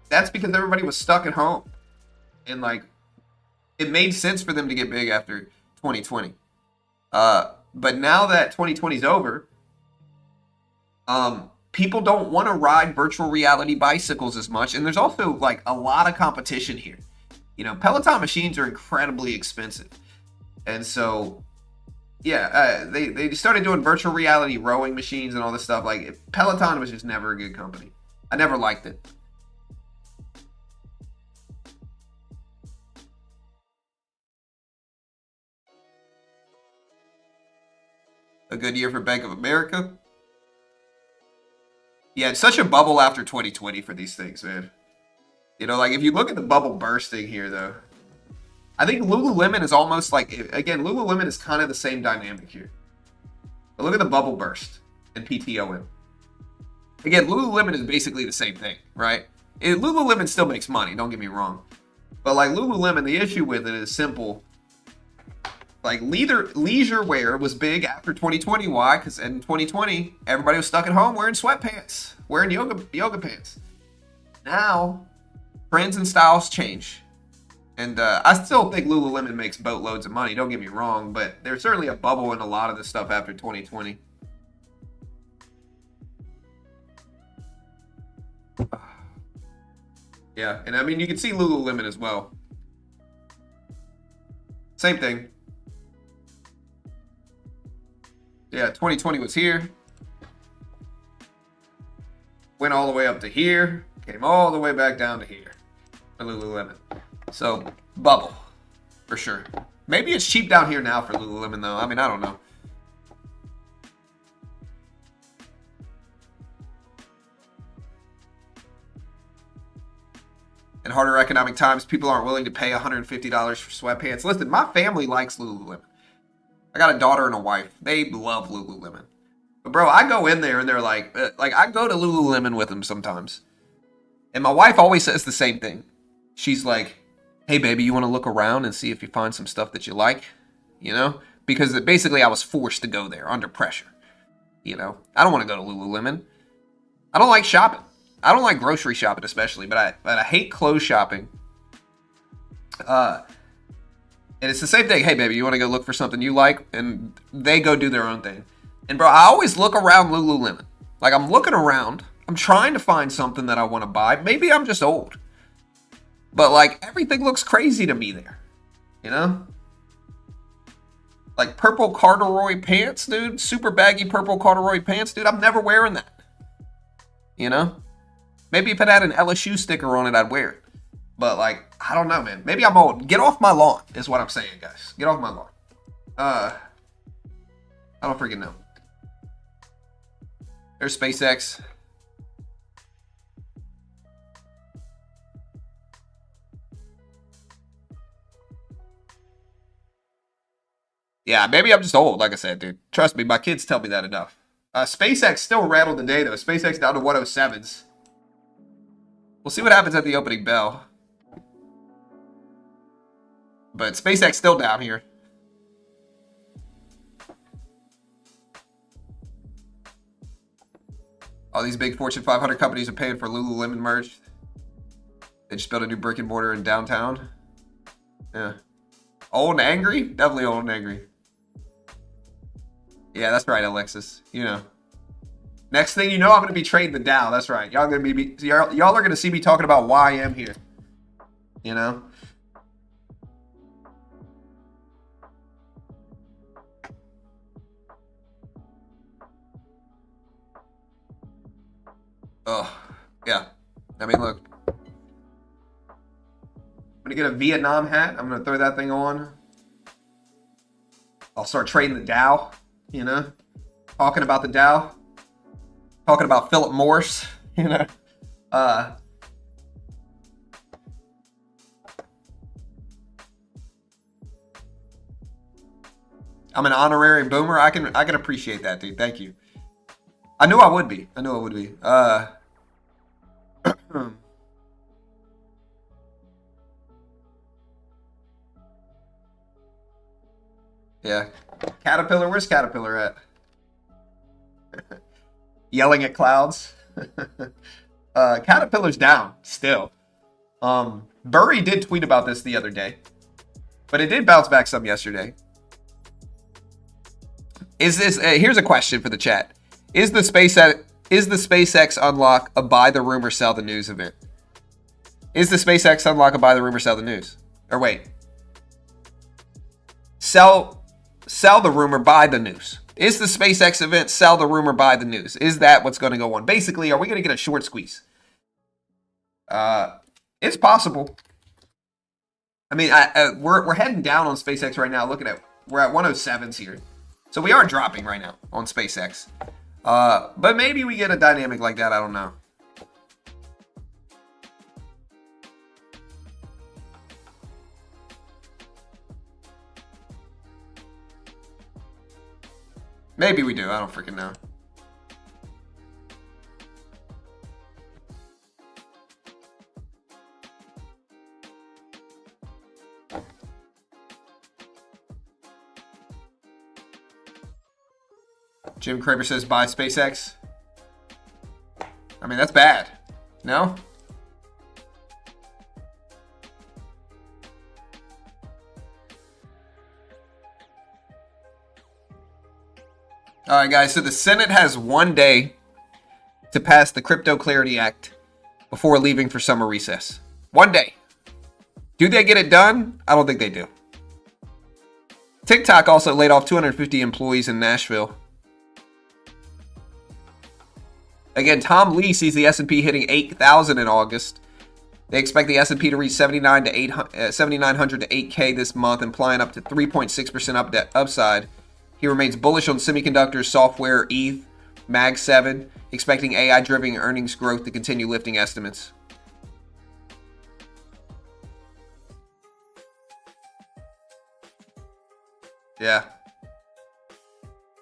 Speaker 1: that's because everybody was stuck at home. And, like, it made sense for them to get big after 2020. But now that 2020 is over, people don't want to ride virtual reality bicycles as much. And there's also like a lot of competition here. You know, Peloton machines are incredibly expensive. And so, yeah, they started doing virtual reality rowing machines and all this stuff. Like Peloton was just never a good company. I never liked it. A good year for Bank of America. Yeah, it's such a bubble after 2020 for these things, man. You know, like if you look at the bubble bursting here, though, I think Lululemon is almost like, again, Lululemon is kind of the same dynamic here. But look at the bubble burst in PTOM. Again, Lululemon is basically the same thing, right? Lululemon still makes money, don't get me wrong. But like Lululemon, the issue with it is simple. Like leisure wear was big after 2020. Why? Because in 2020, everybody was stuck at home wearing sweatpants, wearing yoga pants. Now, trends and styles change. And I still think Lululemon makes boatloads of money. Don't get me wrong, but there's certainly a bubble in a lot of this stuff after 2020. Yeah, and I mean, you can see Lululemon as well. Same thing. Yeah, 2020 was here. Went all the way up to here. Came all the way back down to here. For Lululemon. So, bubble. For sure. Maybe it's cheap down here now for Lululemon, though. I mean, I don't know. In harder economic times, people aren't willing to pay $150 for sweatpants. Listen, my family likes Lululemon. I got a daughter and a wife. They love Lululemon. But bro, I go in there and they're like I go to Lululemon with them sometimes. And my wife always says the same thing. She's like, hey baby, you want to look around and see if you find some stuff that you like? You know? Because basically I was forced to go there under pressure. You know? I don't want to go to Lululemon. I don't like shopping. I don't like grocery shopping especially, but I hate clothes shopping. And it's the same thing. Hey, baby, you want to go look for something you like? And they go do their own thing. And, bro, I always look around Lululemon. Like, I'm looking around. I'm trying to find something that I want to buy. Maybe I'm just old. But, like, everything looks crazy to me there. You know? Like, purple corduroy pants, dude. Super baggy purple corduroy pants, dude. I'm never wearing that. You know? Maybe if it had an LSU sticker on it, I'd wear it. But, like, I don't know, man. Maybe I'm old. Get off my lawn is what I'm saying, guys. Get off my lawn. I don't freaking know. There's SpaceX. Yeah, maybe I'm just old, like I said, dude. Trust me, my kids tell me that enough. SpaceX still rattled the day, though. SpaceX down to 107s. We'll see what happens at the opening bell. But SpaceX still down here. All these big Fortune 500 companies are paying for Lululemon merch. They just built a new brick and mortar in downtown. Yeah. Old and angry? Definitely old and angry. Yeah, that's right, Alexis. You know. Next thing you know, I'm going to be trading the Dow. That's right. Y'all are going to see me talking about why I am here. You know? Oh, yeah. I mean, look. I'm going to get a Vietnam hat. I'm going to throw that thing on. I'll start trading the Dow, you know? Talking about the Dow. Talking about Philip Morris, you know? I'm an honorary boomer. I can appreciate that, dude. Thank you. I knew I would be. Yeah. Caterpillar, where's Caterpillar at? Yelling at clouds. Caterpillar's down still. Burry did tweet about this the other day, but it did bounce back some yesterday. Is this here's a question for the chat. Is the SpaceX unlock a buy the rumor sell the news event? Is the SpaceX unlock a buy the rumor sell the news? Or wait. Sell the rumor, buy the news. Is the SpaceX event sell the rumor, buy the news? Is that what's going to go on? Basically, are we going to get a short squeeze? It's possible. I mean, we're heading down on SpaceX right now. Looking at, we're at 107s here. So we are dropping right now on SpaceX. But maybe we get a dynamic like that. I don't know. Maybe we do. I don't freaking know. Jim Cramer says buy SpaceX. I mean, that's bad. No? All right, guys. So the Senate has 1 day to pass the Crypto Clarity Act before leaving for summer recess. 1 day. Do they get it done? I don't think they do. TikTok also laid off 250 employees in Nashville. Again, Tom Lee sees the S&P hitting 8,000 in August. They expect the S&P to reach 7,900 to 8K this month, implying up to 3.6% upside. He remains bullish on semiconductors, software, ETH, Mag 7, expecting AI-driven earnings growth to continue lifting estimates. Yeah.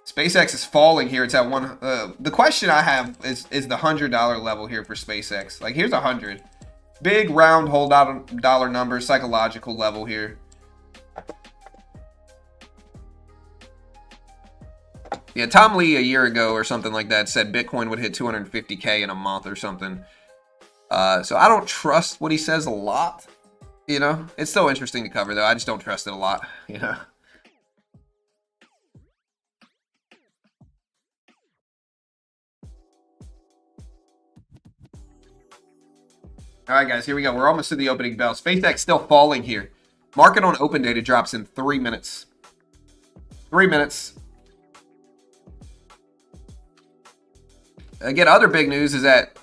Speaker 1: SpaceX is falling here. It's at one. The question I have is the $100 level here for SpaceX. Like, here's 100. Big round whole dollar number, psychological level here. Yeah, Tom Lee a year ago or something like that said Bitcoin would hit 250K in a month or something. So I don't trust what he says a lot. You know, it's still interesting to cover though. I just don't trust it a lot. You know. All right, guys, here we go. We're almost to the opening bell. SpaceX still falling here. Market on open data drops in 3 minutes. 3 minutes. Again, other big news is that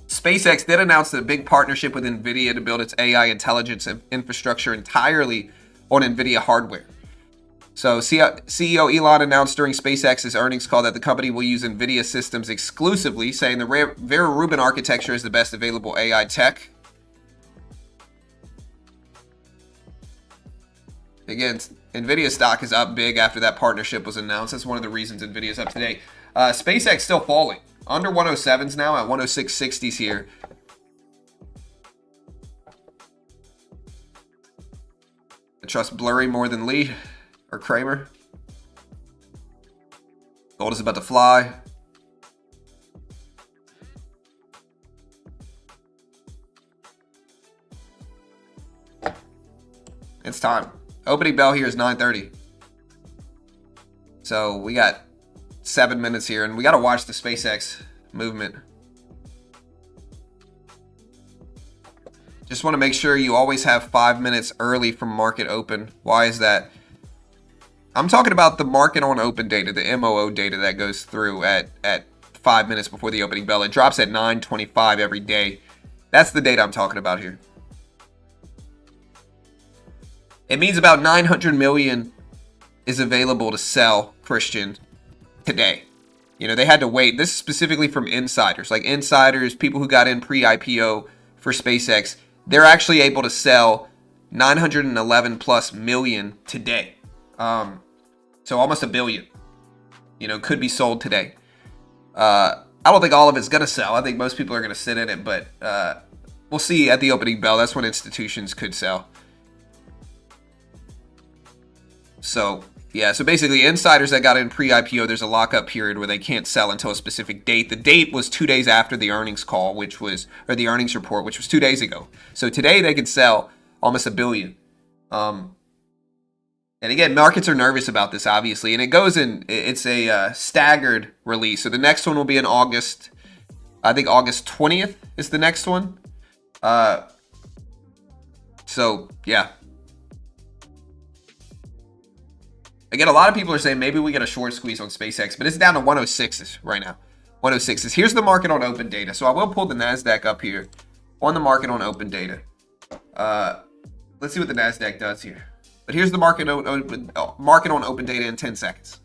Speaker 1: SpaceX did announce a big partnership with NVIDIA to build its AI intelligence infrastructure entirely on NVIDIA hardware. So CEO Elon announced during SpaceX's earnings call that the company will use NVIDIA systems exclusively, saying the Vera Rubin architecture is the best available AI tech. Again, NVIDIA stock is up big after that partnership was announced. That's one of the reasons NVIDIA is up today. SpaceX still falling. Under 107s now at 106.60s here. I trust Blurry more than Lee or Kramer. Gold is about to fly. It's time. Opening bell here is 9:30. So we got 7 minutes here, and we got to watch the SpaceX movement. Just want to make sure you always have 5 minutes early from market open. Why is that? I'm talking about the market on open data, the MOO data that goes through at 5 minutes before the opening bell. It drops at 9:25 every day. That's the data I'm talking about here. It means about 900 million is available to sell, Christian, today. You know, they had to wait. This is specifically from insiders, like insiders, people who got in pre-IPO for SpaceX. They're actually able to sell 911 plus million today. So almost a billion, you know, could be sold today. I don't think all of it's going to sell. I think most people are going to sit in it, but we'll see at the opening bell. That's when institutions could sell. So, yeah, so basically insiders that got in pre-IPO, there's a lockup period where they can't sell until a specific date. The date was 2 days after the earnings call, or the earnings report, which was 2 days ago. So today they could sell almost a billion. And again, markets are nervous about this, obviously, and it's a staggered release. So the next one will be in August. I think August 20th is the next one. So, yeah. Again, a lot of people are saying maybe we get a short squeeze on SpaceX, but it's down to 106s right now. 106s. Here's the market on open data. So I will pull the NASDAQ up here on the market on open data. Let's see what the NASDAQ does here. But here's the market on open data in 10 seconds.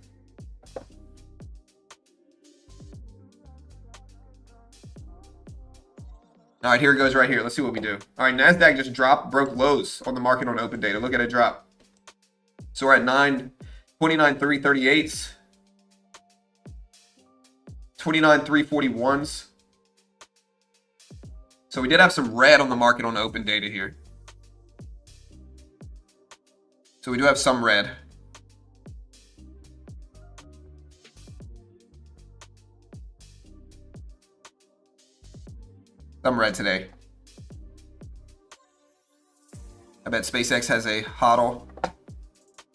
Speaker 1: All right, here it goes right here. Let's see what we do. All right, NASDAQ just broke lows on the market on open data. Look at it drop. So we're at 29.338s, 29.341s. So we did have some red on the market on open data here. So we do have some red. Some red today. I bet SpaceX has a hodl.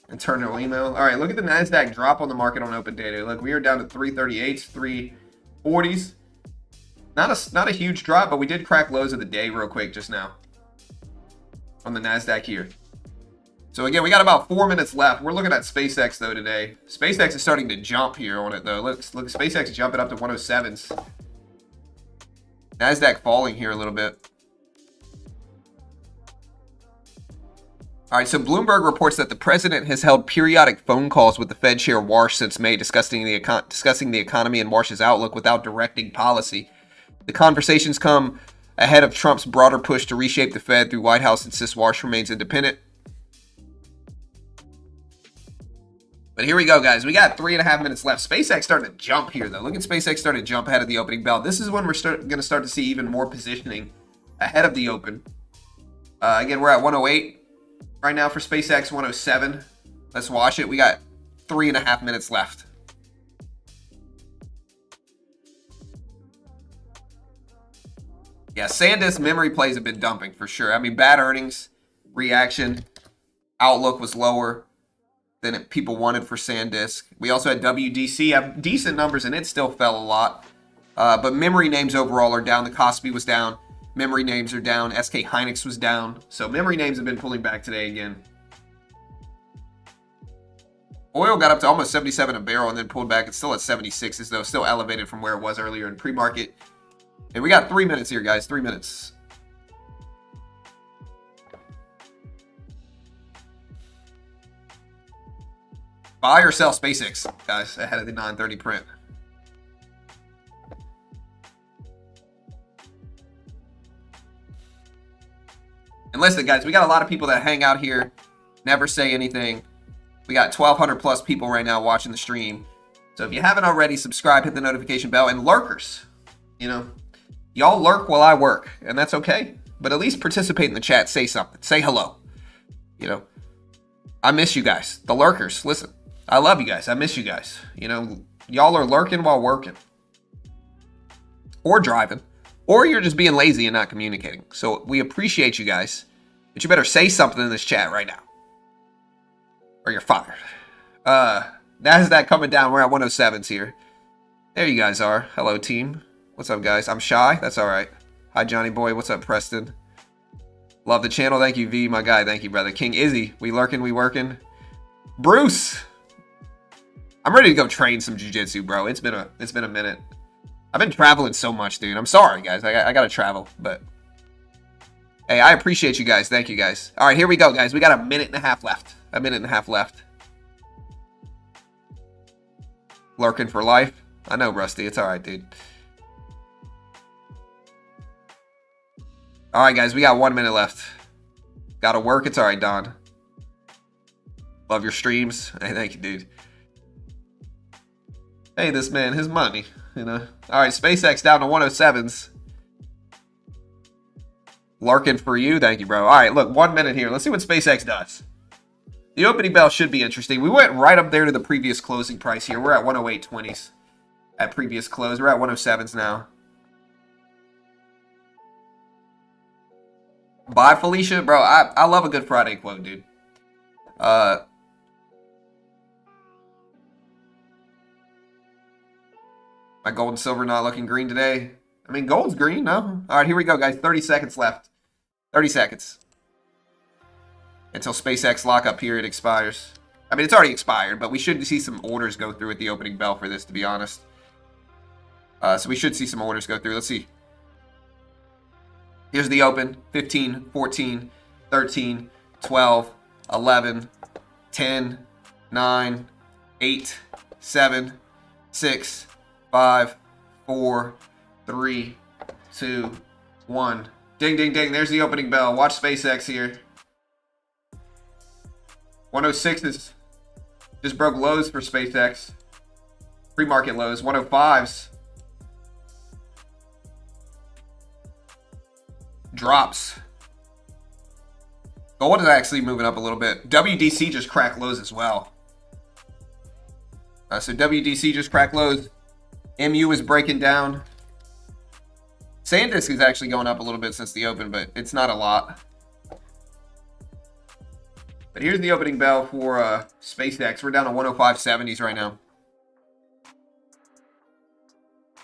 Speaker 1: Internal email. All right, look at the NASDAQ drop on the market on open data. Look, we are down to 338s, 340s. Not a huge drop, but we did crack lows of the day real quick just now on the NASDAQ here. So again, we got about 4 minutes left. We're looking at SpaceX though today. SpaceX is starting to jump here on it though. Look, SpaceX jumping up to 107s. NASDAQ falling here a little bit. All right, so Bloomberg reports that the president has held periodic phone calls with the Fed Chair Warsh since May, discussing the economy and Warsh's outlook without directing policy. The conversations come ahead of Trump's broader push to reshape the Fed through White House insists Warsh remains independent. But here we go, guys. We got 3.5 minutes left. SpaceX starting to jump here, though. Look at SpaceX starting to jump ahead of the opening bell. This is when we're going to start to see even more positioning ahead of the open. Again, we're at 108. Right now for SpaceX, 107. Let's watch it. We got 3.5 minutes left. Yeah, SanDisk memory plays have been dumping for sure. I mean, bad earnings, reaction, outlook was lower than people wanted for SanDisk. We also had WDC have decent numbers and it still fell a lot. But memory names overall are down. The Kospi was down. Memory names are down. SK Hynix was down. So memory names have been pulling back today again. Oil got up to almost 77 a barrel and then pulled back. It's still at 76, as though still elevated from where it was earlier in pre-market. And we got 3 minutes here, guys. 3 minutes. Buy or sell SpaceX, guys, ahead of the 9:30 print. And listen, guys, we got a lot of people that hang out here, never say anything. We got 1,200 plus people right now watching the stream. So if you haven't already, subscribe, hit the notification bell, and lurkers, you know, y'all lurk while I work, and that's okay. But at least participate in the chat, say something, say hello. You know, I miss you guys, the lurkers. Listen, I love you guys. I miss you guys. You know, y'all are lurking while working or driving. Or you're just being lazy and not communicating. So we appreciate you guys. But you better say something in this chat right now. Or you're fired. NASDAQ coming down. We're at 107s here. There you guys are. Hello, team. What's up, guys? I'm shy. That's all right. Hi, Johnny Boy. What's up, Preston? Love the channel. Thank you, V, my guy. Thank you, brother. King Izzy. We lurking, we working. Bruce. I'm ready to go train some jiu-jitsu, bro. It's been a minute. I've been traveling so much, dude. I'm sorry, guys. I got to travel, but hey, I appreciate you guys. Thank you, guys. All right, here we go, guys. We got a minute and a half left. A minute and a half left. Lurking for life. I know, Rusty. It's all right, dude. All right, guys. We got 1 minute left. Got to work. It's all right, Don. Love your streams. Hey, thank you, dude. Hey, this man, his money. You know. All right, SpaceX down to 107s. Larkin for you. Thank you, bro. All right, look, 1 minute here. Let's see what SpaceX does. The opening bell should be interesting. We went right up there to the previous closing price here. We're at 108.20s at previous close. We're at 107s now. Bye, Felicia. Bro, I love a good Friday quote, dude. My gold and silver not looking green today. I mean, gold's green, no? All right, here we go, guys. 30 seconds left. 30 seconds. Until SpaceX lockup period expires. I mean, it's already expired, but we should see some orders go through at the opening bell for this, to be honest. So we should see some orders go through. Let's see. Here's the open. 15, 14, 13, 12, 11, 10, 9, 8, 7, 6, 5, 4, 3, 2, 1. Ding, ding, ding. There's the opening bell. Watch SpaceX here. 106s just broke lows for SpaceX. Pre-market lows. 105s. drops. Gold is actually moving up a little bit. WDC just cracked lows as well. So WDC just cracked lows. MU is breaking down. SanDisk is actually going up a little bit since the open, but it's not a lot. But here's the opening bell for SpaceX. We're down to 105.70s right now.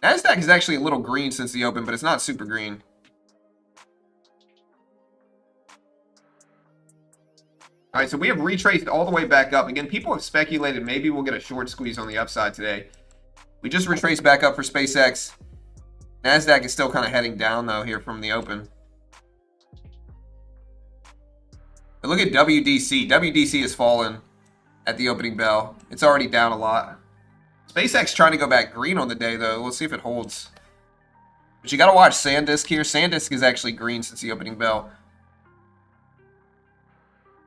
Speaker 1: NASDAQ is actually a little green since the open, but it's not super green. All right, so we have retraced all the way back up. Again, people have speculated maybe we'll get a short squeeze on the upside today. We just retraced back up for SpaceX. NASDAQ is still kind of heading down, though, here from the open. But look at WDC. WDC has fallen at the opening bell. It's already down a lot. SpaceX trying to go back green on the day, though. We'll see if it holds. But you got to watch SanDisk here. SanDisk is actually green since the opening bell.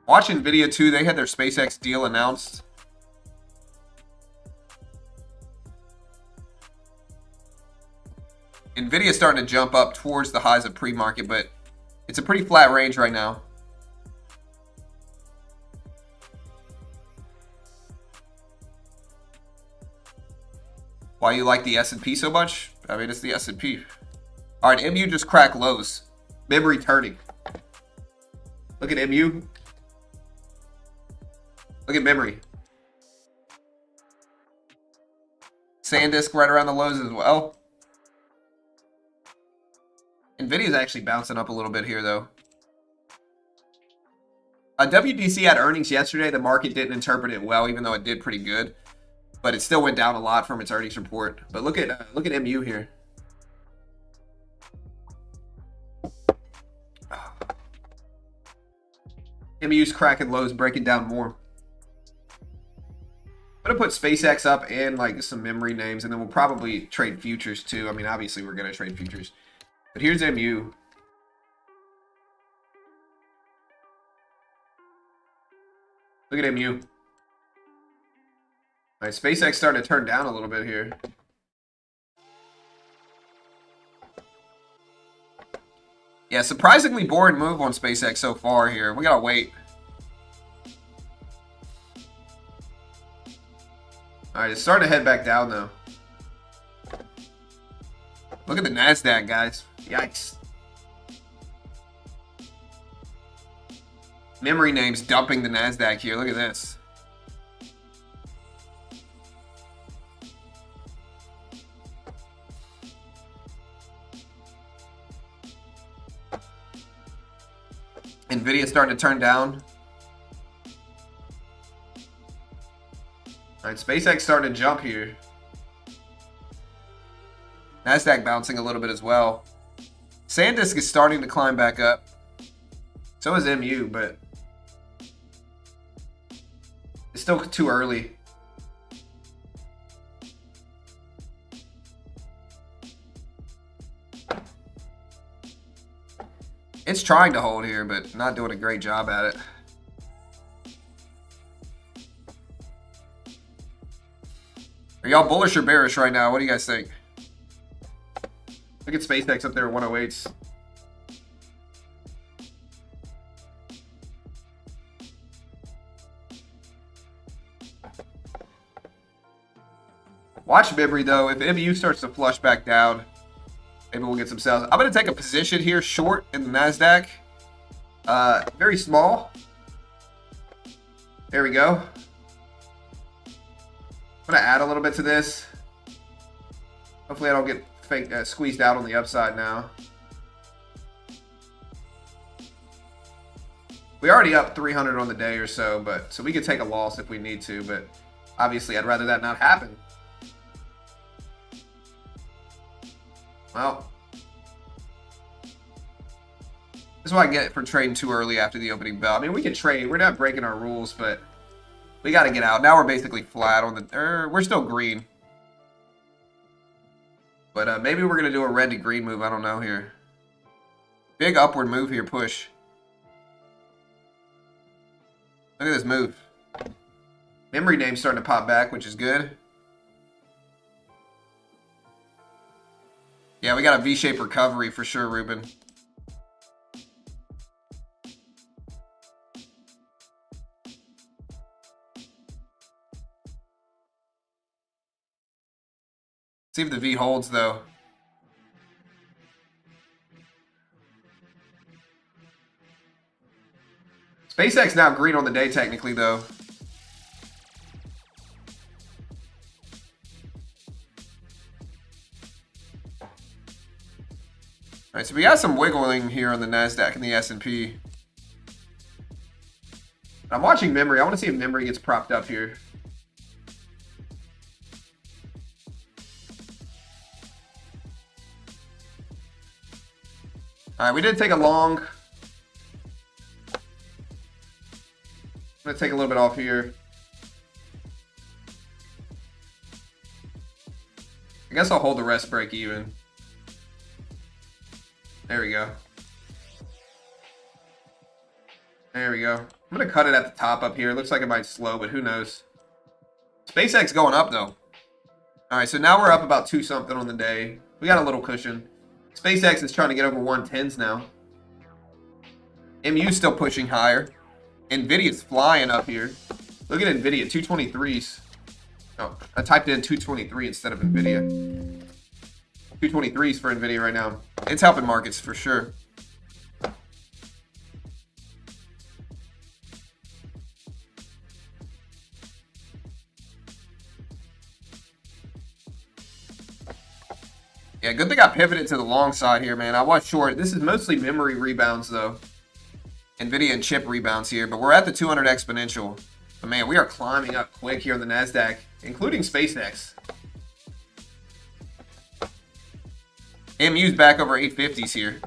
Speaker 1: Watch NVIDIA, too. They had their SpaceX deal announced. NVIDIA is starting to jump up towards the highs of pre-market, but it's a pretty flat range right now. Why you like the S&P so much? I mean, it's the S&P. All right, MU just cracked lows. Memory turning. Look at MU. Look at memory. SanDisk right around the lows as well. NVIDIA is actually bouncing up a little bit here, though. WDC had earnings yesterday. The market didn't interpret it well, even though it did pretty good. But it still went down a lot from its earnings report. But look at MU here. MU's cracking lows, breaking down more. I'm gonna put SpaceX up and like some memory names, and then we'll probably trade futures too. I mean, obviously we're gonna trade futures. But here's MU. Look at MU. All right, SpaceX starting to turn down a little bit here. Yeah, surprisingly boring move on SpaceX so far here. We gotta wait. All right, it's starting to head back down though. Look at the NASDAQ, guys. Yikes. Memory names dumping the NASDAQ here. Look at this. NVIDIA starting to turn down. All right, SpaceX starting to jump here. NASDAQ bouncing a little bit as well. SanDisk is starting to climb back up. So is MU, but it's still too early. It's trying to hold here, but not doing a great job at it. Are y'all bullish or bearish right now? What do you guys think? Look at SpaceX up there at 108s. Watch memory though. If MU starts to flush back down, maybe we'll get some sales. I'm going to take a position here short in the NASDAQ. Very small. There we go. I'm going to add a little bit to this. Hopefully I don't get squeezed out on the upside now. We already up 300 on the day or so, but so we could take a loss if we need to, but obviously I'd rather that not happen. Well, this is what I get for trading too early after the opening bell. I mean, we can trade. We're not breaking our rules, but we got to get out. Now we're basically flat on the... we're still green. But maybe we're going to do a red to green move. I don't know here. Big upward move here. Push. Look at this move. Memory name's starting to pop back, which is good. Yeah, we got a V-shaped recovery for sure, Ruben. See if the V holds though. SpaceX now green on the day technically though. All right, so we got some wiggling here on the NASDAQ and the S&P. I'm watching memory. I want to see if memory gets propped up here. All right, we did take a long. I'm going to take a little bit off here. I guess I'll hold the rest break even. There we go. There we go. I'm going to cut it at the top up here. It looks like it might slow, but who knows. SpaceX going up, though. All right, so now we're up about 2 something on the day. We got a little cushion. SpaceX is trying to get over 110s now. MU's still pushing higher. NVIDIA's flying up here. Look at NVIDIA, 223s. Oh, I typed in 223 instead of NVIDIA. 223s for NVIDIA right now. It's helping markets for sure. Yeah, good thing I pivoted to the long side here, man. I was short. This is mostly memory rebounds, though. NVIDIA and chip rebounds here, but we're at the 200 exponential. But, man, we are climbing up quick here on the NASDAQ, including SpaceX. MU's back over 850s here.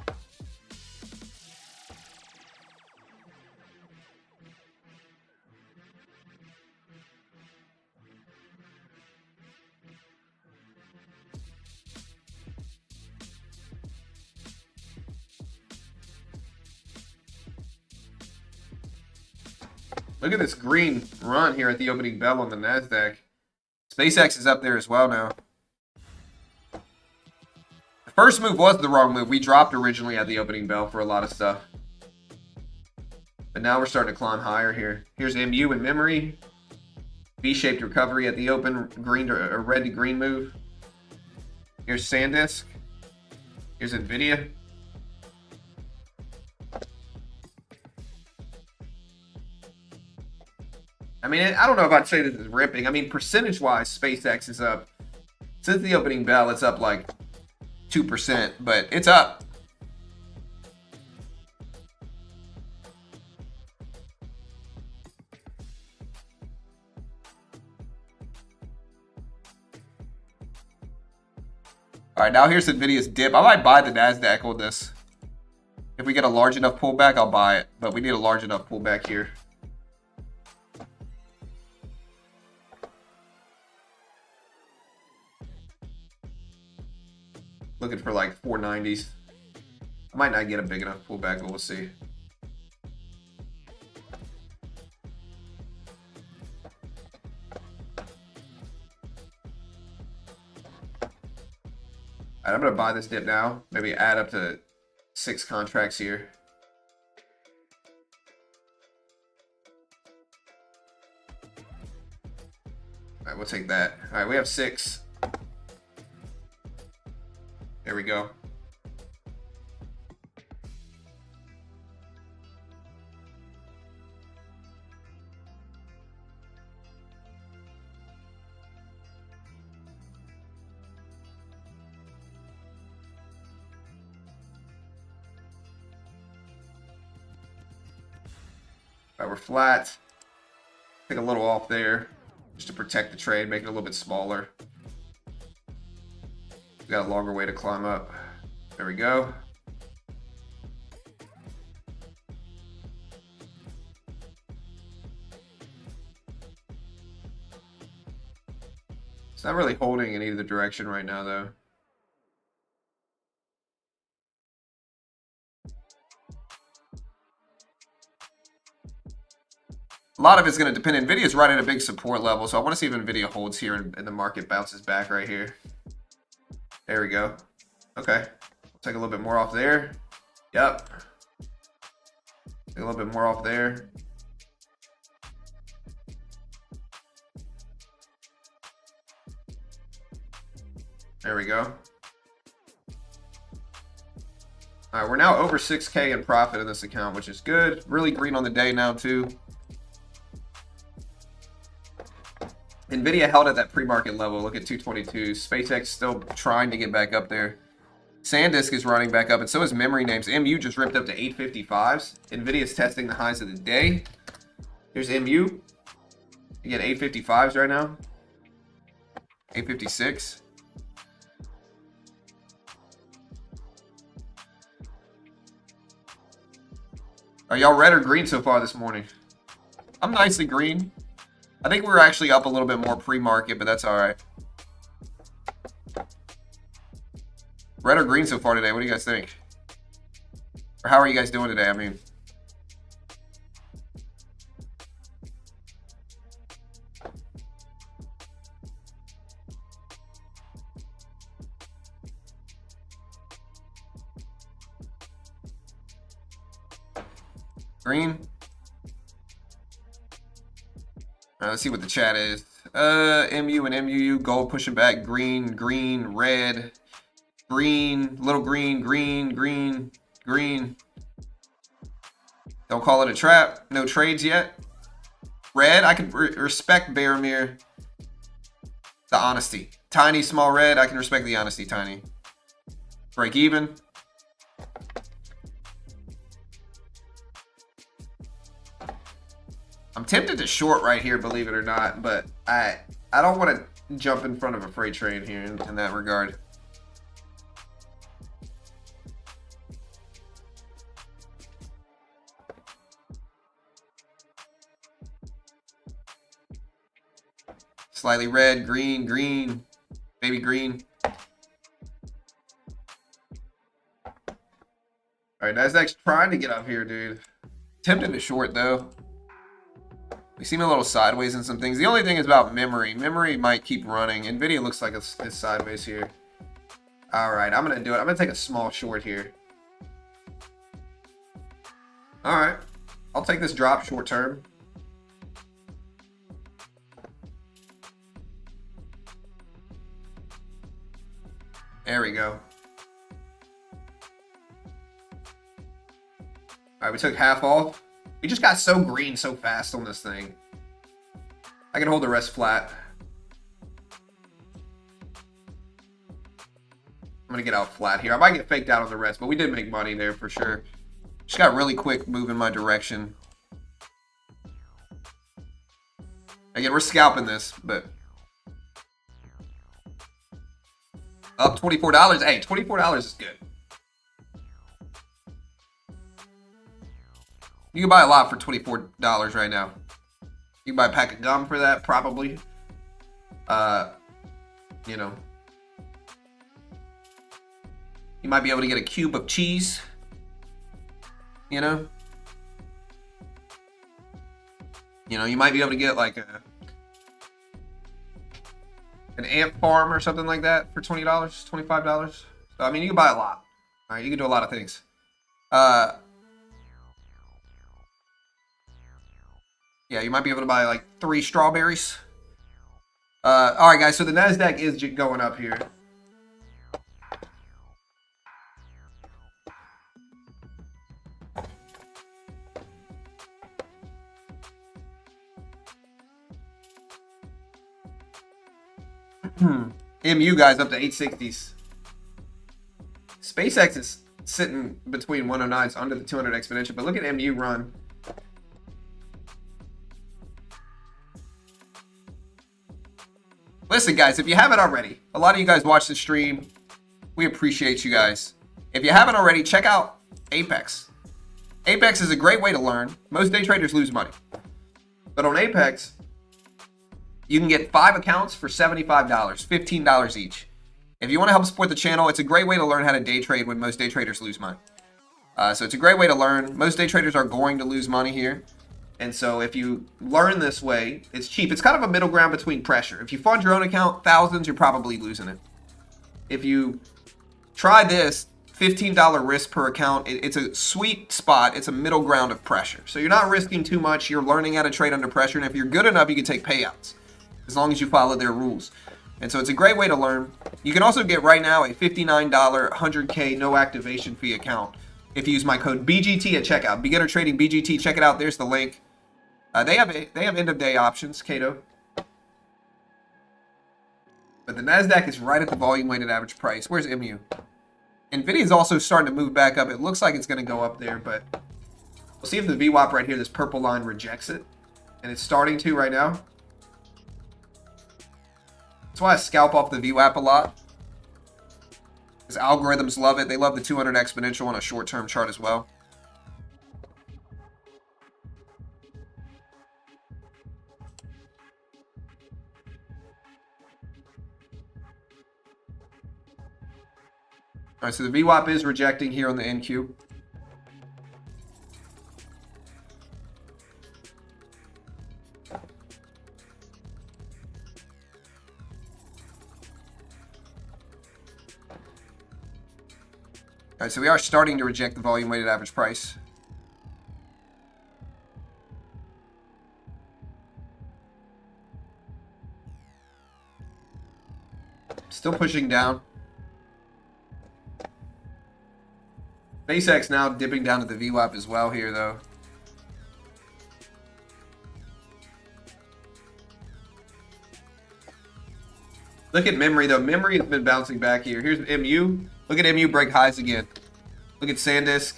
Speaker 1: Look at this green run here at the opening bell on the NASDAQ. SpaceX is up there as well now. The first move was the wrong move. We dropped originally at the opening bell for a lot of stuff. But now we're starting to climb higher here. Here's MU and memory. V-shaped recovery at the open, green to, or red to green move. Here's SanDisk. Here's NVIDIA. I mean, I don't know if I'd say this is ripping. I mean, percentage-wise, SpaceX is up. Since the opening bell, it's up like 2%, but it's up. All right, now here's NVIDIA's dip. I might buy the NASDAQ on this. If we get a large enough pullback, I'll buy it. But we need a large enough pullback here. Looking for like 490s. I might not get a big enough pullback, but we'll see. All right, I'm gonna buy this dip now. Maybe add up to 6 contracts here. All right, we'll take that. All right, we have 6. There we go. All right, we're flat. Take a little off there just to protect the trade, make it a little bit smaller. We got a longer way to climb up. There we go. It's not really holding in either direction right now, though. A lot of it's going to depend. NVIDIA's right at a big support level, so I want to see if NVIDIA holds here and the market bounces back right here. There we go. Okay. We'll take a little bit more off there. Yep. Take a little bit more off there. There we go. All right, we're now over 6K in profit in this account, which is good. Really green on the day now, too. NVIDIA held at that pre-market level. Look at 222. SpaceX still trying to get back up there. SanDisk is running back up, and so is memory names. MU just ripped up to 855s. NVIDIA's testing the highs of the day. Here's MU. You get 855s right now. 856. Are y'all red or green so far this morning? I'm nicely green. I think we're actually up a little bit more pre-market, but that's all right. Red or green so far today? What do you guys think? Or how are you guys doing today? I mean, green. All right, let's see what the chat is. MU and MUU, gold pushing back, green, green, red, green, little green, green, green, green. Don't call it a trap. No trades yet. Red, I can respect Baramir. The honesty. Tiny, small red, I can respect the honesty, Tiny. Break even. I'm tempted to short right here, believe it or not, but I don't want to jump in front of a freight train here in that regard. Slightly red, green, green, baby green. All right, Nasdaq's trying to get up here, dude. Tempted to short, though. We seem a little sideways in some things. The only thing is about memory. Memory might keep running. NVIDIA looks like it's sideways here. All right, I'm going to do it. I'm going to take a small short here. All right. I'll take this drop short term. There we go. All right, we took half off. We just got so green so fast on this thing. I can hold the rest flat. I'm gonna get out flat here. I might get faked out on the rest, but we did make money there for sure. Just got really quick move in my direction. Again, we're scalping this, but up $24. Hey, $24 is good. You can buy a lot for $24 right now. You can buy a pack of gum for that, probably. You know. You might be able to get a cube of cheese. You know. You might be able to get like an ant farm or something like that for $20, $25. So, I mean, you can buy a lot. All right, you can do a lot of things. Yeah, you might be able to buy like 3 strawberries. All right, guys, so the NASDAQ is going up here. MU, guys, up to 860s. SpaceX is sitting between 109s under the 200 exponential, but look at MU run. Listen, guys, if you haven't already, a lot of you guys watch the stream. We appreciate you guys. If you haven't already, check out Apex. Apex is a great way to learn. Most day traders lose money. But on Apex, you can get 5 accounts for $75, $15 each. If you want to help support the channel, it's a great way to learn how to day trade when most day traders lose money. So it's a great way to learn. Most day traders are going to lose money here. And so if you learn this way, it's cheap. It's kind of a middle ground between pressure. If you fund your own account, thousands, you're probably losing it. If you try this, $15 risk per account, it's a sweet spot. It's a middle ground of pressure. So you're not risking too much. You're learning how to trade under pressure. And if you're good enough, you can take payouts as long as you follow their rules. And so it's a great way to learn. You can also get right now a $59 100K no activation fee account if you use my code BGT at checkout. Beginner Trading BGT. Check it out. There's the link. They have end of day options, Cato. But the Nasdaq is right at the volume weighted average price. Where's MU? Nvidia is also starting to move back up. It looks like it's going to go up there, but we'll see if the VWAP right here, this purple line, rejects it. And it's starting to right now. That's why I scalp off the VWAP a lot. Because algorithms love it. They love the 200 exponential on a short-term chart as well. All right, so the VWAP is rejecting here on the NQ. All right, so we are starting to reject the volume weighted average price. Still pushing down. Spacex now dipping down to the VWAP as well here, though. Look at memory, though. Memory has been bouncing back here. Here's MU. Look at MU break highs again. Look at SanDisk.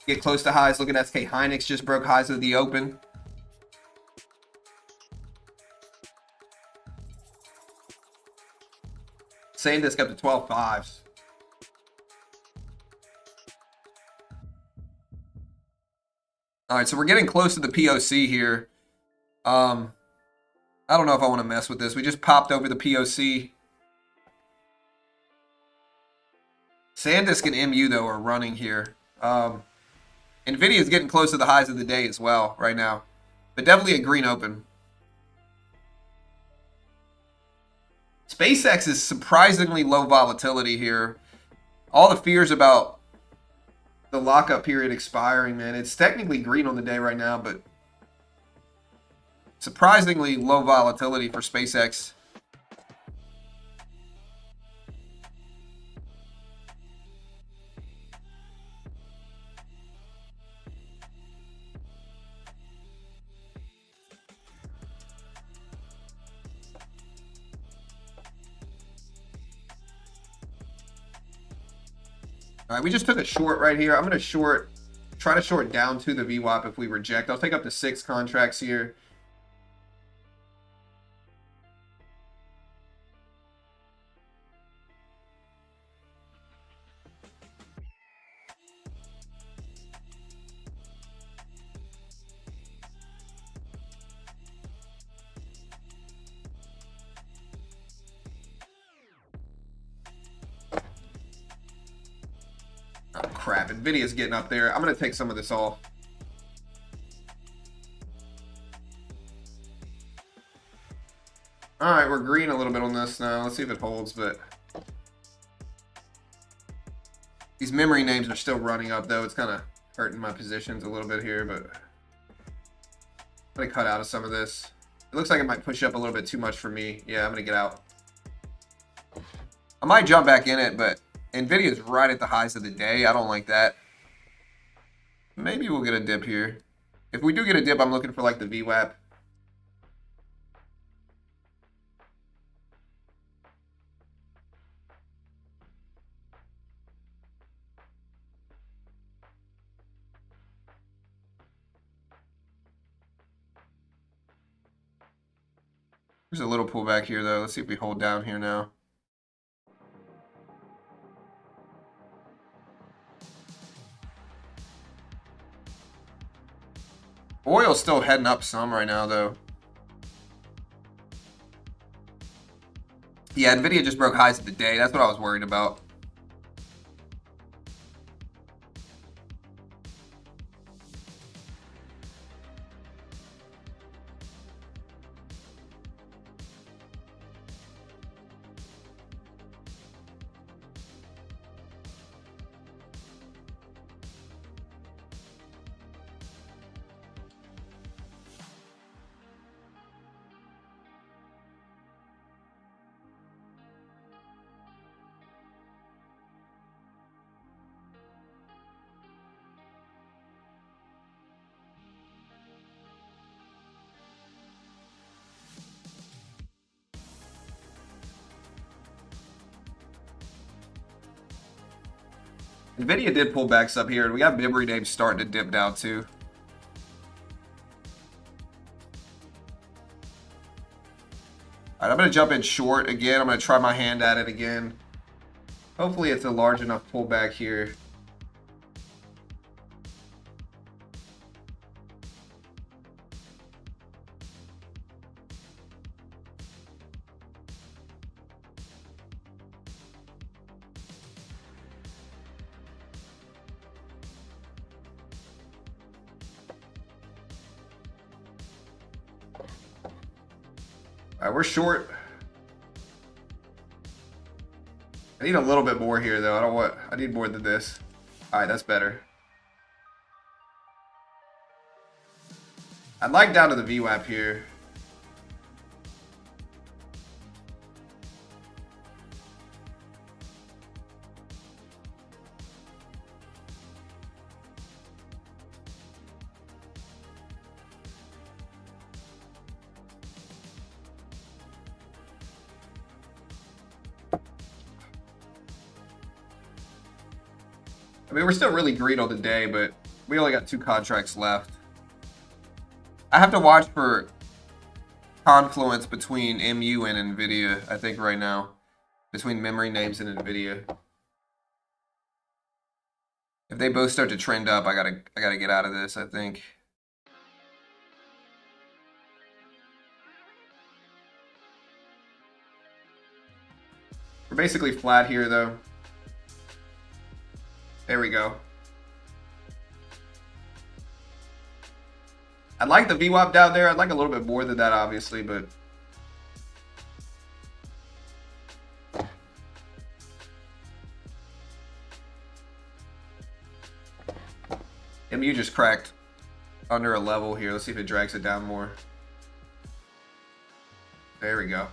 Speaker 1: Get close to highs. Look at SK Hynix just broke highs of the open. SanDisk up to 12.5s. All right, so we're getting close to the POC here. I don't know if I want to mess with this. We just popped over the POC. SanDisk and MU, though, are running here. NVIDIA is getting close to the highs of the day as well right now. But definitely a green open. SpaceX is surprisingly low volatility here. All the fears about the lockup period expiring, man. It's technically green on the day right now, but surprisingly low volatility for SpaceX. All right, we just took a short right here. I'm going to try to short down to the VWAP if we reject. I'll take up to 6 contracts here. Oh, crap. NVIDIA's getting up there. I'm going to take some of this off. All right, we're green a little bit on this now. Let's see if it holds, but these memory names are still running up, though. It's kind of hurting my positions a little bit here, but I'm going to cut out of some of this. It looks like it might push up a little bit too much for me. Yeah, I'm going to get out. I might jump back in it, but NVIDIA is right at the highs of the day. I don't like that. Maybe we'll get a dip here. If we do get a dip, I'm looking for like the VWAP. There's a little pullback here, though. Let's see if we hold down here now. Oil's still heading up some right now, though. Yeah, NVIDIA just broke highs of the day. That's what I was worried about. NVIDIA did pull back up here, and we got memory names starting to dip down too. All right, I'm going to jump in short again. I'm going to try my hand at it again. Hopefully it's a large enough pullback here. All right, we're short. I need a little bit more here, though. I need more than this. All right, that's better. I'd like down to the VWAP here. I mean, we're still really green on the day, but we only got 2 contracts left. I have to watch for confluence between MU and NVIDIA, I think, right now. Between memory names and NVIDIA. If they both start to trend up, I gotta get out of this, I think. We're basically flat here, though. There we go. I'd like the VWAP down there. I'd like a little bit more than that, obviously, but... MU just cracked under a level here. Let's see if it drags it down more. There we go.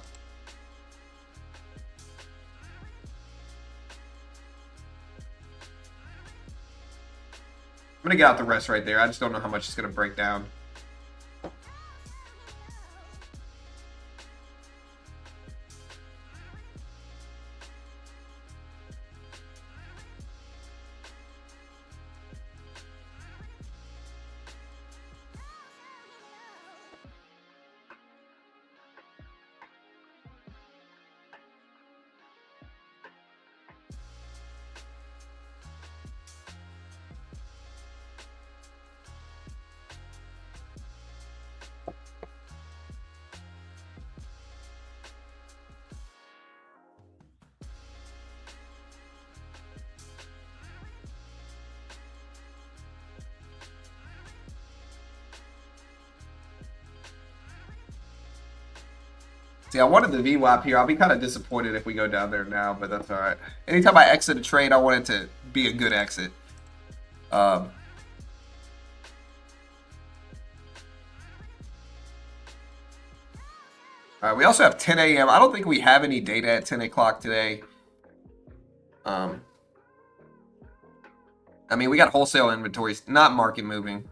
Speaker 1: I'm going to get out the rest right there. I just don't know how much it's going to break down. See, I wanted the VWAP here. I'll be kind of disappointed if we go down there now, but that's all right. Anytime I exit a trade, I want it to be a good exit. All right, we also have 10 a.m. I don't think we have any data at 10 o'clock today. I mean, we got wholesale inventories, not market moving.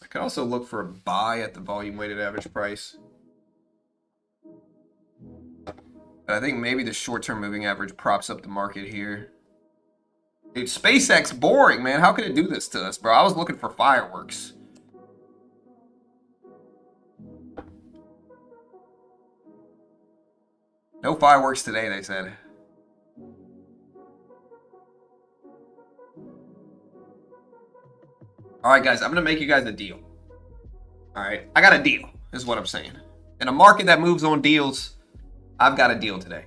Speaker 1: I could also look for a buy at the volume weighted average price. But I think maybe the short-term moving average props up the market here. Dude, SpaceX boring, man. How could it do this to us, bro? I was looking for fireworks. No fireworks today, they said. All right, guys, I'm going to make you guys a deal. All right, I got a deal, is what I'm saying. In a market that moves on deals, I've got a deal today.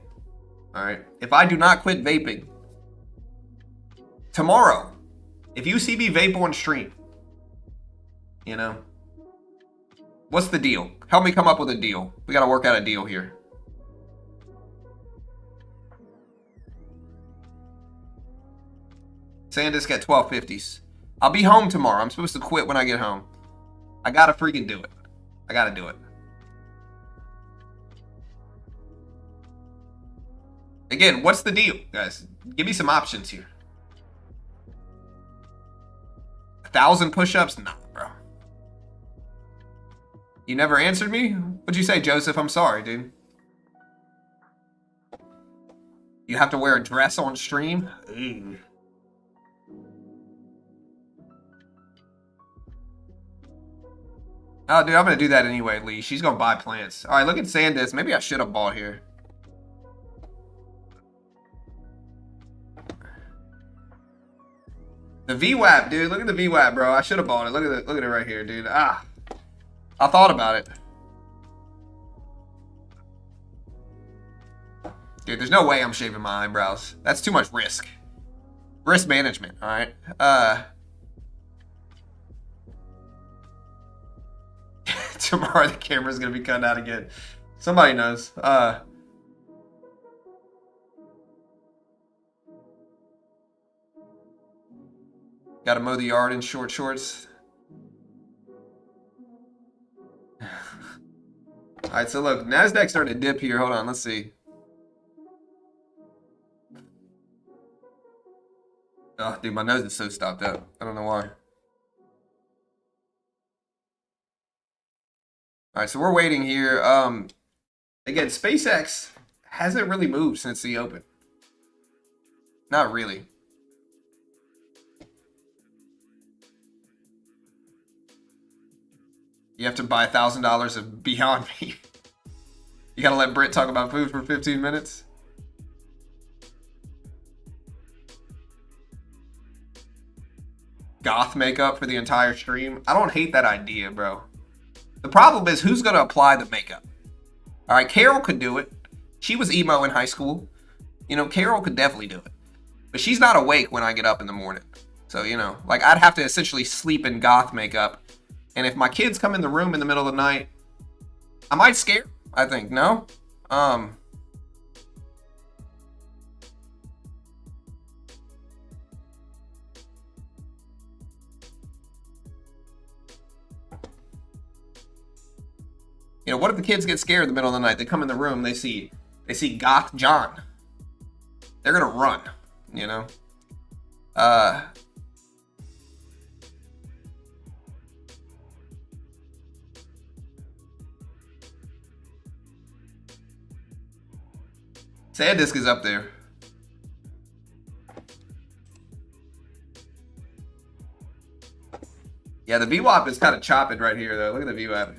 Speaker 1: All right, if I do not quit vaping, tomorrow, if you see me vape on stream, you know, what's the deal? Help me come up with a deal. We got to work out a deal here. SanDisk at 1250s. I'll be home tomorrow. I'm supposed to quit when I get home. I gotta freaking do it. I gotta do it. Again, what's the deal, guys? Give me some options here. 1,000 push-ups? Nah, bro. You never answered me? What'd you say, Joseph? I'm sorry, dude. You have to wear a dress on stream? Ew. Oh, dude, I'm gonna do that anyway, Lee. She's gonna buy plants. All right, look at Sandisk. Maybe I should have bought here. The VWAP, dude. Look at the VWAP, bro. I should have bought it. Look at it right here, dude. Ah, I thought about it. Dude, there's no way I'm shaving my eyebrows. That's too much risk. Risk management, all right? Tomorrow the camera's gonna be cut out again. Somebody knows. Gotta mow the yard in short shorts. Alright, so look, NASDAQ starting to dip here. Hold on, let's see. Oh, dude, my nose is so stopped up. I don't know why. All right, so we're waiting here. Again, SpaceX hasn't really moved since the open. Not really. You have to buy $1,000 of Beyond Meat. You gotta let Britt talk about food for 15 minutes. Goth makeup for the entire stream. I don't hate that idea, bro. The problem is who's going to apply the makeup. All right, Carol could do it. She was emo in high school. You know, Carol could definitely do it. But she's not awake when I get up in the morning. So, you know, like I'd have to essentially sleep in goth makeup. And if my kids come in the room in the middle of the night, I might scare, I think. No? You know, what if the kids get scared in the middle of the night? They come in the room, they see Goth John. They're gonna run, you know? Sandisk is up there. Yeah, the VWAP is kind of chopping right here, though. Look at the VWAP.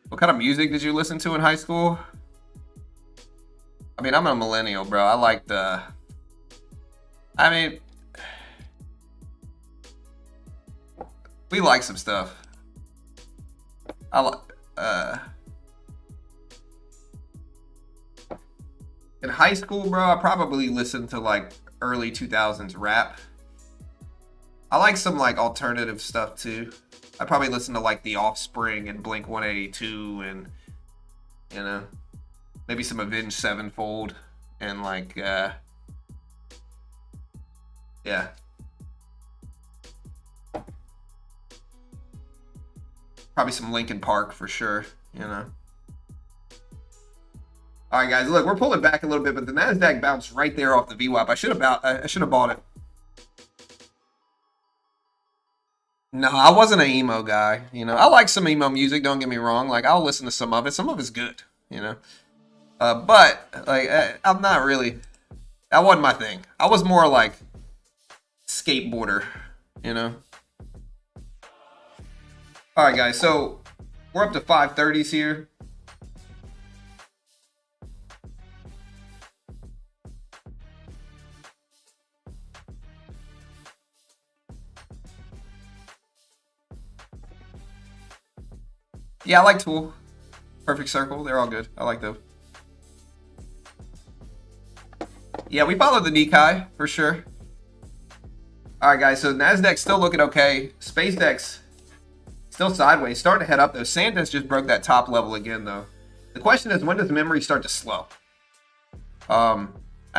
Speaker 1: What kind of music did you listen to in high school? I mean, I'm a millennial, bro. I like the... I mean... We like some stuff. I like... In high school, bro, I probably listened to, like, early 2000s rap. I like some, like, alternative stuff, too. I probably listen to like The Offspring and Blink 182 and, you know, maybe some Avenged Sevenfold and like, yeah. Probably some Linkin Park for sure, you know. All right, guys, look, we're pulling back a little bit, but the NASDAQ bounced right there off the VWAP. I should have bought it. No, I wasn't an emo guy. You know, I like some emo music. Don't get me wrong. Like, I'll listen to some of it. Some of it's good. You know, but like, I'm not really. That wasn't my thing. I was more like skateboarder. You know. All right, guys. So we're up to 530s here. Yeah, I like Tool. Perfect Circle. They're all good. I like those. Yeah, we followed the Nikkei for sure. All right, guys. So NASDAQ still looking okay. SpaceX still sideways. Starting to head up, though. Sandisk just broke that top level again, though. The question is, when does memory start to slow? I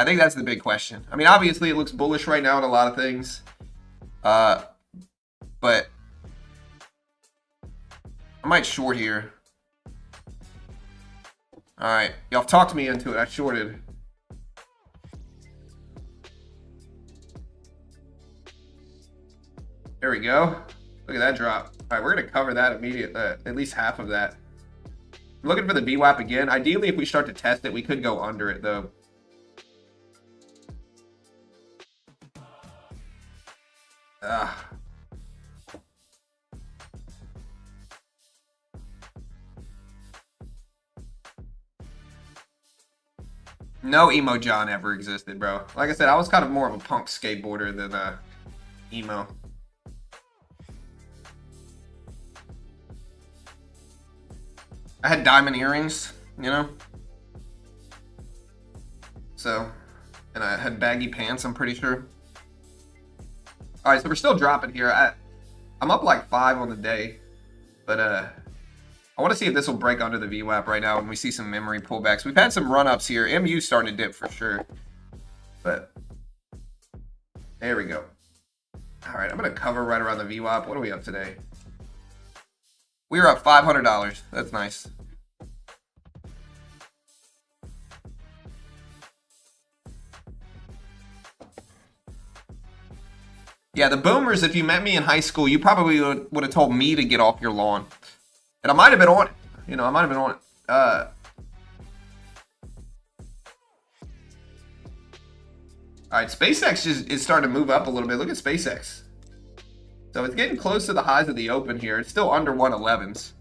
Speaker 1: think that's the big question. I mean, obviously, it looks bullish right now in a lot of things. But I might short here. All right. Y'all talked me into it. I shorted. There we go. Look at that drop. All right, we're going to cover that immediately, at least half of that. I'm looking for the VWAP again. Ideally, if we start to test it, we could go under it, though. No emo John ever existed, bro. Like I said, I was kind of more of a punk skateboarder than emo. I had diamond earrings, you know? So, and I had baggy pants, I'm pretty sure. All right, so we're still dropping here. I'm up like 5 on the day, but I want to see if this will break under the VWAP right now when we see some memory pullbacks. We've had some run-ups here. MU's starting to dip for sure, but there we go. All right, I'm going to cover right around the VWAP. What are we up today? We are up $500. That's nice. Yeah, the boomers, if you met me in high school, you probably would have told me to get off your lawn. And I might have been on it. You know, I might have been on it. All right, SpaceX is starting to move up a little bit. Look at SpaceX. So it's getting close to the highs of the open here. It's still under 111s.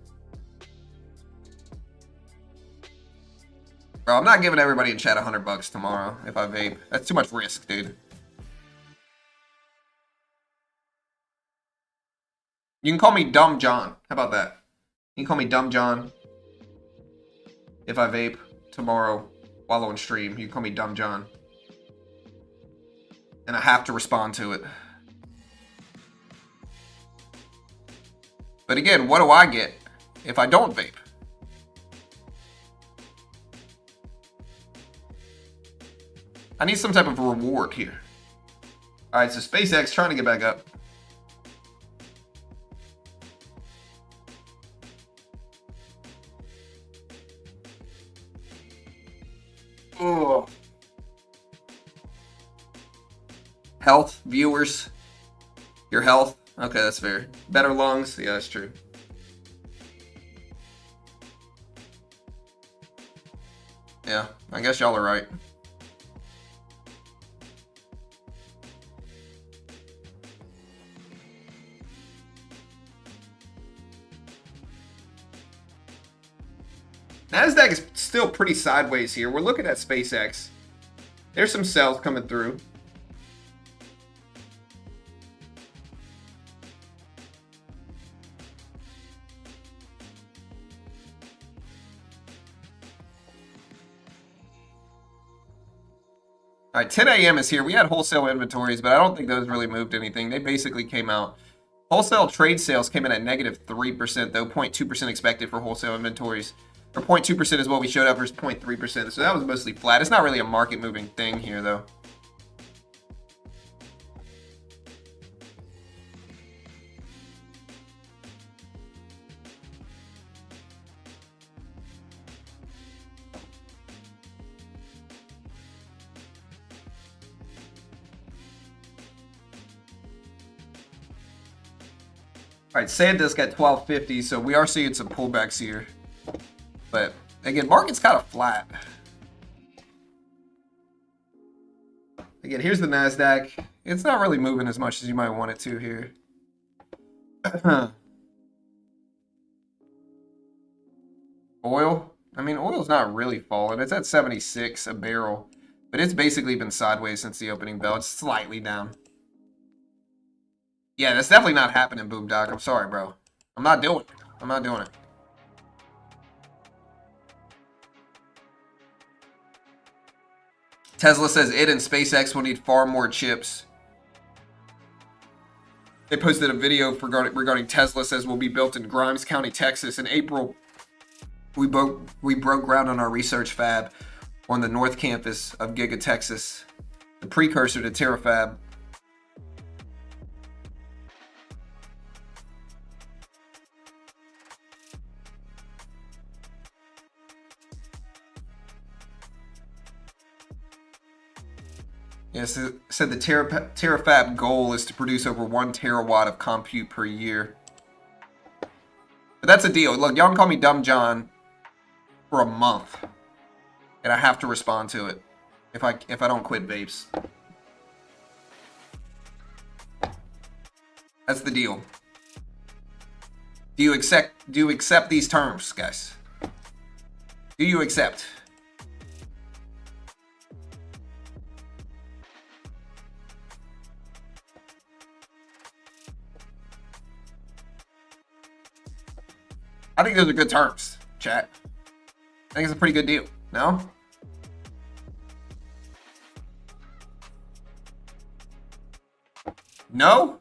Speaker 1: Bro, I'm not giving everybody in chat $100 tomorrow if I vape. That's too much risk, dude. You can call me Dumb John. How about that? You can call me Dumb John if I vape tomorrow while on stream. You can call me Dumb John. And I have to respond to it. But again, what do I get if I don't vape? I need some type of reward here. All right, so SpaceX trying to get back up. Oh. Health, viewers, your health. Okay, that's fair. Better lungs. Yeah, that's true. Yeah, I guess y'all are right. NASDAQ is still pretty sideways here. We're looking at SpaceX. There's some sales coming through. All right, 10 a.m. is here. We had wholesale inventories, but I don't think those really moved anything. They basically came out. Wholesale trade sales came in at negative 3%, though 0.2% expected for wholesale inventories. Or 0.2% is what we showed up versus 0.3%. So that was mostly flat. It's not really a market moving thing here, though. All right, SanDisk at 1250, so we are seeing some pullbacks here. But again, market's kind of flat. Again, here's the NASDAQ. It's not really moving as much as you might want it to here. Oil? I mean, oil's not really falling. It's at 76 a barrel. But it's basically been sideways since the opening bell. It's slightly down. Yeah, that's definitely not happening, Boom Doc. I'm sorry, bro. I'm not doing it. I'm not doing it. Tesla says it and SpaceX will need far more chips. They posted a video regarding Tesla says will be built in Grimes County, Texas. In April, we broke ground on our research fab on the North Campus of Giga Texas, the precursor to TerraFab. Yes, it said the terafab goal is to produce over 1 terawatt of compute per year. But that's a deal. Look, y'all can call me Dumb John for a month, and I have to respond to it if I don't quit vapes. That's the deal. Do you accept these terms, guys? Do you accept? I think those are good terms, chat. I think it's a pretty good deal. No? No?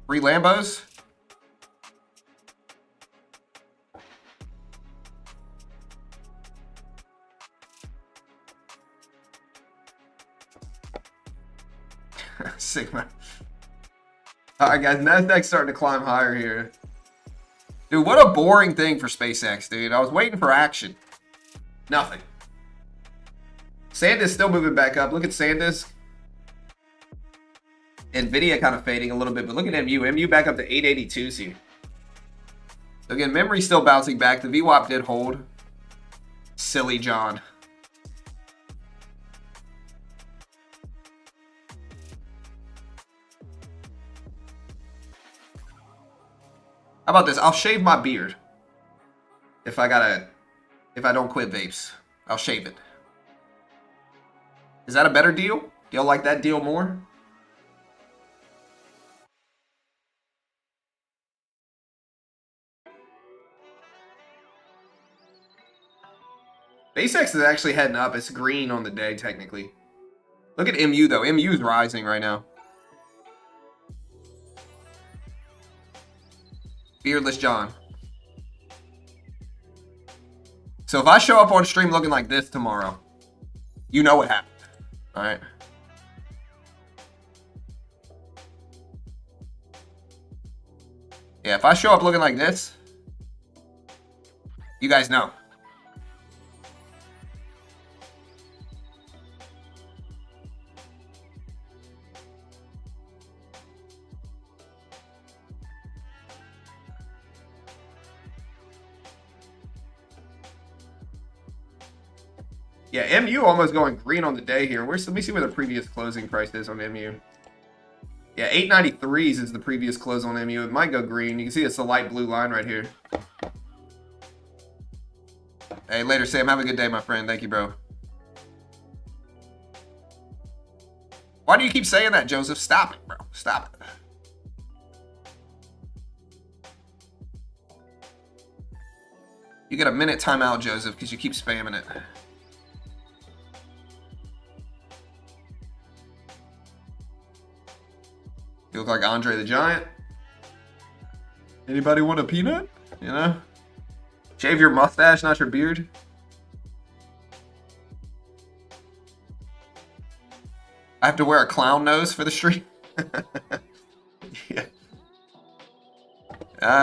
Speaker 1: Free Lambos? Sigma. Alright guys, Nasdaq's starting to climb higher here. Dude, what a boring thing for SpaceX, dude. I was waiting for action. Nothing. SanDisk still moving back up. Look at SanDisk. Nvidia kind of fading a little bit, but look at MU. MU back up to 882s here. So again, memory still bouncing back. The VWAP did hold. Silly John. How about this? I'll shave my beard. If I don't quit vapes. I'll shave it. Is that a better deal? Do y'all like that deal more? Spacex is actually heading up. It's green on the day, technically. Look at MU, though. MU's rising right now. Beardless John. So if I show up on stream looking like this tomorrow, you know what happened. Alright? Yeah, if I show up looking like this, you guys know. Yeah, MU almost going green on the day here. Let me see where the previous closing price is on MU. Yeah, 893s is the previous close on MU. It might go green. You can see it's the light blue line right here. Hey, later, Sam. Have a good day, my friend. Thank you, bro. Why do you keep saying that, Joseph? Stop it, bro. Stop it. You get a minute timeout, Joseph, because you keep spamming it. You look like Andre the Giant. Anybody want a peanut? You know? Shave your mustache, not your beard. I have to wear a clown nose for the stream. Yeah.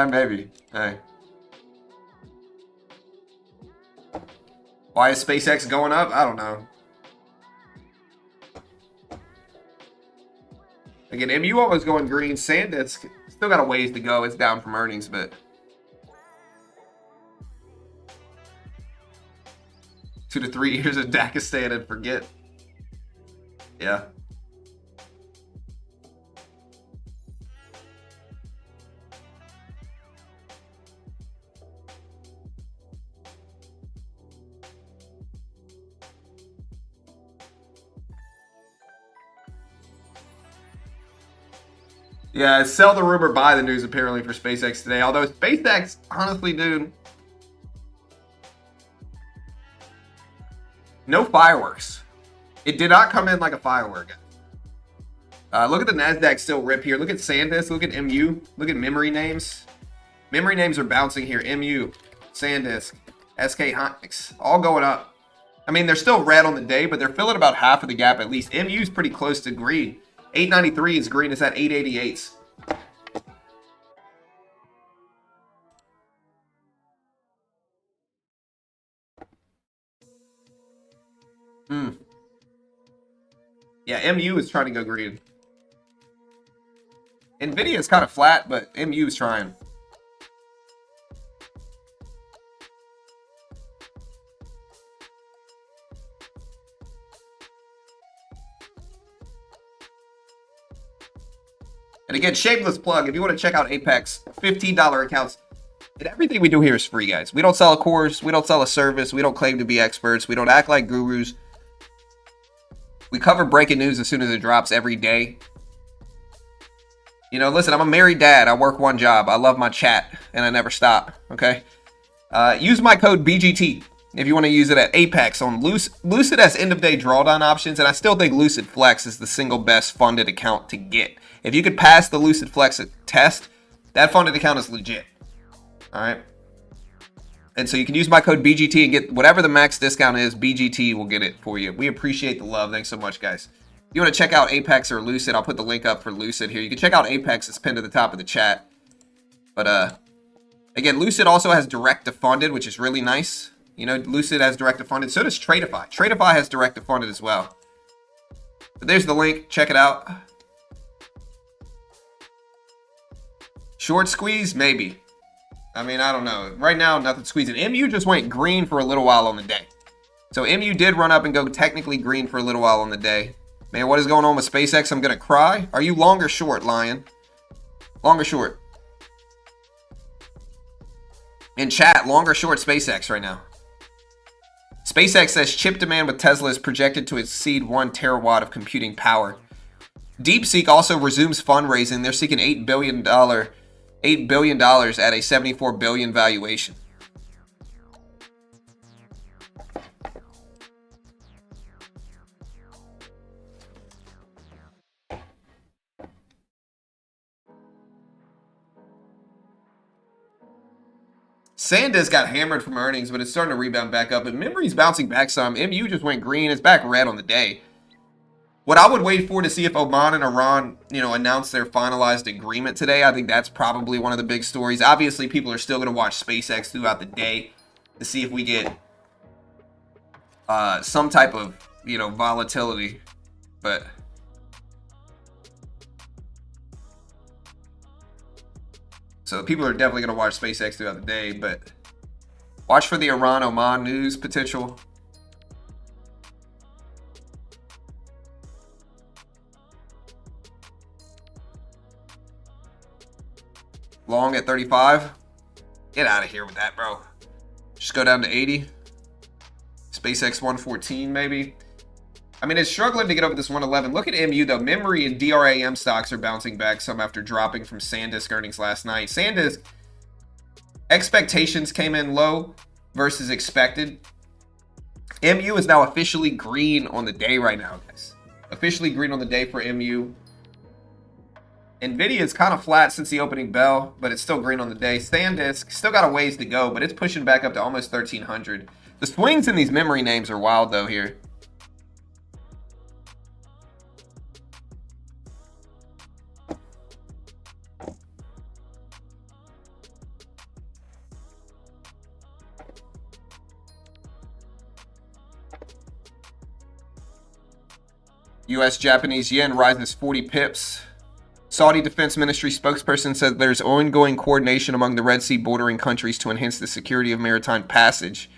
Speaker 1: Maybe. Hey. Why is SpaceX going up? I don't know. Again, MU almost going green. SanDisk still got a ways to go. It's down from earnings, but 2 to 3 years of Dakistan and forget. Yeah. Yeah, sell the rumor, buy the news apparently for SpaceX today. Although SpaceX, honestly, dude, no fireworks. It did not come in like a firework. Look at the NASDAQ still rip here. Look at SanDisk. Look at MU. Look at memory names. Memory names are bouncing here. MU, SanDisk, SK Hynix, all going up. I mean, they're still red on the day, but they're filling about half of the gap at least. MU's pretty close to green. 893 is green. It's at 888s. Mm. Yeah, MU is trying to go green. Nvidia is kind of flat, but MU is trying. And again, shameless plug, if you want to check out Apex, $15 accounts. And everything we do here is free, guys. We don't sell a course. We don't sell a service. We don't claim to be experts. We don't act like gurus. We cover breaking news as soon as it drops every day. You know, listen, I'm a married dad. I work one job. I love my chat, and I never stop, okay? Use my code BGT if you want to use it at Apex on Lucid has end-of-day drawdown options, and I still think Lucid Flex is the single best funded account to get. If you could pass the Lucid Flex test, that funded account is legit. All right? And so you can use my code BGT and get whatever the max discount is. BGT will get it for you. We appreciate the love. Thanks so much, guys. If you want to check out Apex or Lucid, I'll put the link up for Lucid here. You can check out Apex. It's pinned to the top of the chat. But again, Lucid also has direct to funded, which is really nice. You know, Lucid has direct to funded. So does Tradeify. Tradeify has direct to funded as well. But there's the link. Check it out. Short squeeze? Maybe. I mean, I don't know. Right now, nothing squeezing. MU just went green for a little while on the day. So MU did run up and go technically green for a little while on the day. Man, what is going on with SpaceX? I'm going to cry. Are you long or short, Lion? Long or short? In chat, long or short SpaceX right now? SpaceX says chip demand with Tesla is projected to exceed 1 terawatt of computing power. DeepSeek also resumes fundraising. They're seeking $8 billion at a $74 billion valuation. SanDisk got hammered from earnings, but it's starting to rebound back up. And memory's bouncing back some. MU just went green. It's back red on the day. What I would wait for to see if Oman and Iran, announce their finalized agreement today. I think that's probably one of the big stories. Obviously, people are still going to watch SpaceX throughout the day to see if we get some type of, volatility. But so people are definitely going to watch SpaceX throughout the day. But watch for the Iran-Oman news potential. Long at 35. Get out of here with that, bro. Just go down to 80. SpaceX 114, maybe. I mean, it's struggling to get over this 111. Look at MU, though. Memory and DRAM stocks are bouncing back some after dropping from SanDisk earnings last night. SanDisk, expectations came in low versus expected. MU is now officially green on the day right now, guys. Officially green on the day for MU. Nvidia is kind of flat since the opening bell, but it's still green on the day. SanDisk still got a ways to go, but it's pushing back up to almost 1,300. The swings in these memory names are wild, though, here. US-Japanese yen rises 40 pips. Saudi Defense Ministry spokesperson said there's ongoing coordination among the Red Sea bordering countries to enhance the security of maritime passage.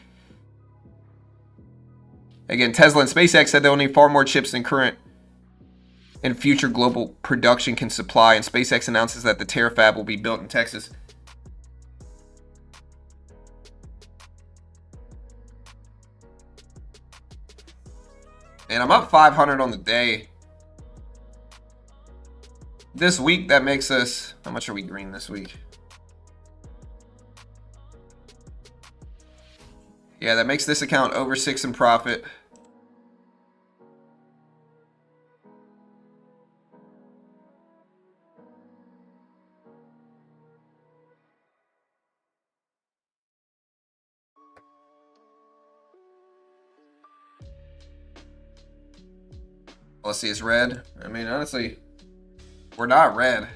Speaker 1: Again, Tesla and SpaceX said they'll need far more chips than current and future global production can supply, and SpaceX announces that the Terafab will be built in Texas. And I'm up 500 on the day. This week, that makes us... How much are we green this week? Yeah, that makes this account over 6 in profit. Let's see, it's red. I mean, honestly... We're not red.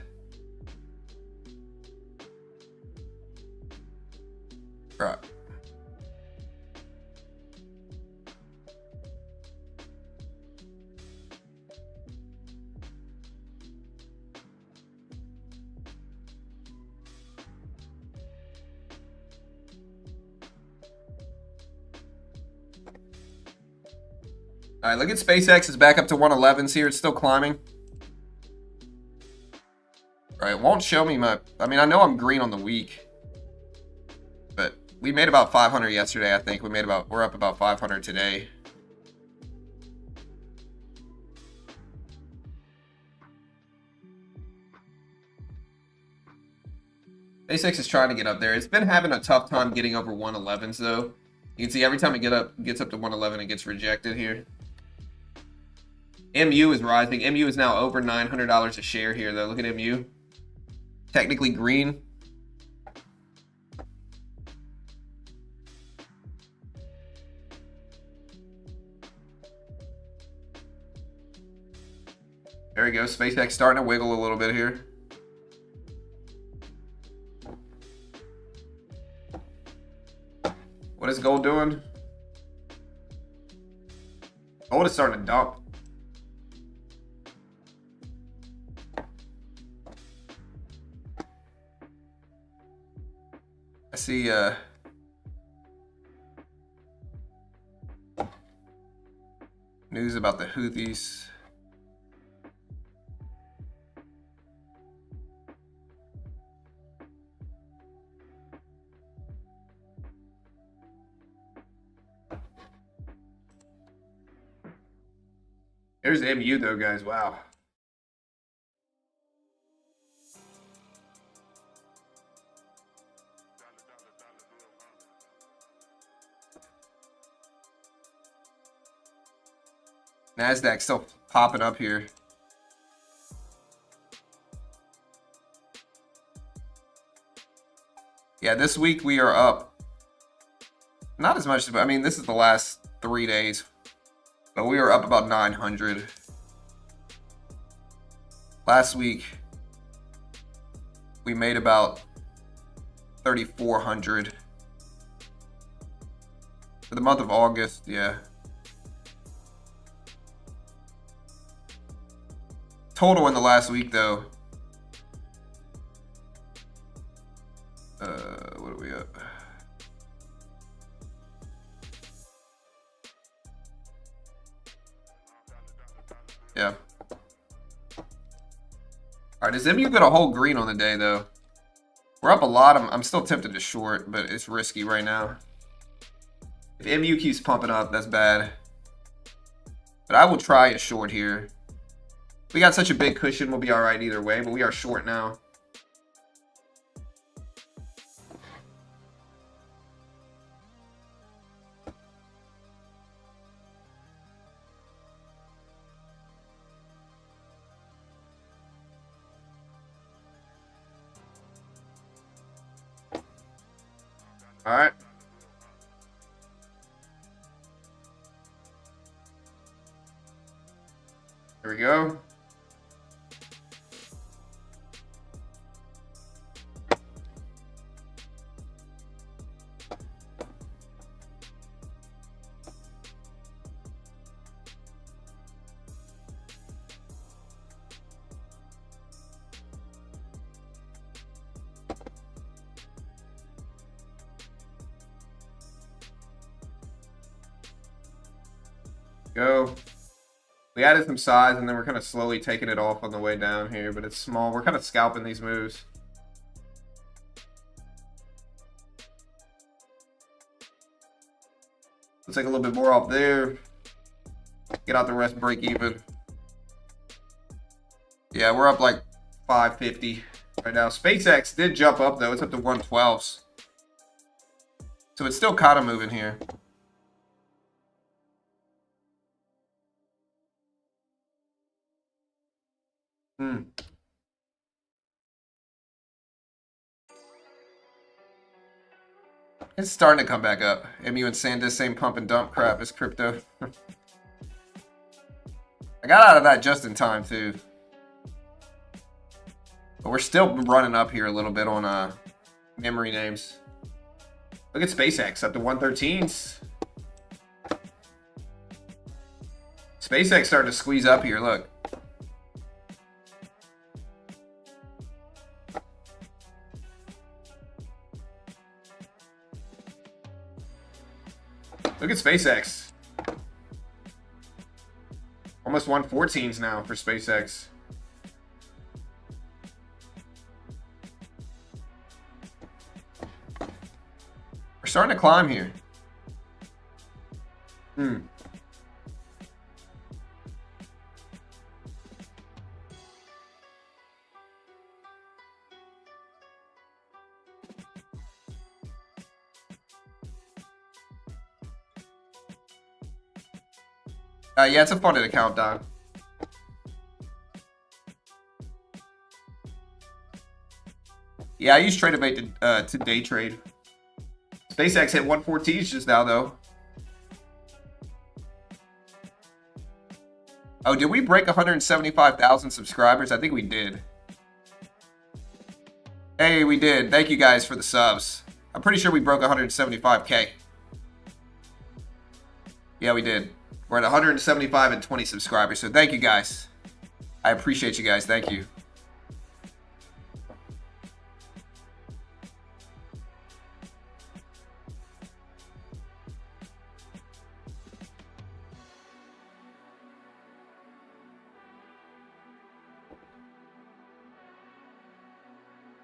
Speaker 1: Right. All right, look at SpaceX is back up to 111s here. It's still climbing. All right, it won't show me my... I mean, I know I'm green on the week. But we made about 500 yesterday, I think. We're up about 500 today. SpaceX is trying to get up there. It's been having a tough time getting over 111s, though. You can see every time it gets up to 111, it gets rejected here. MU is rising. MU is now over $900 a share here, though. Look at MU. Technically green. There we go. SpaceX starting to wiggle a little bit here. What is gold doing? Gold is starting to dump. I see news about the Houthis. There's MU though, guys. Wow. NASDAQ still popping up here. Yeah, this week we are up. Not as much, but I mean, this is the last 3 days. But we are up about 900. Last week, we made about 3,400. For the month of August, yeah. Total in the last week, though. What are we at? Yeah. All right, does MU get a whole green on the day, though? We're up a lot. I'm still tempted to short, but it's risky right now. If MU keeps pumping up, that's bad. But I will try a short here. We got such a big cushion, we'll be all right either way, but we are short now. All right. There we go. Go. We added some size and then we're kind of slowly taking it off on the way down here, but it's small. We're kind of scalping these moves. Let's take a little bit more off there. Get out the rest, break even. Yeah, we're up like 550 right now. SpaceX did jump up though. It's up to 112s. So it's still kind of moving here. It's starting to come back up. MU and SanDisk, same pump and dump crap as crypto. I got out of that just in time too. But we're still running up here a little bit on memory names. Look at SpaceX up to 113s. SpaceX starting to squeeze up here, look. Look at SpaceX. Almost 114s now for SpaceX. We're starting to climb here. Yeah, it's a funded account, Don. Yeah, I use Tradeabate to day trade. SpaceX hit 114s just now, though. Oh, did we break 175,000 subscribers? I think we did. Hey, we did. Thank you guys for the subs. I'm pretty sure we broke 175K. Yeah, we did. We're at 175 and 20 subscribers, so thank you guys. I appreciate you guys. Thank you.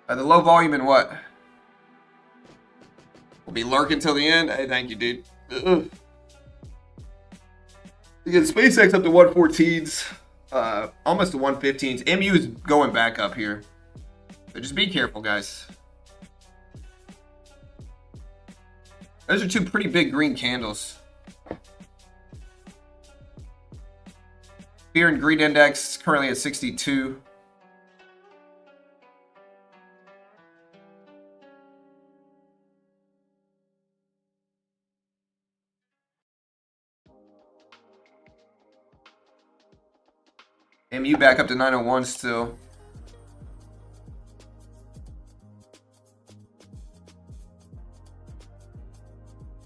Speaker 1: The low volume and what? We'll be lurking till the end. Hey, thank you, dude. Again, SpaceX up to 114s, almost to 115s. MU is going back up here. So just be careful, guys. Those are two pretty big green candles. Fear and Greed Index currently at 62. MU back up to 901 still.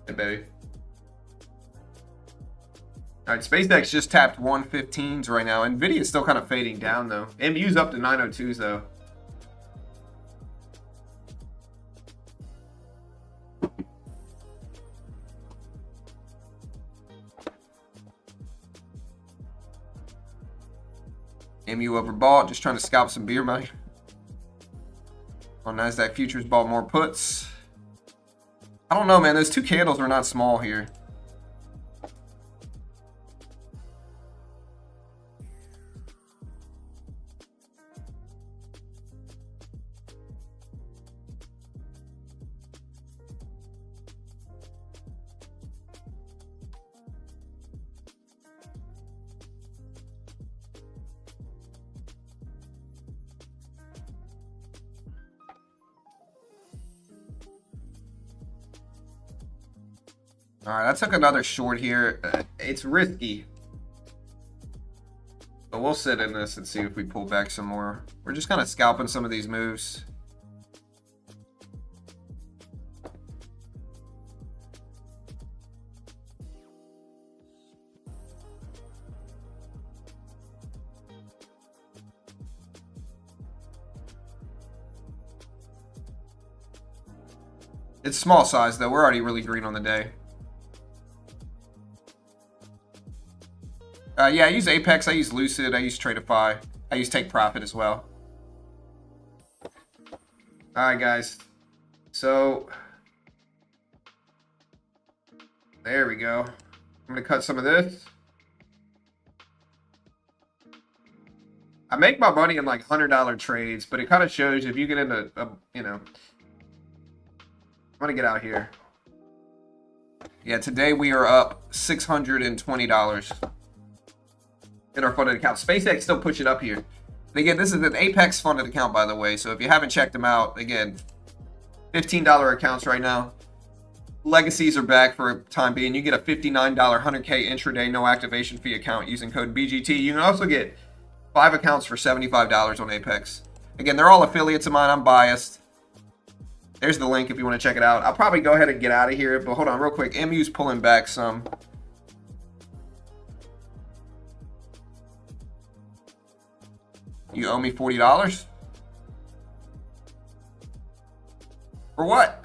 Speaker 1: Hey, baby. All right, SpaceX just tapped 115s right now. Nvidia's still kind of fading down, though. MU's up to 902s, though. MU overbought, just trying to scalp some beer money. On NASDAQ futures, bought more puts. I don't know, man. Those two candles are not small here. All right, I took another short here. It's risky. But we'll sit in this and see if we pull back some more. We're just kind of scalping some of these moves. It's small size, though. We're already really green on the day. Yeah, I use Apex, I use Lucid, I use Tradeify, I use Take Profit as well. Alright, guys. So, there we go. I'm going to cut some of this. I make my money in like $100 trades, but it kind of shows if you get into, you know. I'm going to get out here. Yeah, today we are up $620. In our funded account. SpaceX still pushing up here. And again, this is an Apex funded account, by the way. So if you haven't checked them out, again, $15 accounts right now. Legacies are back for a time being. You get a $59 100K intraday no activation fee account using code BGT. You can also get 5 accounts for $75 on Apex. Again, they're all affiliates of mine. I'm biased. There's the link if you want to check it out. I'll probably go ahead and get out of here, but hold on real quick. MU's pulling back some. You owe me $40? For what?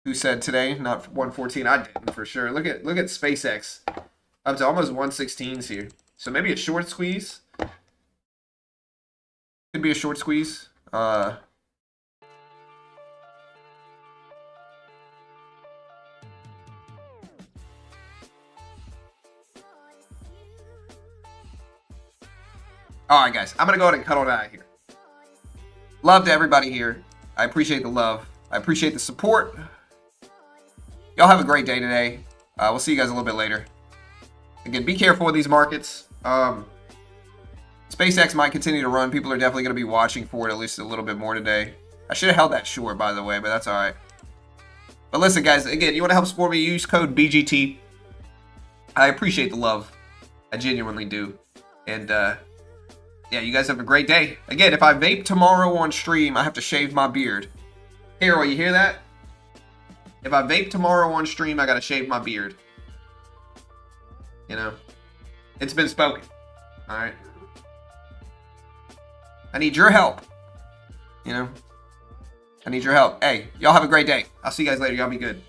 Speaker 1: Who said today? Not 114. I didn't for sure. Look at SpaceX. Up to almost 116s here. So maybe a short squeeze. Could be a short squeeze. Alright, guys. I'm going to go ahead and cut on out of here. Love to everybody here. I appreciate the love. I appreciate the support. Y'all have a great day today. We'll see you guys a little bit later. Again, be careful with these markets. SpaceX might continue to run. People are definitely going to be watching for it at least a little bit more today. I should have held that short, by the way, but that's alright. But listen, guys. Again, you want to help support me, use code BGT. I appreciate the love. I genuinely do. And, yeah, you guys have a great day. Again, if I vape tomorrow on stream, I have to shave my beard. Carol, you hear that? If I vape tomorrow on stream, I gotta shave my beard. You know? It's been spoken. Alright? I need your help. You know? I need your help. Hey, y'all have a great day. I'll see you guys later. Y'all be good.